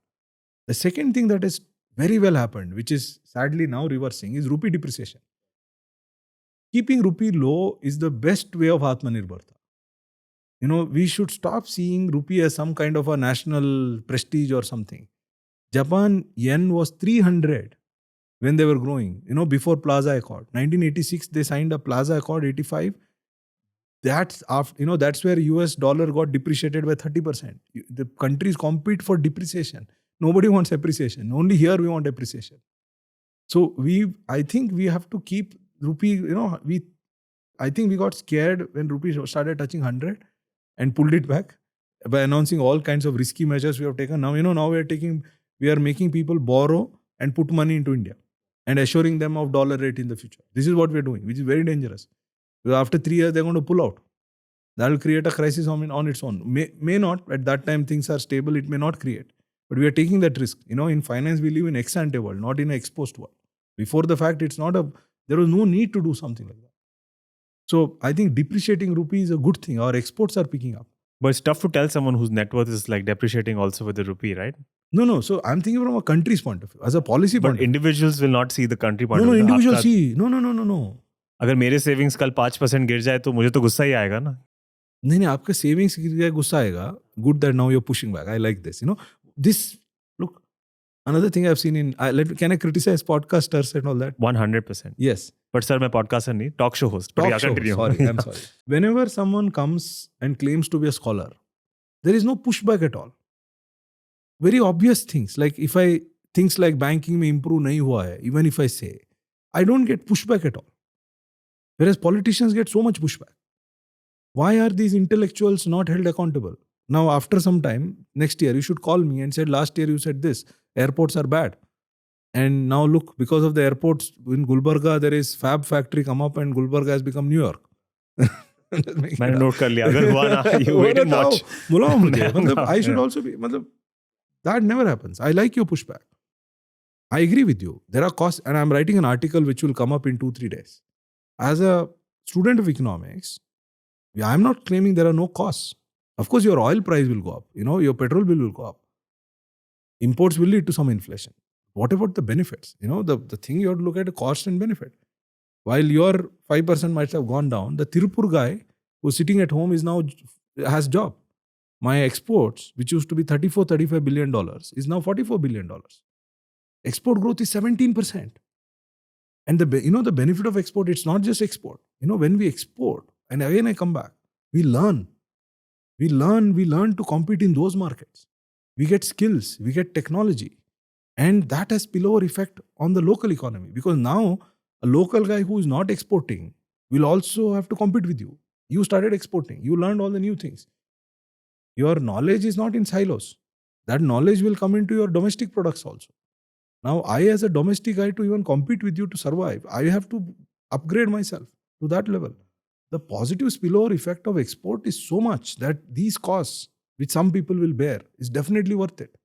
The second thing that has very well happened, which is sadly now reversing, is rupee depreciation. Keeping rupee low is the best way of Atmanirbharta. We should stop seeing rupee as some kind of a national prestige or something. Japan yen was 300 when they were growing, before Plaza Accord. 1986, they signed a Plaza Accord, 85. That's after, that's where US dollar got depreciated by 30%. The countries compete for depreciation. Nobody wants appreciation. Only here we want appreciation. So I think we have to keep rupee, I think we got scared when rupee started touching 100 and pulled it back by announcing all kinds of risky measures we have taken. Now, now we are making people borrow and put money into India and assuring them of dollar rate in the future. This is what we're doing, which is very dangerous. After 3 years, they're going to pull out. That will create a crisis on its own. May not. At that time, things are stable. It may not create. But we are taking that risk. In finance, we live in ex-ante world, not in an exposed world. Before the fact, there was no need to do something like that. So I think depreciating rupee is a good thing. Our exports are picking up. But it's tough to tell someone whose net worth is like depreciating also with the rupee, right? No. So I'm thinking from a country's point of view, as a policy point of view. But individuals will not see the country point of view. No, individuals see. No. अगर मेरे savings कल 5% गिर जाए तो मुझे तो गुस्सा ही आएगा ना. नहीं, आपका सेविंग्स गिर गया, गुस्सा आएगा. Good that now you're pushing back. I like this. This, look, another thing I've seen can I criticize podcasters and all that? 100%. Yes. But sir, मैं podcaster नहीं, talk show host. Talk show. Sorry, I'm sorry. Whenever someone comes and claims to be a scholar, there is no pushback at all. Very obvious things. Like things like banking mein improve nahi hua hai, even if I say, I don't get pushback at all. Whereas politicians get so much pushback. Why are these intellectuals not held accountable? Now, after some time, next year, you should call me and say, last year you said this, airports are bad. And now look, because of the airports in Gulbarga, there is Fab factory come up and Gulbarga has become New York. मैंने note कर लिया अगर हुआ ना you wait and watch. बुलाओ मुझे. मतलब I should Yeah. also be. मतलब that never happens. I like your pushback. I agree with you. There are costs, and I'm writing an article which will come up in 2-3 days. As a student of economics, I'm not claiming there are no costs. Of course, your oil price will go up. Your petrol bill will go up. Imports will lead to some inflation. What about the benefits? The thing you have to look at, cost and benefit. While your 5% might have gone down, the Tirupur guy who's sitting at home has job. My exports, which used to be $34-35 billion, is now $44 billion. Export growth is 17%. And the benefit of export, it's not just export. When we export, and again I come back, we learn. We learn to compete in those markets. We get skills, we get technology. And that has spillover effect on the local economy. Because now, a local guy who is not exporting will also have to compete with you. You started exporting. You learned all the new things. Your knowledge is not in silos. That knowledge will come into your domestic products also. Now, I as a domestic guy to even compete with you to survive, I have to upgrade myself to that level. The positive spillover effect of export is so much that these costs, which some people will bear, is definitely worth it.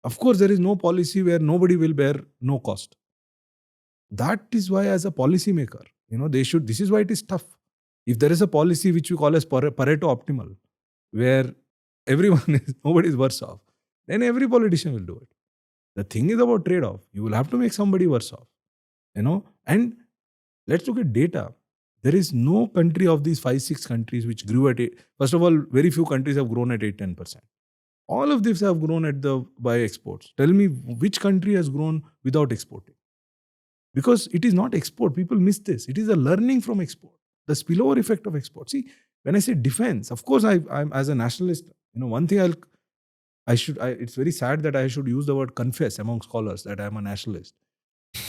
Of course, there is no policy where nobody will bear no cost. That is why as a policy maker, this is why it is tough. If there is a policy which we call as Pareto optimal, where nobody is worse off, then every politician will do it. The thing is about trade-off. You will have to make somebody worse off. And let's look at data. There is no country of these 5-6 countries which grew at 8. First of all, very few countries have grown at 8-10%. All of these have grown by exports. Tell me which country has grown without exporting. Because it is not export. People miss this. It is a learning from export. The spillover effect of export. See, when I say defense, of course, I'm as a nationalist, one thing it's very sad that I should use the word confess among scholars that I'm a nationalist,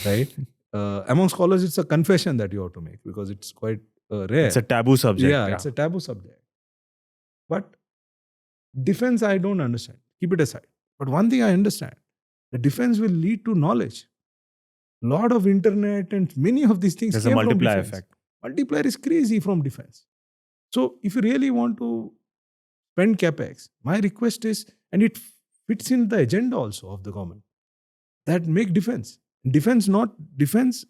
right? Among scholars, it's a confession that you have to make because it's quite rare. It's a taboo subject. Yeah, it's a taboo subject. But defense, I don't understand. Keep it aside. But one thing I understand, the defense will lead to knowledge. Lot of internet and many of these things There's a came from multiplier defense. effect. Multiplier is crazy from defense. So if you really want to spend capex, my request is, and it fits in the agenda also of the government, that make defense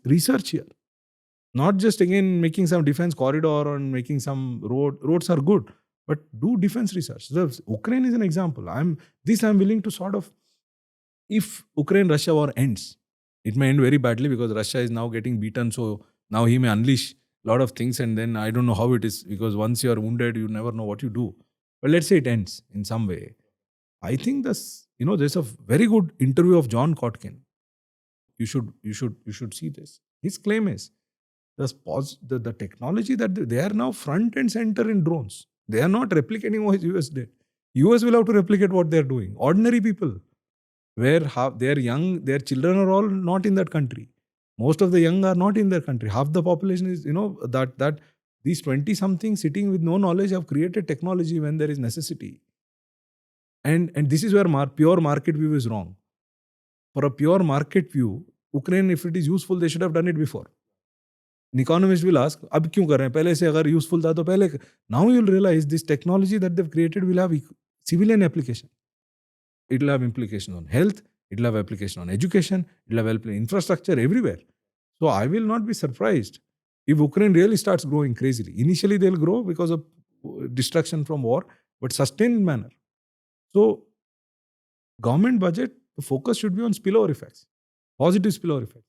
research here. Not just again making some defense corridor or making some roads are good, but do defense research. The Ukraine is an example. I'm willing to sort of, if Ukraine-Russia war ends, it may end very badly because Russia is now getting beaten. So now he may unleash a lot of things and then I don't know how it is because once you are wounded, you never know what you do. But let's say it ends in some way. I think there's a very good interview of John Kotkin. You should see this. His claim is the technology that they are now front and center in drones. They are not replicating what US did. US will have to replicate what they are doing. Ordinary people, where they are young, their children are all not in that country. Most of the young are not in their country. Half the population is, that these 20-something sitting with no knowledge have created technology when there is necessity. And this is where pure market view is wrong. For a pure market view, Ukraine, if it is useful, they should have done it before. An economist will ask, ab kyun kar rahe hain? Pehle se agar useful tha to pehle. Now you'll realize this technology that they've created will have civilian application. It will have implication on health, it will have application on education, it will have infrastructure everywhere. So I will not be surprised if Ukraine really starts growing crazily. Initially they'll grow because of destruction from war, but sustained manner. So government budget, the focus should be on spillover effects, positive spillover effects.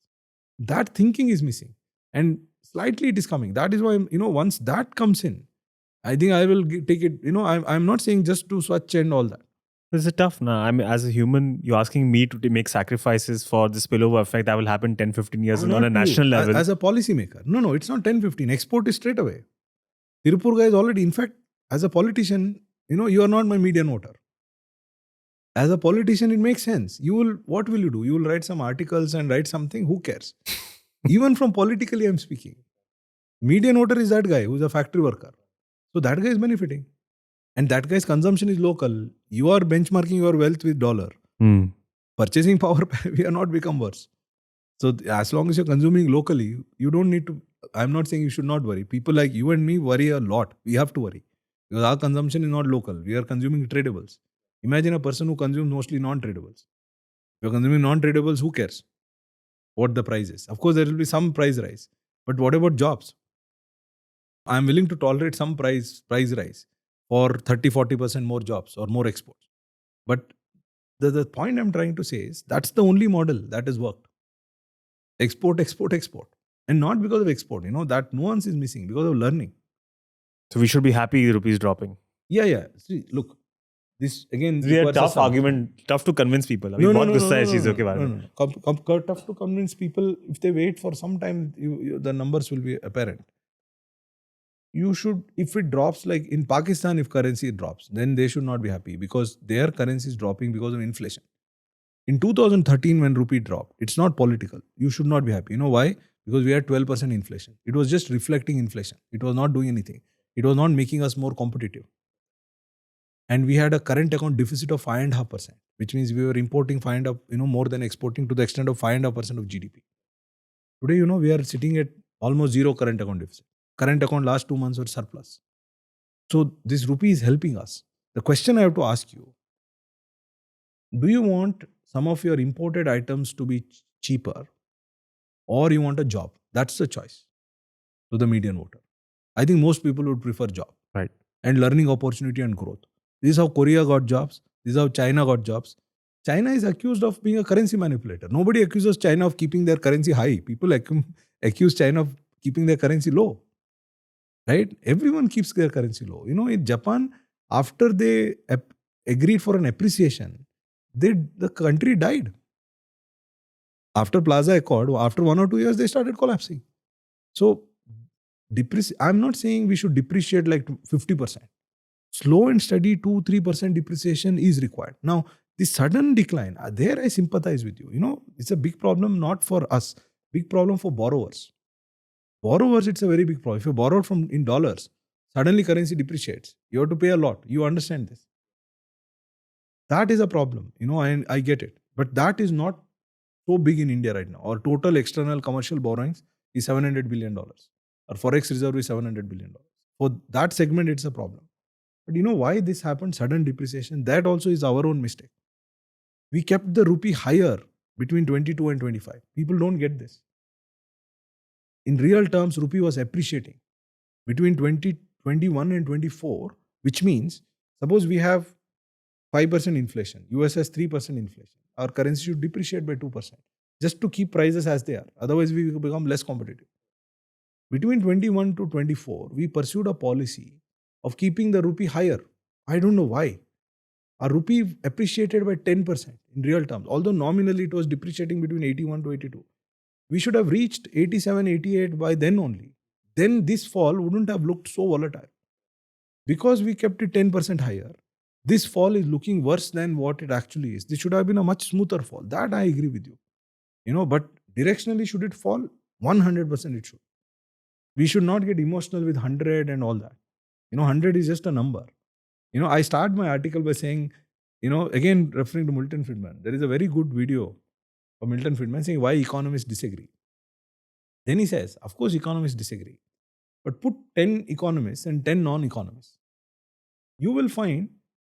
That thinking is missing. And slightly it is coming. That is why, once that comes in, I think I will take it, I'm not saying just to swatch and all that. It's tough now. I mean, as a human, you're asking me to make sacrifices for the spillover effect that will happen 10-15 years on a national level. As a policy maker. No, it's not 10-15. Export is straight away. Tirupur guy is already, in fact, as a politician, you are not my median voter. As a politician, it makes sense. What will you do? You will write some articles and write something. Who cares? Even from politically, I'm speaking. Median voter is that guy who's a factory worker. So that guy is benefiting. And that guy's consumption is local. You are benchmarking your wealth with dollar. Purchasing power, we have not become worse. So as long as you're consuming locally, you don't need to. I'm not saying you should not worry. People like you and me worry a lot. We have to worry because our consumption is not local. We are consuming tradables. Imagine a person who consumes mostly non-tradables. If you're consuming non-tradables, who cares what the price is? Of course, there will be some price rise. But what about jobs? I'm willing to tolerate some price rise for 30-40% more jobs or more exports. But the point I'm trying to say is that's the only model that has worked. Export, export, export. And not because of export. That nuance is missing because of learning. So we should be happy the rupee is dropping. Yeah. See, look, this again. We had tough argument, tough to convince people. No. Tough to convince people. If they wait for some time, the numbers will be apparent. You should, if it drops, like in Pakistan, if currency drops, then they should not be happy because their currency is dropping because of inflation. In 2013, when rupee dropped, it's not political. You should not be happy. You know why? Because we had 12% inflation. It was just reflecting inflation. It was not doing anything. It was not making us more competitive. And we had a current account deficit of 5.5%, which means we were importing more than exporting to the extent of 5.5% of GDP. Today, we are sitting at almost zero current account deficit. Current account last 2 months were surplus. So this rupee is helping us. The question I have to ask you, do you want some of your imported items to be cheaper or you want a job? That's the choice to the median voter. I think most people would prefer job. Right. And learning opportunity and growth. This is how Korea got jobs. This is how China got jobs. China is accused of being a currency manipulator. Nobody accuses China of keeping their currency high. People accuse China of keeping their currency low. Right? Everyone keeps their currency low. In Japan, after they agreed for an appreciation, the country died. After Plaza Accord, after 1 or 2 years, they started collapsing. So, I'm not saying we should depreciate like 50%. Slow and steady 2-3% depreciation is required. Now, the sudden decline, there I sympathize with you. It's a big problem not for us, big problem for borrowers. Borrowers, it's a very big problem. If you borrow in dollars, suddenly currency depreciates. You have to pay a lot. You understand this. That is a problem, and I get it. But that is not so big in India right now. Our total external commercial borrowings is $700 billion. Our forex reserve is $700 billion. For that segment, it's a problem. But why this happened? Sudden depreciation. That also is our own mistake. We kept the rupee higher between 22 and 25. People don't get this. In real terms, rupee was appreciating between 2021 and 24, which means suppose we have 5% inflation. US has 3% inflation. Our currency should depreciate by 2% just to keep prices as they are. Otherwise, we will become less competitive. Between 21 to 24, we pursued a policy of keeping the rupee higher. I don't know why. Our rupee appreciated by 10% in real terms, although nominally it was depreciating between 81 to 82. We should have reached 87, 88 by then only. Then this fall wouldn't have looked so volatile. Because we kept it 10% higher, this fall is looking worse than what it actually is. This should have been a much smoother fall. That I agree with you. But directionally, should it fall? 100% it should. We should not get emotional with 100 and all that. 100 is just a number. I start my article by saying, again referring to Milton Friedman, there is a very good video of Milton Friedman saying why economists disagree. Then he says, of course economists disagree, but put 10 economists and 10 non-economists. You will find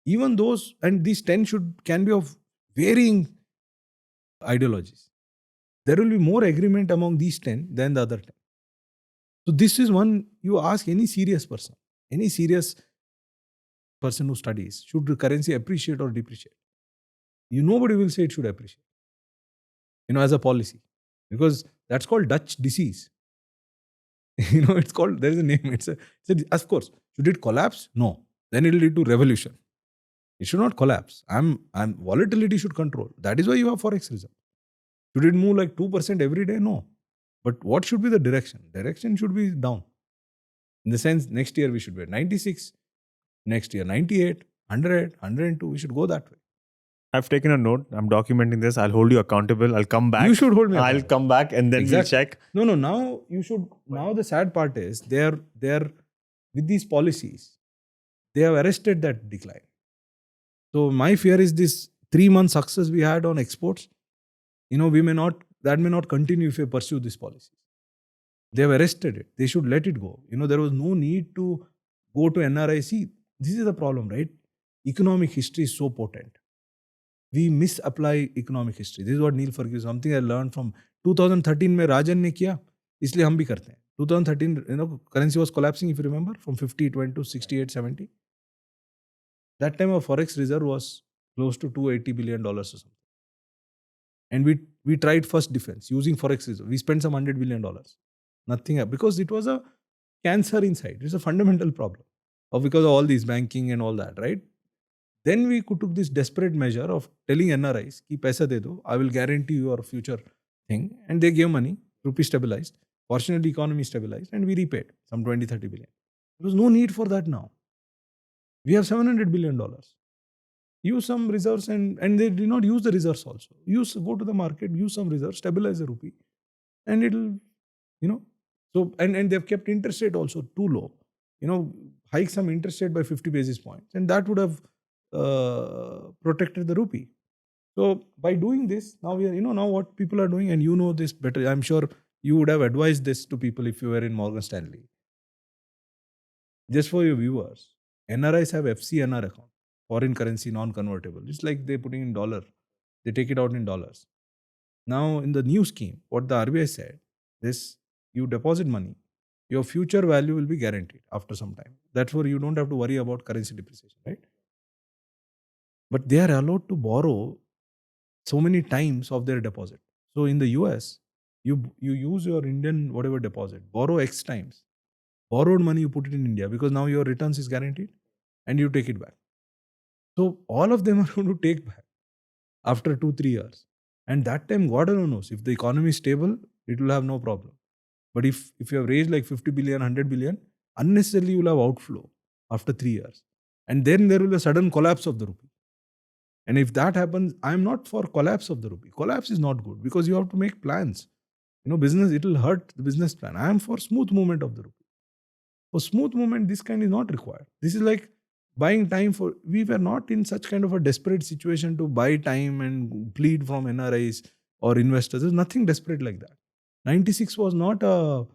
even those, and these 10 can be of varying ideologies. There will be more agreement among these 10 than the other 10. So this is one, you ask any serious person who studies, should the currency appreciate or depreciate? Nobody will say it should appreciate, as a policy, because that's called Dutch disease. It's called, there is a name. Of course, should it collapse? No. Then it will lead to revolution. It should not collapse. Volatility should control. That is why you have forex reserve. Should it move like 2% every day? No. But what should be the direction? Direction should be down. In the sense, next year we should be at 96, next year 98, 100, 102. We should go that way. I've taken a note. I'm documenting this. I'll hold you accountable. I'll come back. You should hold me accountable. I'll come back and then we'll check. No. Now you should. Now the sad part is they're with these policies, they have arrested that decline. So my fear is this 3-month success we had on exports. We may not that may not continue if you pursue this policy. They have arrested it. They should let it go. There was no need to go to NRI. See, this is the problem, right? Economic history is so potent. We misapply economic history. This is what Neil Ferguson, something I learned from 2013 में राजन ने किया, इसलिए हम भी करते हैं. 2013, currency was collapsing, if you remember, from 50, it went to 68, 70. That time our forex reserve was close to $280 billion or something. And we tried first defense using forex reserve. We spent some $100 billion. Nothing happened because it was a cancer inside. It's a fundamental problem because of all these banking and all that, right? Then we took this desperate measure of telling NRIs, ki paisa de do, I will guarantee your future thing. And they gave money, rupee stabilized. Fortunately, economy stabilized and we repaid some 20, 30 billion. There was no need for that now. We have $700 billion. Use some reserves and they did not use the reserves also. Go to the market, use some reserves, stabilize the rupee. And it'll, so, and they've kept interest rate also too low. Hike some interest rate by 50 basis points. And that would have protected the rupee. So by doing this, now we are, now what people are doing, and this better. I'm sure you would have advised this to people if you were in Morgan Stanley. Just for your viewers, NRIs have FCNR account, foreign currency non-convertible. It's like they're putting in dollar. They take it out in dollars. Now in the new scheme, what the RBI said, you deposit money, your future value will be guaranteed after some time. That's where you don't have to worry about currency depreciation, right? But they are allowed to borrow so many times of their deposit. So in the US, you use your Indian whatever deposit, borrow X times. Borrowed money, you put it in India because now your returns is guaranteed and you take it back. So all of them are going to take back after 2-3 years. And that time, God alone knows, if the economy is stable, it will have no problem. But if you have raised like 50 billion, 100 billion, unnecessarily you will have outflow after 3 years. And then there will be a sudden collapse of the rupee. And if that happens, I am not for collapse of the rupee. Collapse is not good because you have to make plans. Business, it will hurt the business plan. I am for smooth movement of the rupee. For smooth movement, this kind is not required. This is like buying time we were not in such kind of a desperate situation to buy time and plead from NRIs or investors. There's nothing desperate like that. 96 was not a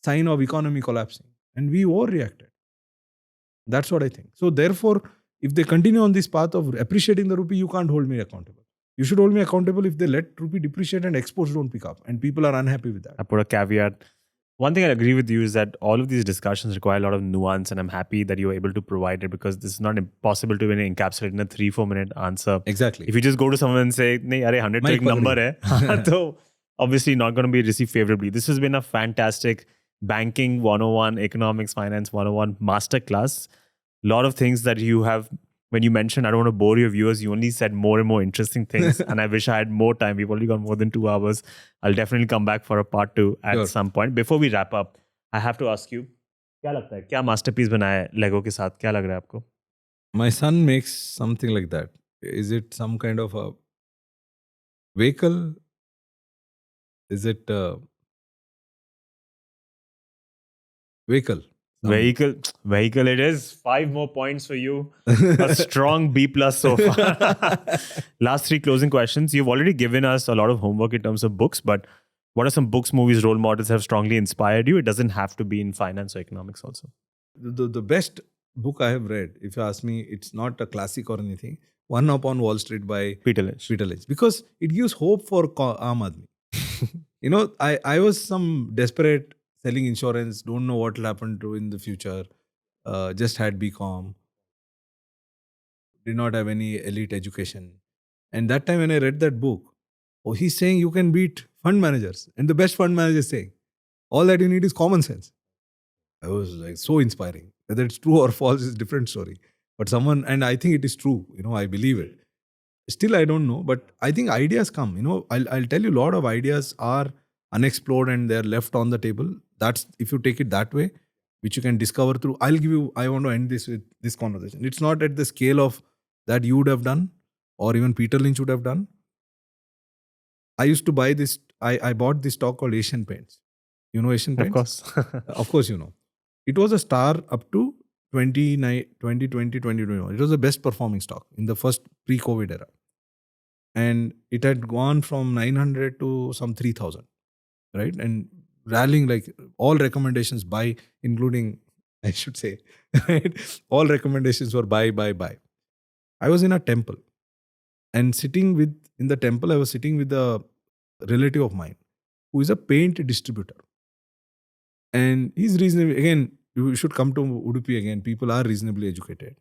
sign of economy collapsing and we overreacted. That's what I think. So therefore, if they continue on this path of appreciating the rupee, you can't hold me accountable. You should hold me accountable if they let rupee depreciate and exports don't pick up and people are unhappy with that. I put a caveat. One thing I agree with you is that all of these discussions require a lot of nuance, and I'm happy that you're able to provide it because this is not impossible to even encapsulate in a 3-4 minute answer. Exactly. If you just go to someone and say, "Nahi, arey 100 to ek number hai," so obviously not going to be received favorably. This has been a fantastic banking 101, economics, finance 101 masterclass. A lot of things that you have. When you mentioned, I don't want to bore your viewers, you only said more and more interesting things. And I wish I had more time. We've already got more than 2 hours. I'll definitely come back for a part 2 at some point. Before we wrap up, I have to ask you, क्या लगता है? क्या masterpiece बनाया है Lego के साथ? क्या लग रहा है आपको? My son makes something like that. Is it some kind of a vehicle? Is it a vehicle? Vehicle it is. 5 more points for you. A strong B+ so far. Last 3 closing questions. You've already given us a lot of homework in terms of books, but what are some books, movies, role models have strongly inspired you? It doesn't have to be in finance or economics also. The best book I have read, if you ask me, it's not a classic or anything. One Upon Wall Street by Peter Lynch. Because it gives hope for Aam Aadmi. I was some desperate selling insurance, don't know what will happen to in the future, just had BCom, did not have any elite education. And that time when I read that book, he's saying you can beat fund managers. And the best fund manager is saying, all that you need is common sense. I was like so inspiring. Whether it's true or false is a different story. But and I think it is true, I believe it. Still, I don't know, but I think ideas come, I'll tell you a lot of ideas are unexplored and they're left on the table. That's if you take it that way, which you can discover through. I want to end this with this conversation. It's not at the scale of that you would have done or even Peter Lynch would have done. I used to buy this, I bought this stock called Asian Paints. You know Asian Paints? Of course. Of course you know. It was a star up to 2020, 2021. It was the best performing stock in the first pre-COVID era. And it had gone from 900 to some 3,000, right? And rallying, like all recommendations buy, including, I should say, right? All recommendations were buy, buy, buy. I was in a temple, and in the temple, I was sitting with a relative of mine who is a paint distributor. And he's reasonably, again, you should come to Udupi again. People are reasonably educated.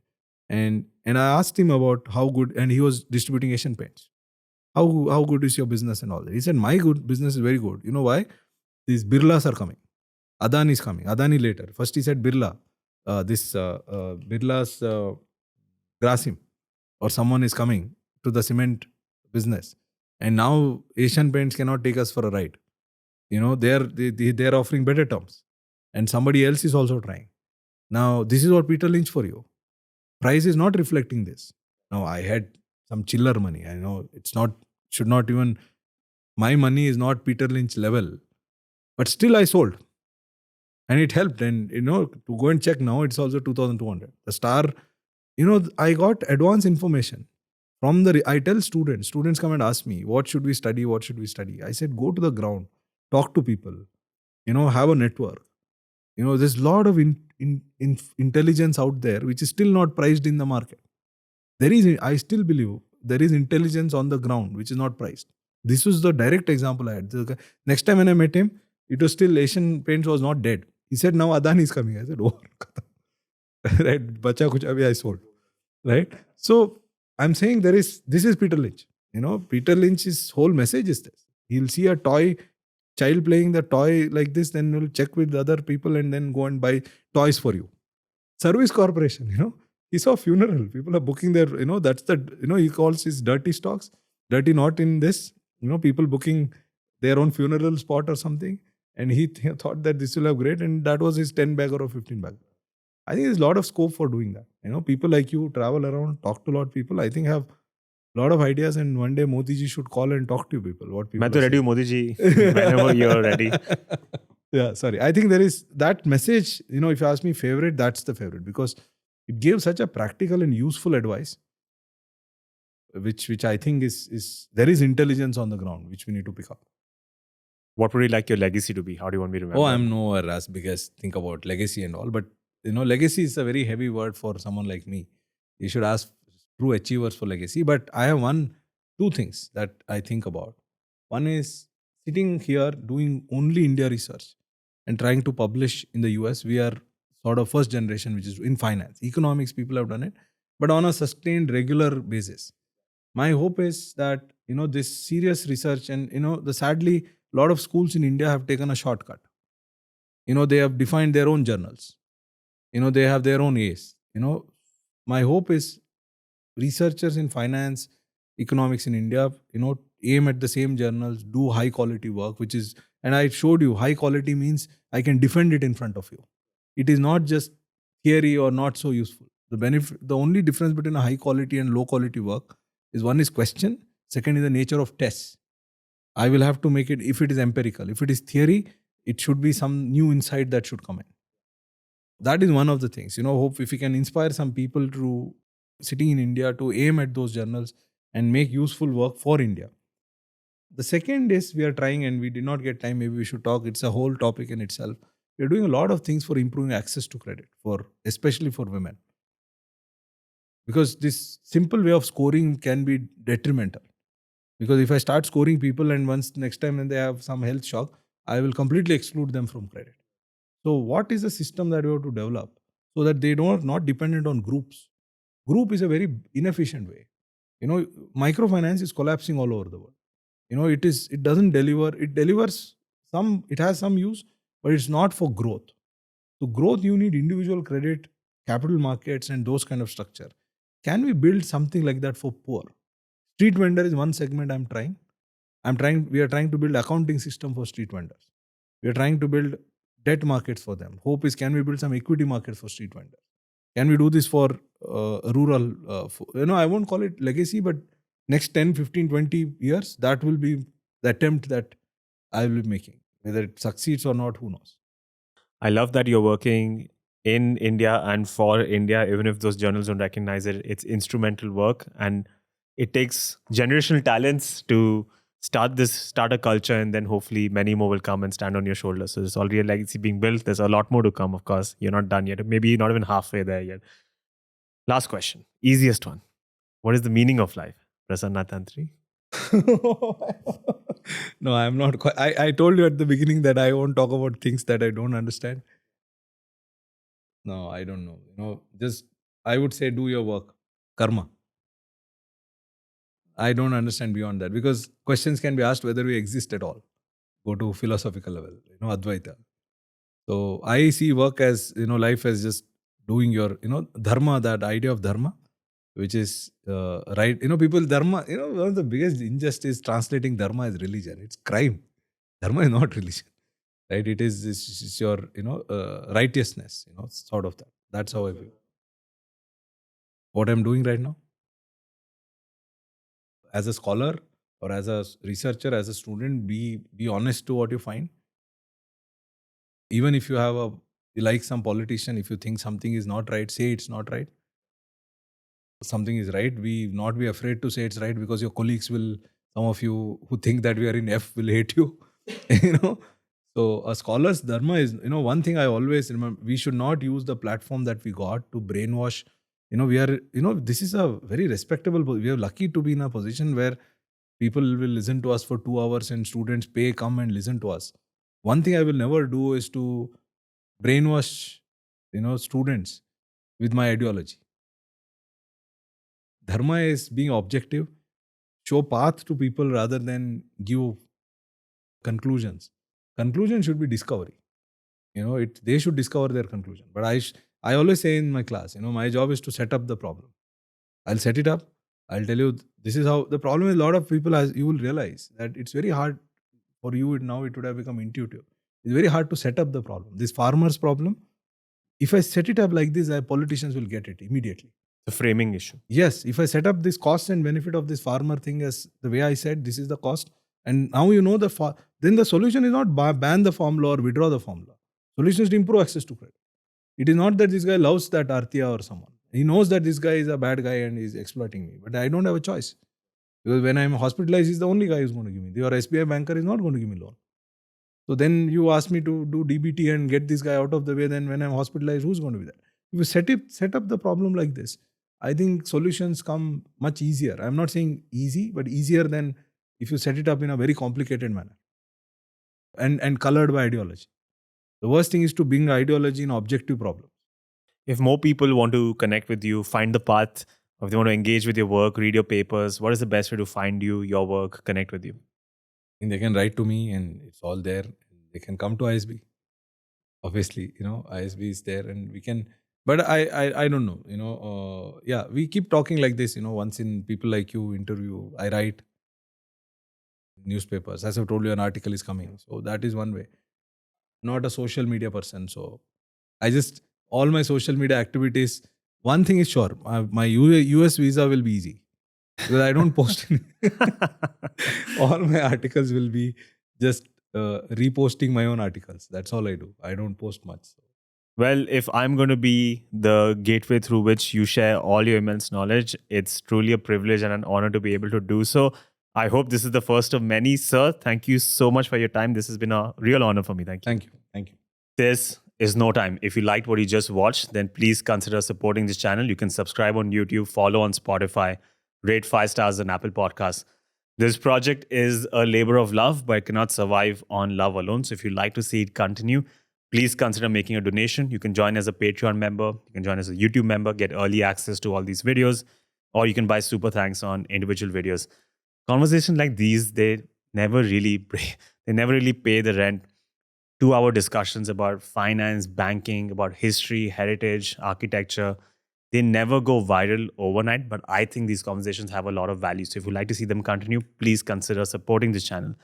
And I asked him about how good, and he was distributing Asian paints. How good is your business and all that? He said, my good business is very good. You know why? These Birlas are coming. Adani is coming. Adani later. First he said Birla. Birla's Grasim or someone is coming to the cement business. And now Asian Paints cannot take us for a ride. You know, they're offering better terms. And somebody else is also trying. Now, this is what Peter Lynch for you. Price is not reflecting this. Now, I had some chiller money. I know should not even, my money is not Peter Lynch level. But still I sold. And it helped. And, to go and check now, it's also 2,200. The star, I got advance information from I tell students come and ask me, what should we study? What should we study? I said, go to the ground, talk to people, have a network. There's a lot of intelligence out there, which is still not priced in the market. I still believe there is intelligence on the ground, which is not priced. This was the direct example I had. Next time when I met him, it was still Asian Paints was not dead. He said, now Adani is coming. I said, oh, right, bacha kuch abhi I sold. Right? So I'm saying this is Peter Lynch. Peter Lynch's whole message is this. He'll see a child playing the toy like this, then he'll check with other people and then go and buy toys for you. Service corporation, he saw funeral. People are booking their, that's the, he calls his dirty stocks. Dirty not in this, people booking their own funeral spot or something. And he thought that this will have great. And that was his 10 bagger or 15 bagger. I think there's a lot of scope for doing that. People like you travel around, talk to a lot of people. I think have a lot of ideas. And one day Modi ji should call and talk to people. What people I'm ready, Modi ji, whenever you're ready. Yeah, sorry. I think there is that message, if you ask me favorite, that's the favorite. Because it gave such a practical and useful advice, which I think is there is intelligence on the ground, which we need to pick up. What would you like your legacy to be? How do you want me to remember? Oh, I'm nowhere as big as think about legacy and all. But, legacy is a very heavy word for someone like me. You should ask true achievers for legacy. But I have two things that I think about. One is sitting here doing only India research and trying to publish in the US. We are sort of first generation, which is in finance. Economics, people have done it, but on a sustained, regular basis. My hope is that, this serious research and, sadly, a lot of schools in India have taken a shortcut. They have defined their own journals. They have their own A's. My hope is researchers in finance, economics in India, aim at the same journals, do high quality work, and I showed you high quality means I can defend it in front of you. It is not just theory or not so useful. The only difference between a high quality and low quality work is one is question, second is the nature of tests. I will have to make it, if it is empirical. If it is theory, it should be some new insight that should come in. That is one of the things. Hope if we can inspire some people to sitting in India to aim at those journals and make useful work for India. The second is we are trying, and we did not get time, maybe we should talk, it's a whole topic in itself. We are doing a lot of things for improving access to credit, especially for women. Because this simple way of scoring can be detrimental. Because if I start scoring people and once next time when they have some health shock, I will completely exclude them from credit. So what is the system that we have to develop so that they are not dependent on groups? Group is a very inefficient way. Microfinance is collapsing all over the world. It doesn't deliver, it delivers some, it has some use, but it's not for growth. So growth, you need individual credit, capital markets and those kind of structure. Can we build something like that for poor? Street vendor is one segment we are trying to build accounting system for street vendors. We are trying to build debt markets for them. Hope is, can we build some equity markets for street vendors? Can we do this for rural? I won't call it legacy, but next 10, 15, 20 years, that will be the attempt that I will be making. Whether it succeeds or not, who knows? I love that you're working in India and for India, even if those journals don't recognize it. It's instrumental work. And it takes generational talents to start a culture, and then hopefully many more will come and stand on your shoulders. So there's already a legacy being built. There's a lot more to come, of course. You're not done yet. Maybe not even halfway there yet. Last question. Easiest one. What is the meaning of life? Prasanna Tantri? No, I'm not quite. I told you at the beginning that I won't talk about things that I don't understand. No, I don't know. Just I would say do your work. Karma. I don't understand beyond that, because questions can be asked whether we exist at all. Go to philosophical level, Advaita. So I see work as, life as just doing your, dharma, that idea of dharma, which is right. People, dharma, one of the biggest injustice is translating dharma as religion. It's crime. Dharma is not religion, right? It's your, righteousness, sort of that. That's how I view what I'm doing right now. As a scholar or as a researcher, as a student, be honest to what you find. Even if you like some politician, if you think something is not right, say it's not right. Something is right, not be afraid to say it's right, because your colleagues some of you who think that we are in F will hate you. So a scholar's dharma is, one thing I always remember, we should not use the platform that we got to brainwash. We are, this is a very respectable, we are lucky to be in a position where people will listen to us for 2 hours and students come and listen to us. One thing I will never do is to brainwash, students with my ideology. Dharma is being objective, show path to people rather than give conclusions. Conclusion should be discovery. They should discover their conclusion. But I always say in my class, my job is to set up the problem. I'll set it up. I'll tell you, this is how. The problem is, a lot of people, as you will realize, that it's very hard for you. Now it would have become intuitive. It's very hard to set up the problem. This farmer's problem, if I set it up like this, politicians will get it immediately. The framing issue. Yes, if I set up this cost and benefit of this farmer thing as the way I said, this is the cost. And now then the solution is not ban the farm law or withdraw the farm law. Solution is to improve access to credit. It is not that this guy loves that Artia or someone. He knows that this guy is a bad guy and he's exploiting me. But I don't have a choice. Because when I'm hospitalized, he's the only guy who's going to give me. Your SBI banker is not going to give me loan. So then you ask me to do DBT and get this guy out of the way. Then when I'm hospitalized, who's going to be there? If you set up the problem like this, I think solutions come much easier. I'm not saying easy, but easier than if you set it up in a very complicated manner and colored by ideology. The worst thing is to bring ideology in objective problems. If more people want to connect with you, find the path, or if they want to engage with your work, read your papers, what is the best way to find you, your work, connect with you? And they can write to me and it's all there. They can come to ISB. Obviously, ISB is there and we can... But I don't know, we keep talking like this, once in people like you interview, I write newspapers. As I've told you, an article is coming. So that is one way. Not a social media person. So all my social media activities, one thing is sure, my US visa will be easy. Because I don't post any. All my articles will be just reposting my own articles. That's all I do. I don't post much. Well, if I'm going to be the gateway through which you share all your immense knowledge, it's truly a privilege and an honor to be able to do so. I hope this is the first of many. Sir, thank you so much for your time. This has been a real honor for me. Thank you. Thank you. This is no time. If you liked what you just watched, then please consider supporting this channel. You can subscribe on YouTube, follow on Spotify, rate 5 stars on Apple Podcasts. This project is a labor of love, but it cannot survive on love alone. So if you'd like to see it continue, please consider making a donation. You can join as a Patreon member. You can join as a YouTube member, get early access to all these videos, or you can buy super thanks on individual videos. Conversations like these, they never really pay the rent. 2-hour discussions about finance, banking, about history, heritage, architecture, they never go viral overnight, but I think these conversations have a lot of value. So if you'd like to see them continue, please consider supporting this channel.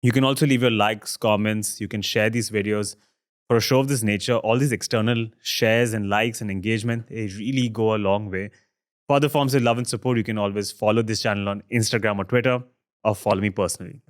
You can also leave your likes, comments. You can share these videos. For a show of this nature, all these external shares and likes and engagement, they really go a long way. For other forms of love and support, you can always follow this channel on Instagram or Twitter, or follow me personally.